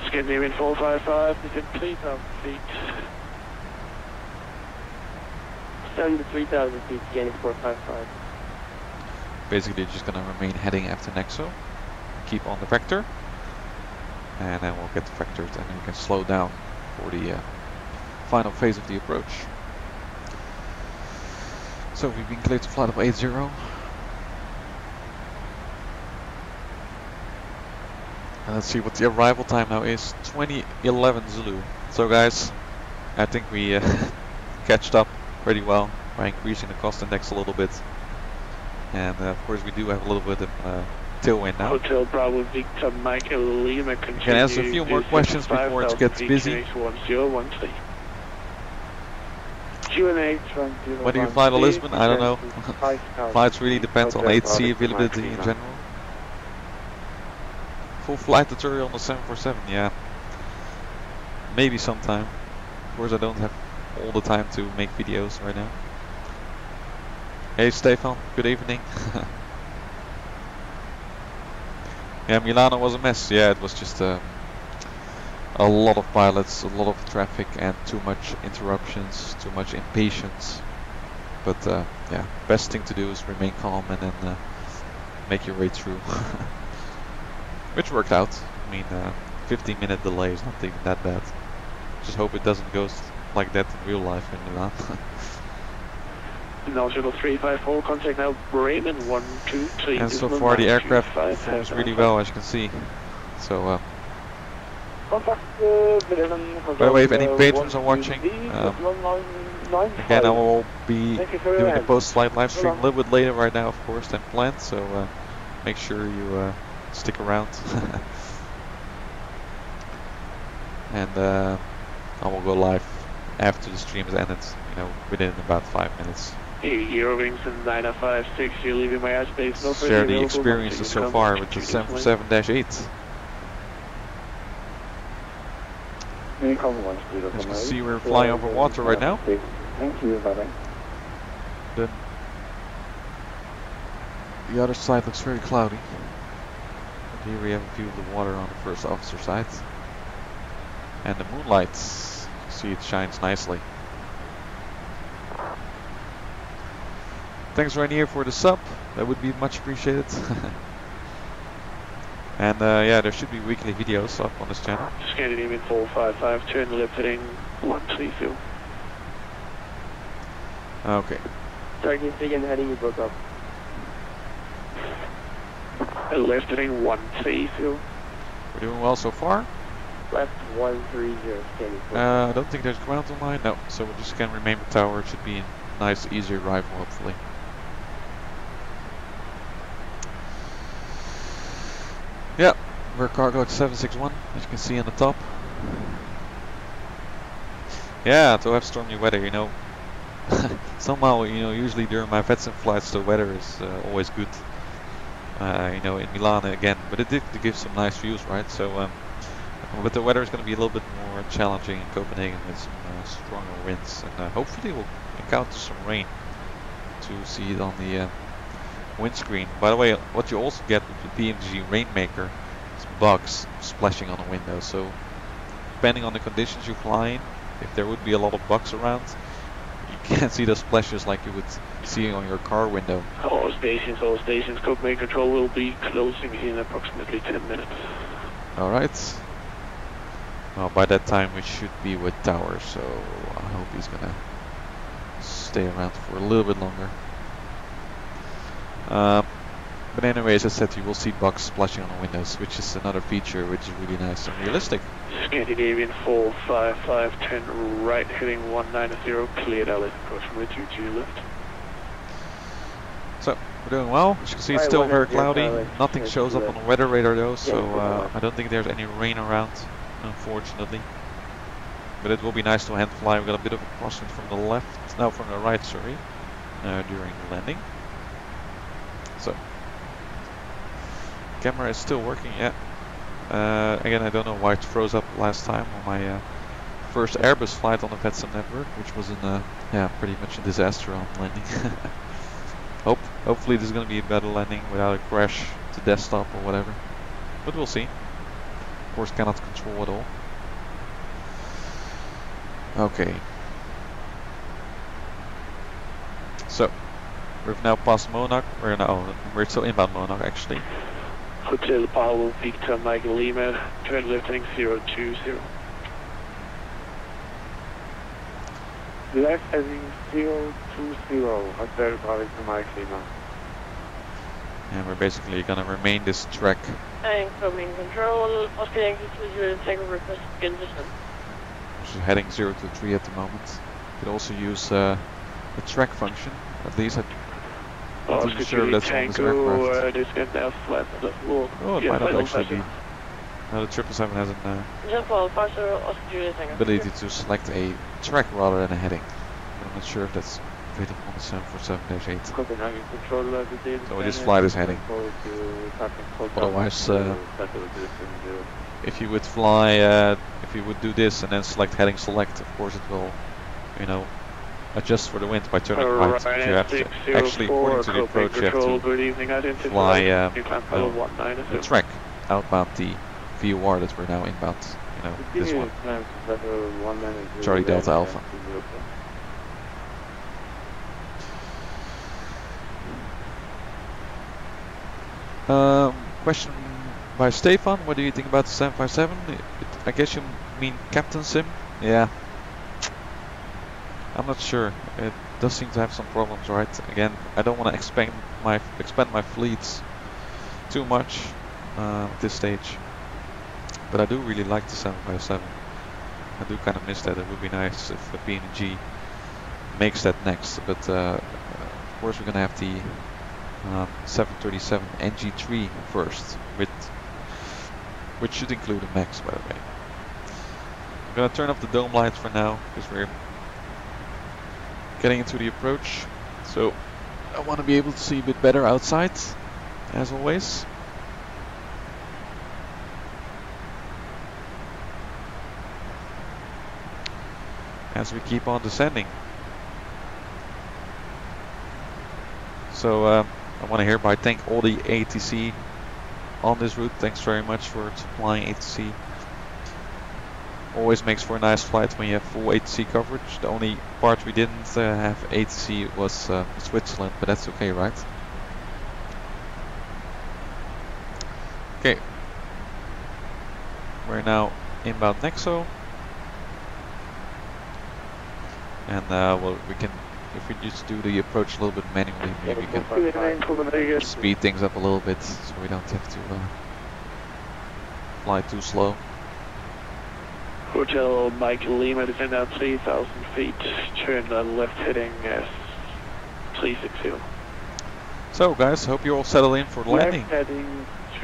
Scandinavian 455, within 3,000 feet. 7 to 3,000 feet, Scandinavian 455. Basically, you're just going to remain heading after Nexo. Keep on the vector. And then we'll get the vectored, and then we can slow down for the final phase of the approach. So we've been cleared to flight of 80. And let's see what the arrival time now is. 2011 Zulu. So guys, I think we catched up pretty well by increasing the cost index a little bit. And of course we do have a little bit of tailwind now. Hotel Bravo Victor Michael Lima can answer a few more questions before it gets busy. Whether you fly to Lisbon, I don't know. Flights really depends on ATC availability in general. Full flight tutorial on the 747, yeah. Maybe sometime. Of course I don't have all the time to make videos right now. Hey Stefan, good evening. Yeah, Milano was a mess. Yeah, it was just a lot of pilots, a lot of traffic, and too much interruptions, too much impatience. But yeah, best thing to do is remain calm and then make your way through. Which worked out. I mean, 15-minute delay is not even that bad. Just hope it doesn't go like that in real life in Milan. Now 354, contact now Bremen 123. And so far the aircraft performs really well, as you can see. So, by the way, if any patrons are watching, again I will be doing a post-flight live stream a little bit later right now, of course, than planned. So make sure you stick around. And I will go live after the stream has ended, you know, within about 5 minutes. Eurowings and 956, you're leaving my airspace. No share the experiences so far with the 747-8. As you can see, we're flying over water right now. Thank you, bye-bye. Then the other side looks very cloudy. But here we have a view of the water on the first officer side. And the moonlight, you see it shines nicely. Thanks Rainier for the sub, that would be much appreciated. And yeah, there should be weekly videos up on this channel. Scandinavian 455, turn left heading 130. Okay. Target again, heading you broke up. Left heading 130. We're doing well so far. Left 130, standing. I don't think there's ground on line, no. So we just can remain with tower, it should be a nice easy arrival hopefully. Yeah, we're cargo at 761, as you can see on the top. Yeah, to have stormy weather, you know. Somehow, you know, usually during my VATSIM flights the weather is always good. You know, in Milan again, but it did give some nice views, right? So, but the weather is going to be a little bit more challenging in Copenhagen with some stronger winds, and hopefully we'll encounter some rain to see it on the windscreen. By the way, what you also get with the PMDG Rainmaker is bugs splashing on the window. So depending on the conditions you fly in, if there would be a lot of bugs around, you can't see the splashes like you would see on your car window. All stations, Copenhagen Control will be closing in approximately 10 minutes. Alright. Well, by that time we should be with tower, so I hope he's gonna stay around for a little bit longer. But anyway, as I said, you will see bugs splashing on the windows, which is another feature which is really nice and realistic. Scandinavian 455, turn right heading 190, cleared LS approximately 22 left. So, we're doing well. As you can see, it's still very cloudy. Nothing shows up on the weather radar though, so I don't think there's any rain around, unfortunately. But it will be nice to hand fly. We've got a bit of a crosswind from the left, no, from the right, sorry, during the landing. So, camera is still working, yeah. Again, I don't know why it froze up last time on my first Airbus flight on the VATSIM network, which was pretty much a disaster on landing. Hopefully this is going to be a better landing without a crash to desktop or whatever, but we'll see. Of course, cannot control it all. Okay. So we've now passed Monarch. We're still inbound Monarch actually. Hotel Paolo Victor Michael Lima, turn left heading 020. Left heading 020, Hotel Paolo Victor Michael Lima. And we're basically gonna remain this track. Incoming control, Oscar Yankee 20, takeoff request, begin descent. Which is heading 023 at the moment. You could also use the track function. At least I'm sure that's on this aircraft. Oh, it might not actually be. No, the 777 has an ability to select a track rather than a heading. But I'm not sure if that's fitting on the 747-8. Copenhagen controller, So we just fly this heading. Otherwise, if you would fly, if you would do this and then select heading select, of course it will, you know, adjust for the wind by turning right. So you have to actually, according to the approach, you have to fly the track outbound the VOR that we're now inbound. You know, this one. Charlie Delta Alpha. Question by Stefan, what do you think about the 757? I guess you mean Captain Sim? Yeah. I'm not sure. It does seem to have some problems, right? Again, I don't want to expand my fleets too much at this stage. But I do really like the 757. I do kind of miss that. It would be nice if the PMDG makes that next. But of course we're gonna have the 737 NG3 first, which should include a MAX, by the way. I'm gonna turn off the dome lights for now because we're getting into the approach. So I want to be able to see a bit better outside, as always. As we keep on descending. So I want to hereby thank all the ATC on this route. Thanks very much for supplying ATC. Always makes for a nice flight when you have full ATC coverage. The only part we didn't have ATC was Switzerland, but that's okay, right? Okay. We're now inbound Nexo. And well, we can, if we just do the approach a little bit manually, maybe we can speed things up a little bit, so we don't have to fly too slow. Hotel Michael Lima, descend out 3,000 feet, turn left heading 360. So guys, hope you all settle in for the landing.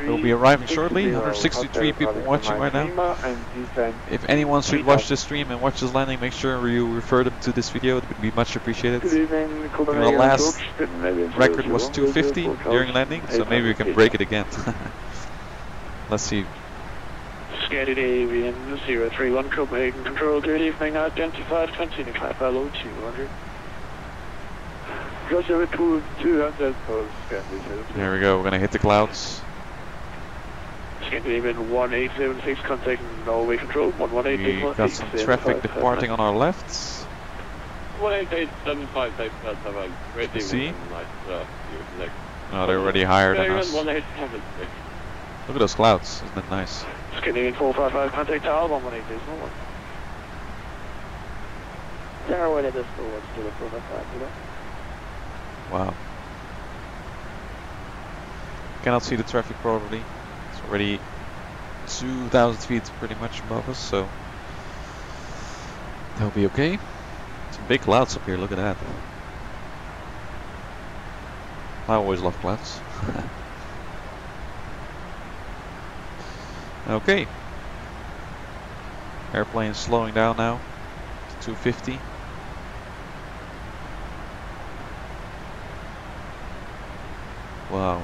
We'll be arriving shortly. 163 people watching right now. If anyone should watch this stream and watch this landing, make sure you refer them to this video. It would be much appreciated. The last record was 250 during landing, so maybe we can break it again. Let's see. Scandinavian 031 Copenhagen control, good evening, identified, continue, climb below 200. There we go, we're gonna hit the clouds. Scandinavian 1876, contact Norway control, 118. We got some traffic departing on our left. 18875, have a great evening. See? No, they're already higher than us. Look at those clouds, isn't that nice? Scandinavian 455, contact Tower, 118. Wow. Cannot see the traffic probably. It's already 2,000 feet pretty much above us, so that'll be okay. Some big clouds up here, look at that. I always love clouds. Okay. Airplane slowing down now to 250. Wow.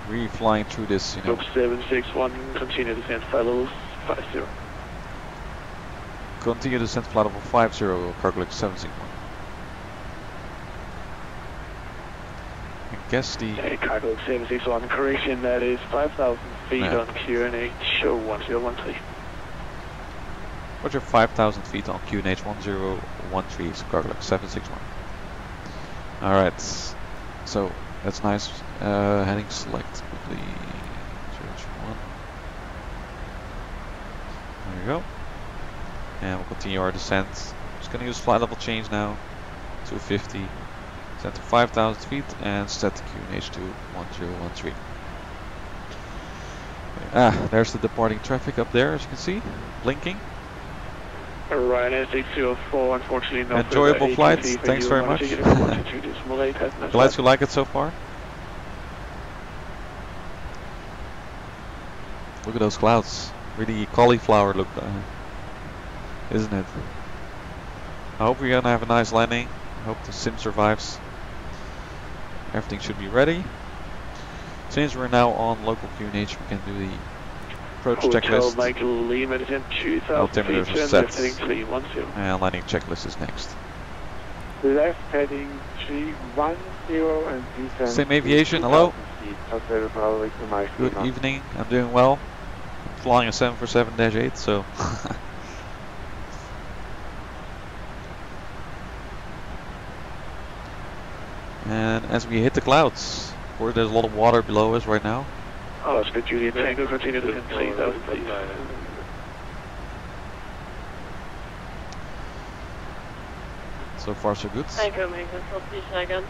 Really flying through this, you know. 761, continue descent, follow 50. Continue descent flight level 50, calculate 761. I guess the... Okay, cargo 761, correction, that is 5,000 feet on QNH, show 1013. Roger, 5,000 feet on QNH 1013, so calculate 761. Alright, so that's nice. Heading select quickly. 021. There you go. And we'll continue our descent. Just gonna use flight level change now. 250. Set to 5,000 feet and set the QNH to 1013. There's the departing traffic up there, as you can see, blinking. Ryanair 604, unfortunately no. Enjoyable flight, thanks very much. Glad you like it so far. Look at those clouds, really cauliflower look, isn't it? I hope we're gonna have a nice landing. I hope the sim survives. Everything should be ready. Since we're now on local QNH, we can do the approach checklist. Altimeter is set. And landing checklist is next. Left heading 310 and descend. Same aviation, hello. Good Good evening, I'm doing well. I'm flying a 747-8, so... And as we hit the clouds, of course there's a lot of water below us right now. Oscar Juliet Tango, continue to 3,000 feet. So far so good. Tango, Mango, please again.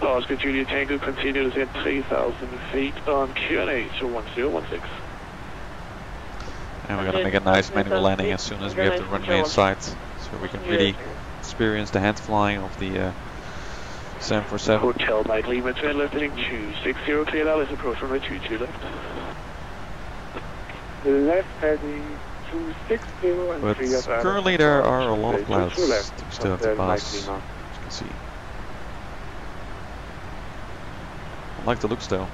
Oscar Juliet Tango, continue to 3,000 feet on QNH 1016. And we're gonna make a nice manual landing as soon as we have the runway in sight, so we can really experience the hand flying of the 747. Hotel Mike Lima, turn left heading 260, clear Alice, approach runway 22 left. Left heading 260 and but 3 at currently there are a lot of clouds that we still have to pass, as you can see. I like the looks though.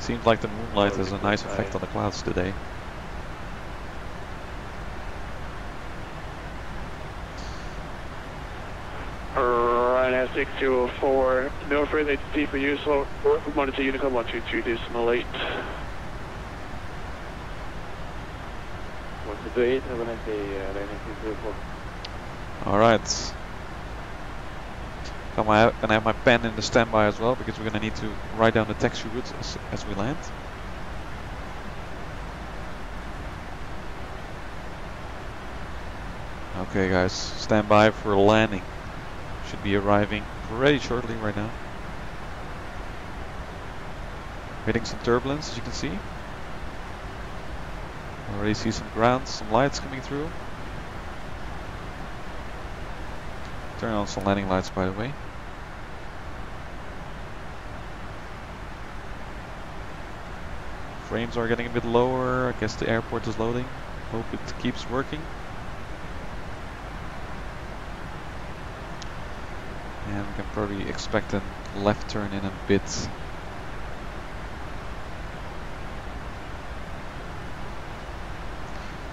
Seems like the moonlight has a nice effect on the clouds today. Ryanair 604, no further ATC for you, slow, monitor Unicom 122.8. 128, have a nice day, Ryanair 604. Alright. Gonna have my pen in the standby as well, because we're gonna need to write down the taxi routes as we land. Okay guys, stand by for landing. Should be arriving pretty shortly right now. Hitting some turbulence, as you can see. Already see some ground, some lights coming through. Turn on some landing lights, by the way. Frames are getting a bit lower. I guess the airport is loading. Hope it keeps working. And we can probably expect a left turn in a bit.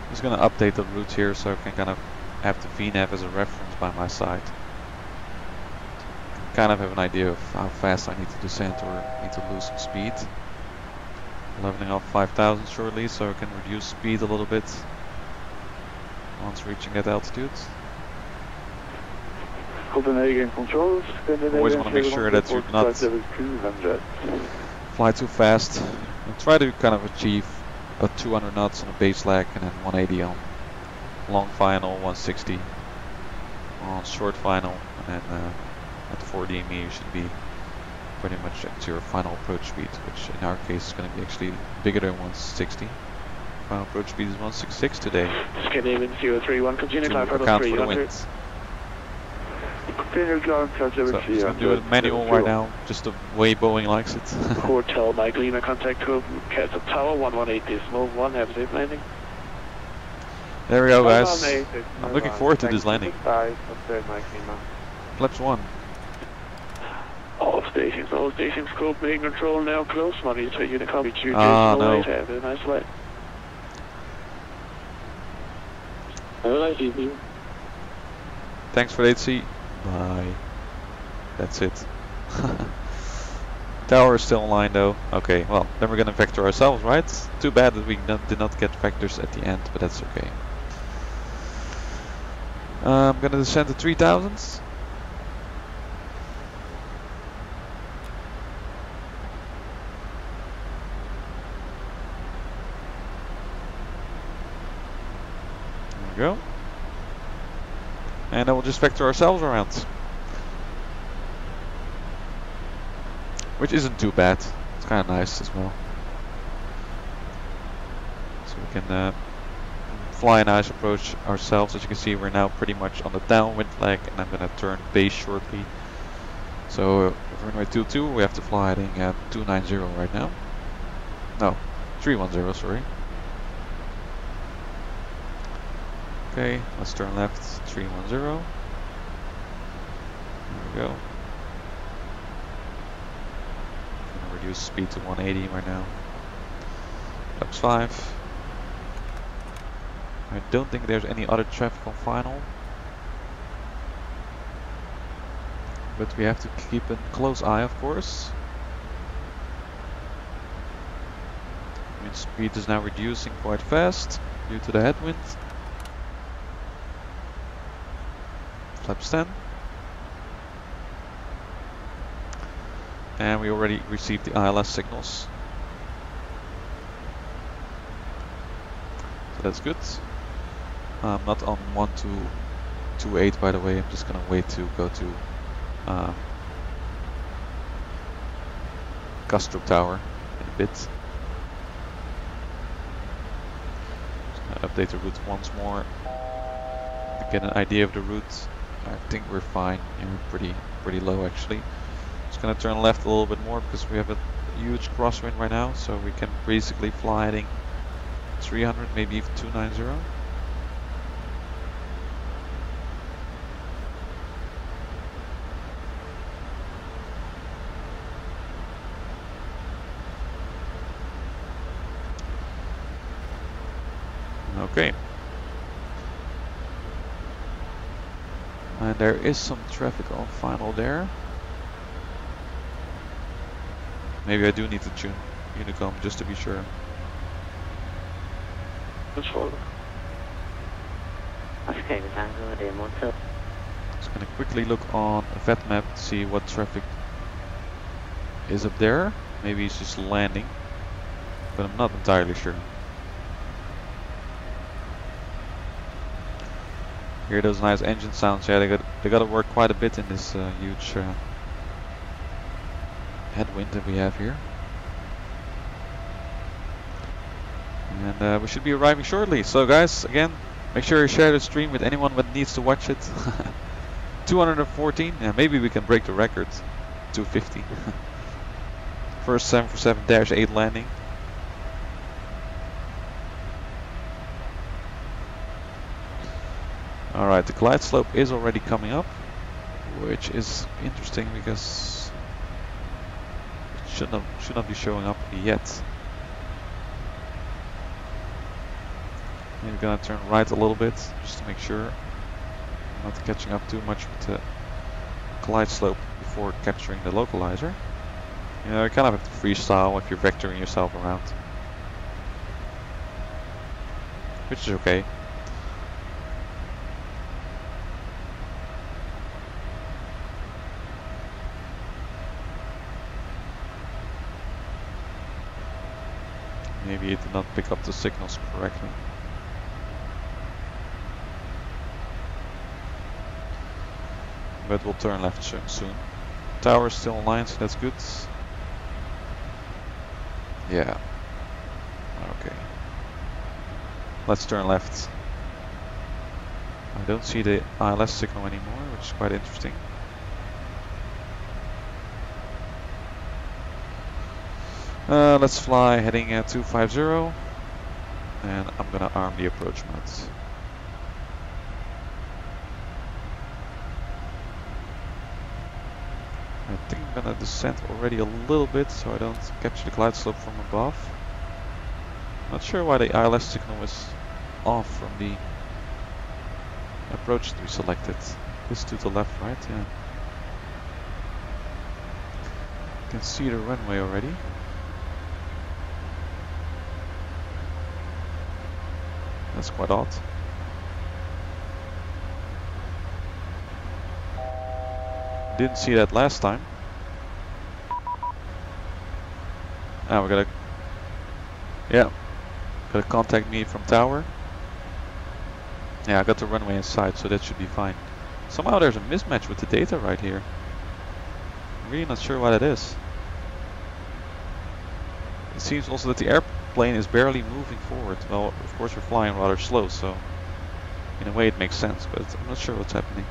I'm just going to update the route here so I can kind of have the VNAV as a reference by my side. Kind of have an idea of how fast I need to descend or need to lose some speed. Leveling off 5,000 shortly so I can reduce speed a little bit once reaching that altitude. Copenhagen controls. Always want to make sure that you not fly too fast. And try to kind of achieve a 200 knots on a base lag and then 180 on long final, 160 on short final, and then at 4 DME you should be pretty much at your final approach speed, which in our case is going to be actually bigger than 160. Final approach speed is 166 today. Scandinavian 031, continue climb for account for the wind. So I'm just going to do it manual right now, just the way Boeing likes it. Hotel Mike Lima, contact Castle Tower 118.1, have a safe landing. There we go guys, I'm looking forward to this landing. Flaps 1. All stations, Copenhagen control now close, monitor Unicom 2 no. have a nice flight. Have a nice evening. Thanks for the 8C. Bye. That's it. Tower is still online though. Okay, well, then we're gonna vector ourselves, right? Too bad that we did not get vectors at the end, but that's okay. I'm gonna descend to 3000s. There we go. And then we'll just vector ourselves around. Which isn't too bad. It's kind of nice as well. So we can fly a nice approach ourselves. As you can see, we're now pretty much on the downwind flag, and I'm going to turn base shortly. So if we're runway 22, we have to fly heading at 290 right now. No, 310, sorry. Okay, let's turn left, 310. There we go. Reduce speed to 180 right now. Flaps 5. I don't think there's any other traffic on final. But we have to keep a close eye, of course. Wind speed is now reducing quite fast due to the headwind. Flaps 10. And we already received the ILS signals. So that's good. I'm not on 1228 by the way, I'm just gonna wait to go to Kastrup Tower in a bit. Just gonna update the route once more to get an idea of the route. I think we're fine, we're pretty low actually. Just gonna turn left a little bit more because we have a huge crosswind right now, so we can basically fly heading 300, maybe even 290. Okay. And there is some traffic on final there. Maybe I do need to tune Unicom just to be sure. That's fine. Just gonna quickly look on a VAT map to see what traffic is up there. Maybe it's just landing, but I'm not entirely sure. Hear those nice engine sounds. Yeah, they got to work quite a bit in this huge headwind that we have here. And we should be arriving shortly. So guys, again, make sure you share the stream with anyone that needs to watch it. 214, yeah, maybe we can break the record. 250. First 747-8 landing. Alright, the glide slope is already coming up, which is interesting because it should not be showing up yet. Maybe gonna turn right a little bit just to make sure I'm not catching up too much with the glide slope before capturing the localizer. You know, you kind of have to freestyle if you're vectoring yourself around, which is okay. Maybe it did not pick up the signals correctly. But we'll turn left soon. Tower is still online, so that's good. Yeah. Okay. Let's turn left. I don't see the ILS signal anymore, which is quite interesting. Let's fly heading at 250, and I'm gonna arm the approach modes. I think I'm gonna descend already a little bit so I don't capture the glide slope from above. Not sure why the ILS signal is off from the approach we selected? This to the left, right? Yeah. You can see the runway already. That's quite odd. Didn't see that last time. Now we gotta, gotta contact me from tower. Yeah, I got the runway inside, so that should be fine. Somehow there's a mismatch with the data right here. I'm really not sure why that is. It seems also that the airplane is barely moving forward. Well, of course we're flying rather slow, so in a way it makes sense, but I'm not sure what's happening.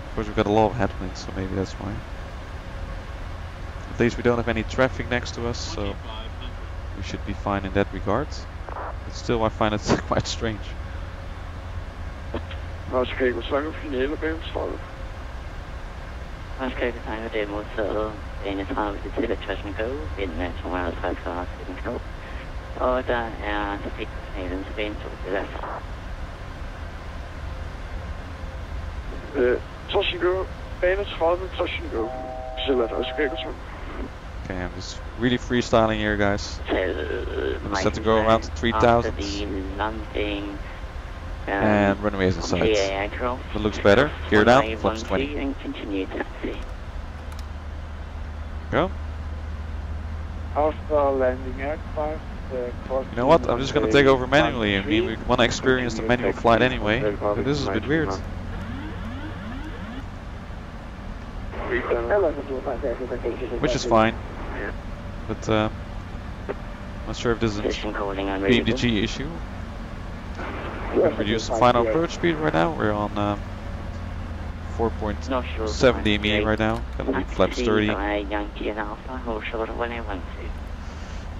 Of course we've got a lot of headwinds, so maybe that's why. At least we don't have any traffic next to us, so we should be fine in that regard. But still I find it quite strange. Maastricht, we slangen finale banestrøget. Maastricht tegner det modtaget banestrøget til Trashen Go, vinden 250 grader til den knop. Og der er trafikkanalen til bane 2 til left. Trashen Go, bane 30, Trashen Go. Okay, I'm just really freestyling here, guys. Set to go around 3,000. And runway is inside. That looks better. Gear down, flaps 20. And continue to see. Go. After landing aircraft, you know what? I'm just gonna take over manually. I mean, we want to experience the manual flight anyway. But this is a bit weird. Which is fine. But not sure if this is a PMDG issue. We reduce the final approach speed right now. We're on 4.70 ME right now. Gonna be flaps 30.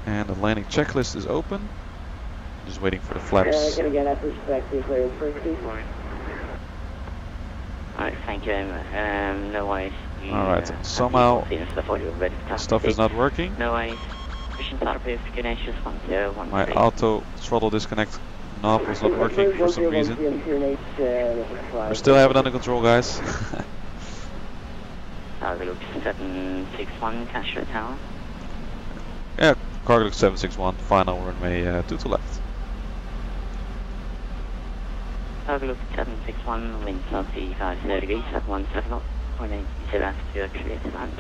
And the landing checklist is open. Just waiting for the flaps. Alright, thank you. No worries. Alright, somehow stuff is not working. No worries. My auto throttle disconnect knob was not working for some reason. We still have it under control, guys. Cargo 761, Castro Tower. Yeah, Cargo 761, final runway 2 to left. Cargo 761, wind southeast 50 degrees, 717 knots, 0.8 to left to clear to land.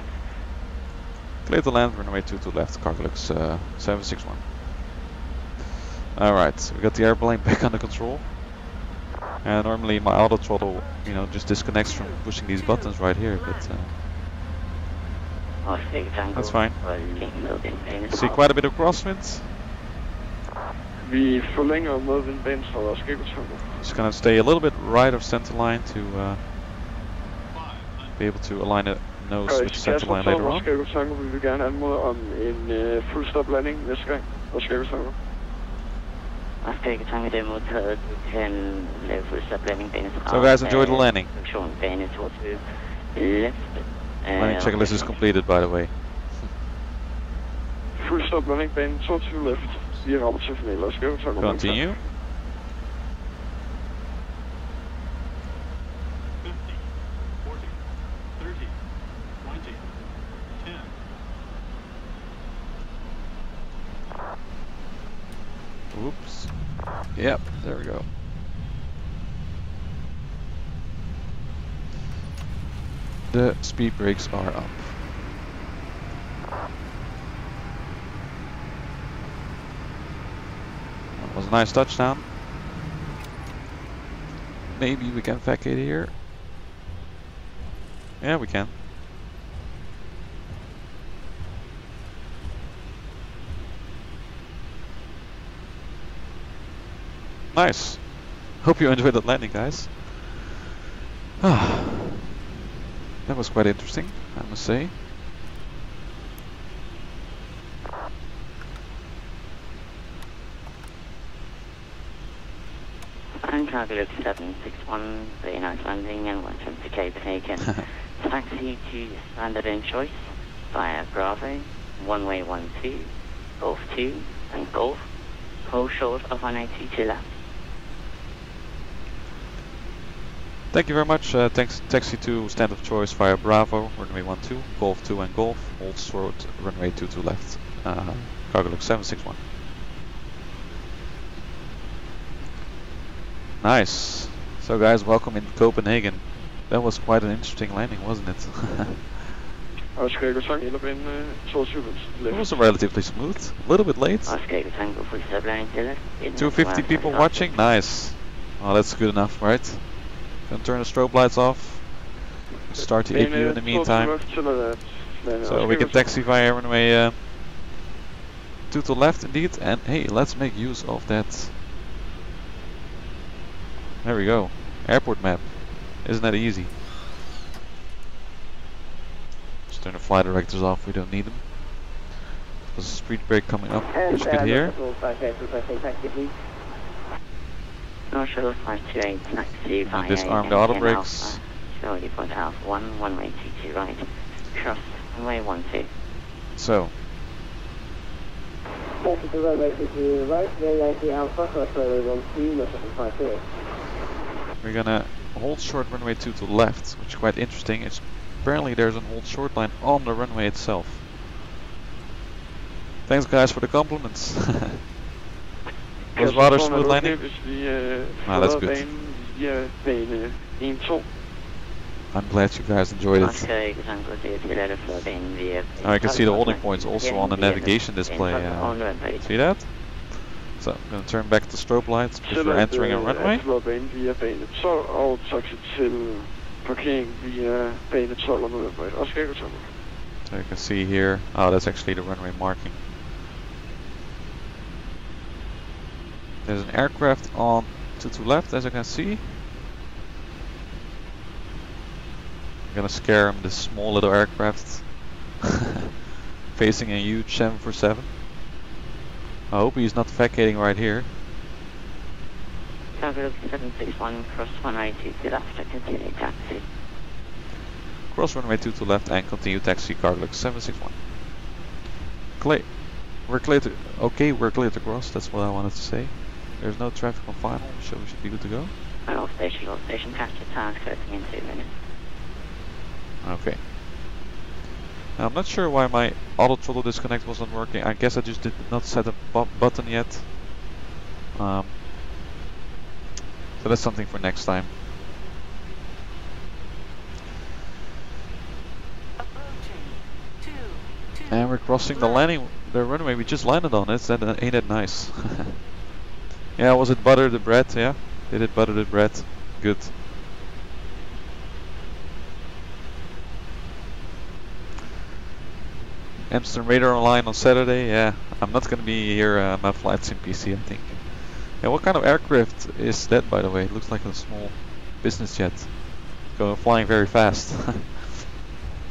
Clear to land, runway 2 to left, Cargo 761. Alright, we got the airplane back under control. And normally my auto throttle, you know, just disconnects from pushing these buttons right here, but that's fine. See quite a bit of crosswind. We verlengen Melvin banestrøget og skibbetunge. Just gonna stay a little bit right of center line to be able to align the nose with the center line later on. Vi vil gerne anmode om en full stop landing næste gang og skibbetunge. So guys, enjoy the landing. Landing checklist is completed, by the way. Full stop landing, bane 22 left. Continue. 50, 40, 30, 20, 10. Oops. Yep, there we go. The speed brakes are up. That was a nice touchdown. Maybe we can vacate here. Yeah, we can. Nice. Hope you enjoyed that landing, guys. That was quite interesting, I must say. Cargo 761, very nice landing and welcome to Copenhagen. Taxi to standard in choice via Bravo, one-way 12, Golf 2 and Golf, hold short of 180 to left. Thank you very much. Taxi to stand of choice via Bravo, runway 12, Golf 2 and Golf, hold short, runway 22 left, cargo look 761. Nice. So guys, welcome in Copenhagen. That was quite an interesting landing, wasn't it? It was relatively smooth, a little bit late. 250 people watching, nice. Oh, that's good enough, right? Gonna turn the strobe lights off. Start the APU in the meantime. So we can taxi via runway 2 to left indeed. And hey, let's make use of that. There we go. Airport map. Isn't that easy? Just turn the flight directors off, we don't need them. There's a speed brake coming up, which you can hear. North Shuttle 528, taxi via disarm the auto brakes. Slowly point out 1, runway 22 right, cross runway 12. So. Taxi to runway 22 right, Yankee Alpha, cross runway 12, North Shuttle 528. We're gonna hold short runway 2 to left, which is quite interesting. It's apparently there's an hold short line on the runway itself. Thanks guys for the compliments. It was rather smooth landing. That's good. I'm glad you guys enjoyed it. Now you can see the holding points also on the navigation display. See that? So I'm going to turn back the strobe lights before entering a runway. So you can see here, oh, that's actually the runway marking. There's an aircraft on to left, as you can see. I'm gonna scare him, this small little aircraft facing a huge 747. I hope he's not vacating right here. Cargo 761, cross runway 2 to left, continue taxi. Cross runway 2 to left and continue taxi, cargo 761. We're clear to, okay, we're clear to cross, that's what I wanted to say. There's no traffic on final, so we should be good to go. All station, catch the time, closing in 2 minutes. Okay. Now, I'm not sure why my auto throttle disconnect wasn't working. I guess I just did not set a button yet. So that's something for next time. And we're crossing the runway we just landed on. Ain't that nice? Yeah, was it butter the bread? Yeah, did it butter the bread? Good. Amsterdam radar online on Saturday. Yeah, I'm not gonna be here. My flight's in PC, I think. Yeah, what kind of aircraft is that, by the way? It looks like a small business jet. Flying very fast.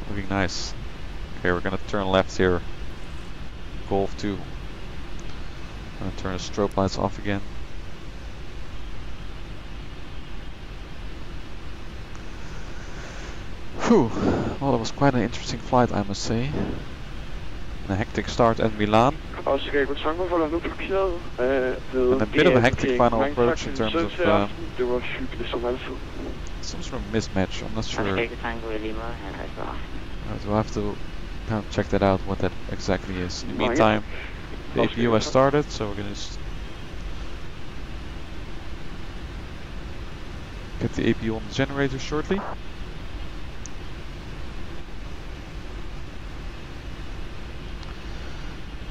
Looking nice. Okay, we're gonna turn left here. Golf 2. I'm gonna turn the strobe lights off again. Whew. Well, it was quite an interesting flight, I must say. And a hectic start at Milan. And a bit of a hectic final approach in terms of some sort of mismatch. I'm not sure. So I have to kind of check that out, what that exactly is. In the meantime, the APU has started, so we're gonna just get the APU on the generator shortly.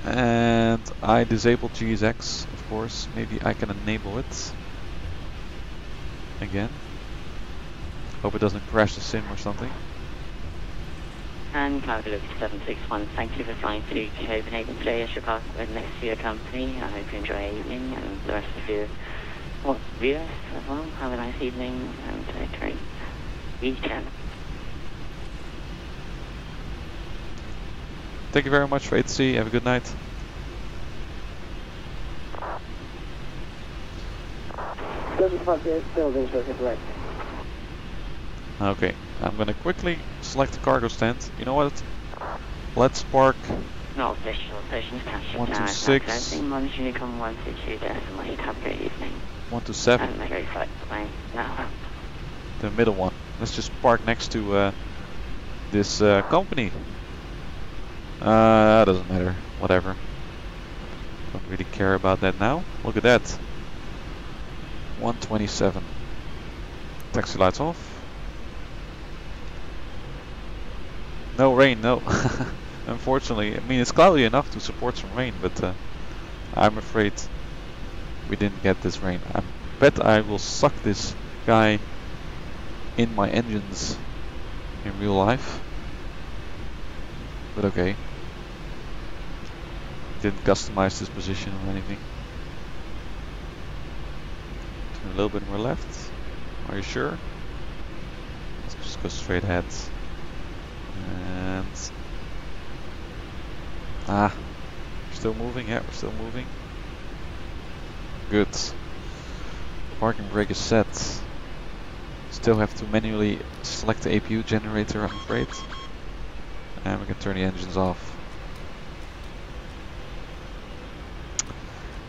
And I disabled GSX, of course. Maybe I can enable it again. Hope it doesn't crash the sim or something. And Cloud 761, thank you for flying to Copenhagen today as your partner next to your company. I hope you enjoy your evening, and the rest of your viewers as well. Have a nice evening and a great weekend. Thank you very much for ATC. Have a good night. Okay, I'm gonna quickly select the cargo stand. You know what? Let's park 126. 127. the middle one. Let's just park next to this company. Doesn't matter, whatever. Don't really care about that now. Look at that. 127. Taxi lights off. No rain, no. Unfortunately, I mean it's cloudy enough to support some rain, but I'm afraid we didn't get this rain. I bet I will suck this guy in my engines in real life. But okay. Didn't customize this position or anything. Turn a little bit more left. Are you sure? Let's just go straight ahead. And we're still moving. Yeah, we're still moving. Good. Parking brake is set. Still have to manually select the APU generator, I'm afraid. And we can turn the engines off.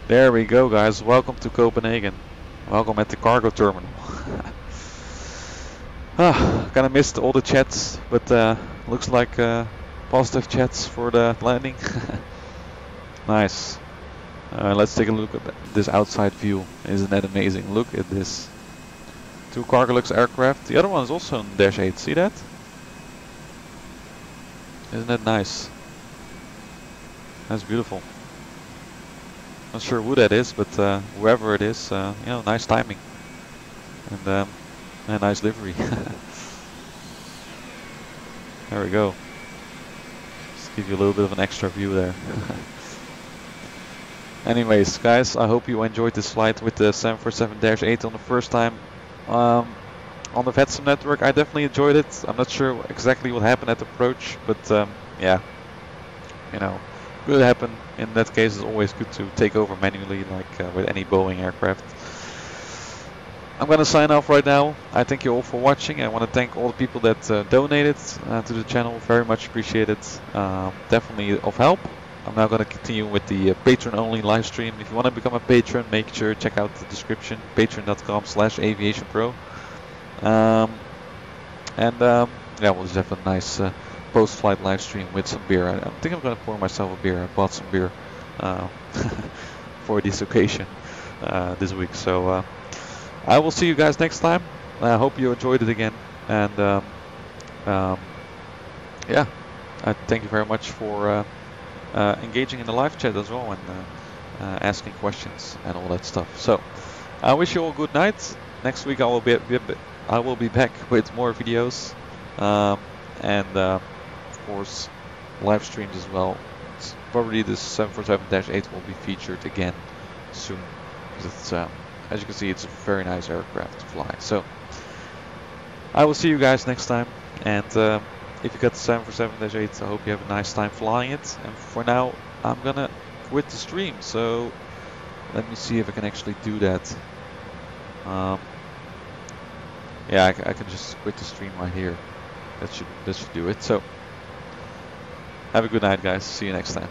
There we go, guys. Welcome to Copenhagen. Welcome at the cargo terminal. Kinda missed all the chats, but looks like positive chats for the landing. Nice. Let's take a look at this outside view. Isn't that amazing? Look at this. 2 Cargolux aircraft. The other one is also on Dash 8. See that? Isn't that nice? That's beautiful. Not sure who that is, but whoever it is, you know, nice timing and a nice livery. There we go. Just give you a little bit of an extra view there. Anyways, guys, I hope you enjoyed this flight with the 747-8 on the first time on the VATSIM network. I definitely enjoyed it. I'm not sure exactly what happened at the approach, but yeah, you know, could happen. In that case, it's always good to take over manually, like with any Boeing aircraft. I'm gonna sign off right now. I thank you all for watching. I want to thank all the people that donated to the channel. Very much appreciated. Definitely of help. I'm now going to continue with the patron-only live stream. If you want to become a patron, make sure to check out the description, patreon.com/aviationpro. Yeah, we'll just have a nice post-flight live stream with some beer. I think I'm going to pour myself a beer. I bought some beer for this occasion this week. So I will see you guys next time. I hope you enjoyed it again. And yeah, I thank you very much for engaging in the live chat as well and asking questions and all that stuff. So I wish you all a good night. Next week I will be back with more videos and of course live streams as well. Probably this 747-8 will be featured again soon because it's as you can see, it's a very nice aircraft to fly. So I will see you guys next time, and if you got the 747-8, I hope you have a nice time flying it. And for now, I'm gonna quit the stream. So let me see if I can actually do that. Yeah, I can just quit the stream right here. That should do it. So have a good night, guys. See you next time.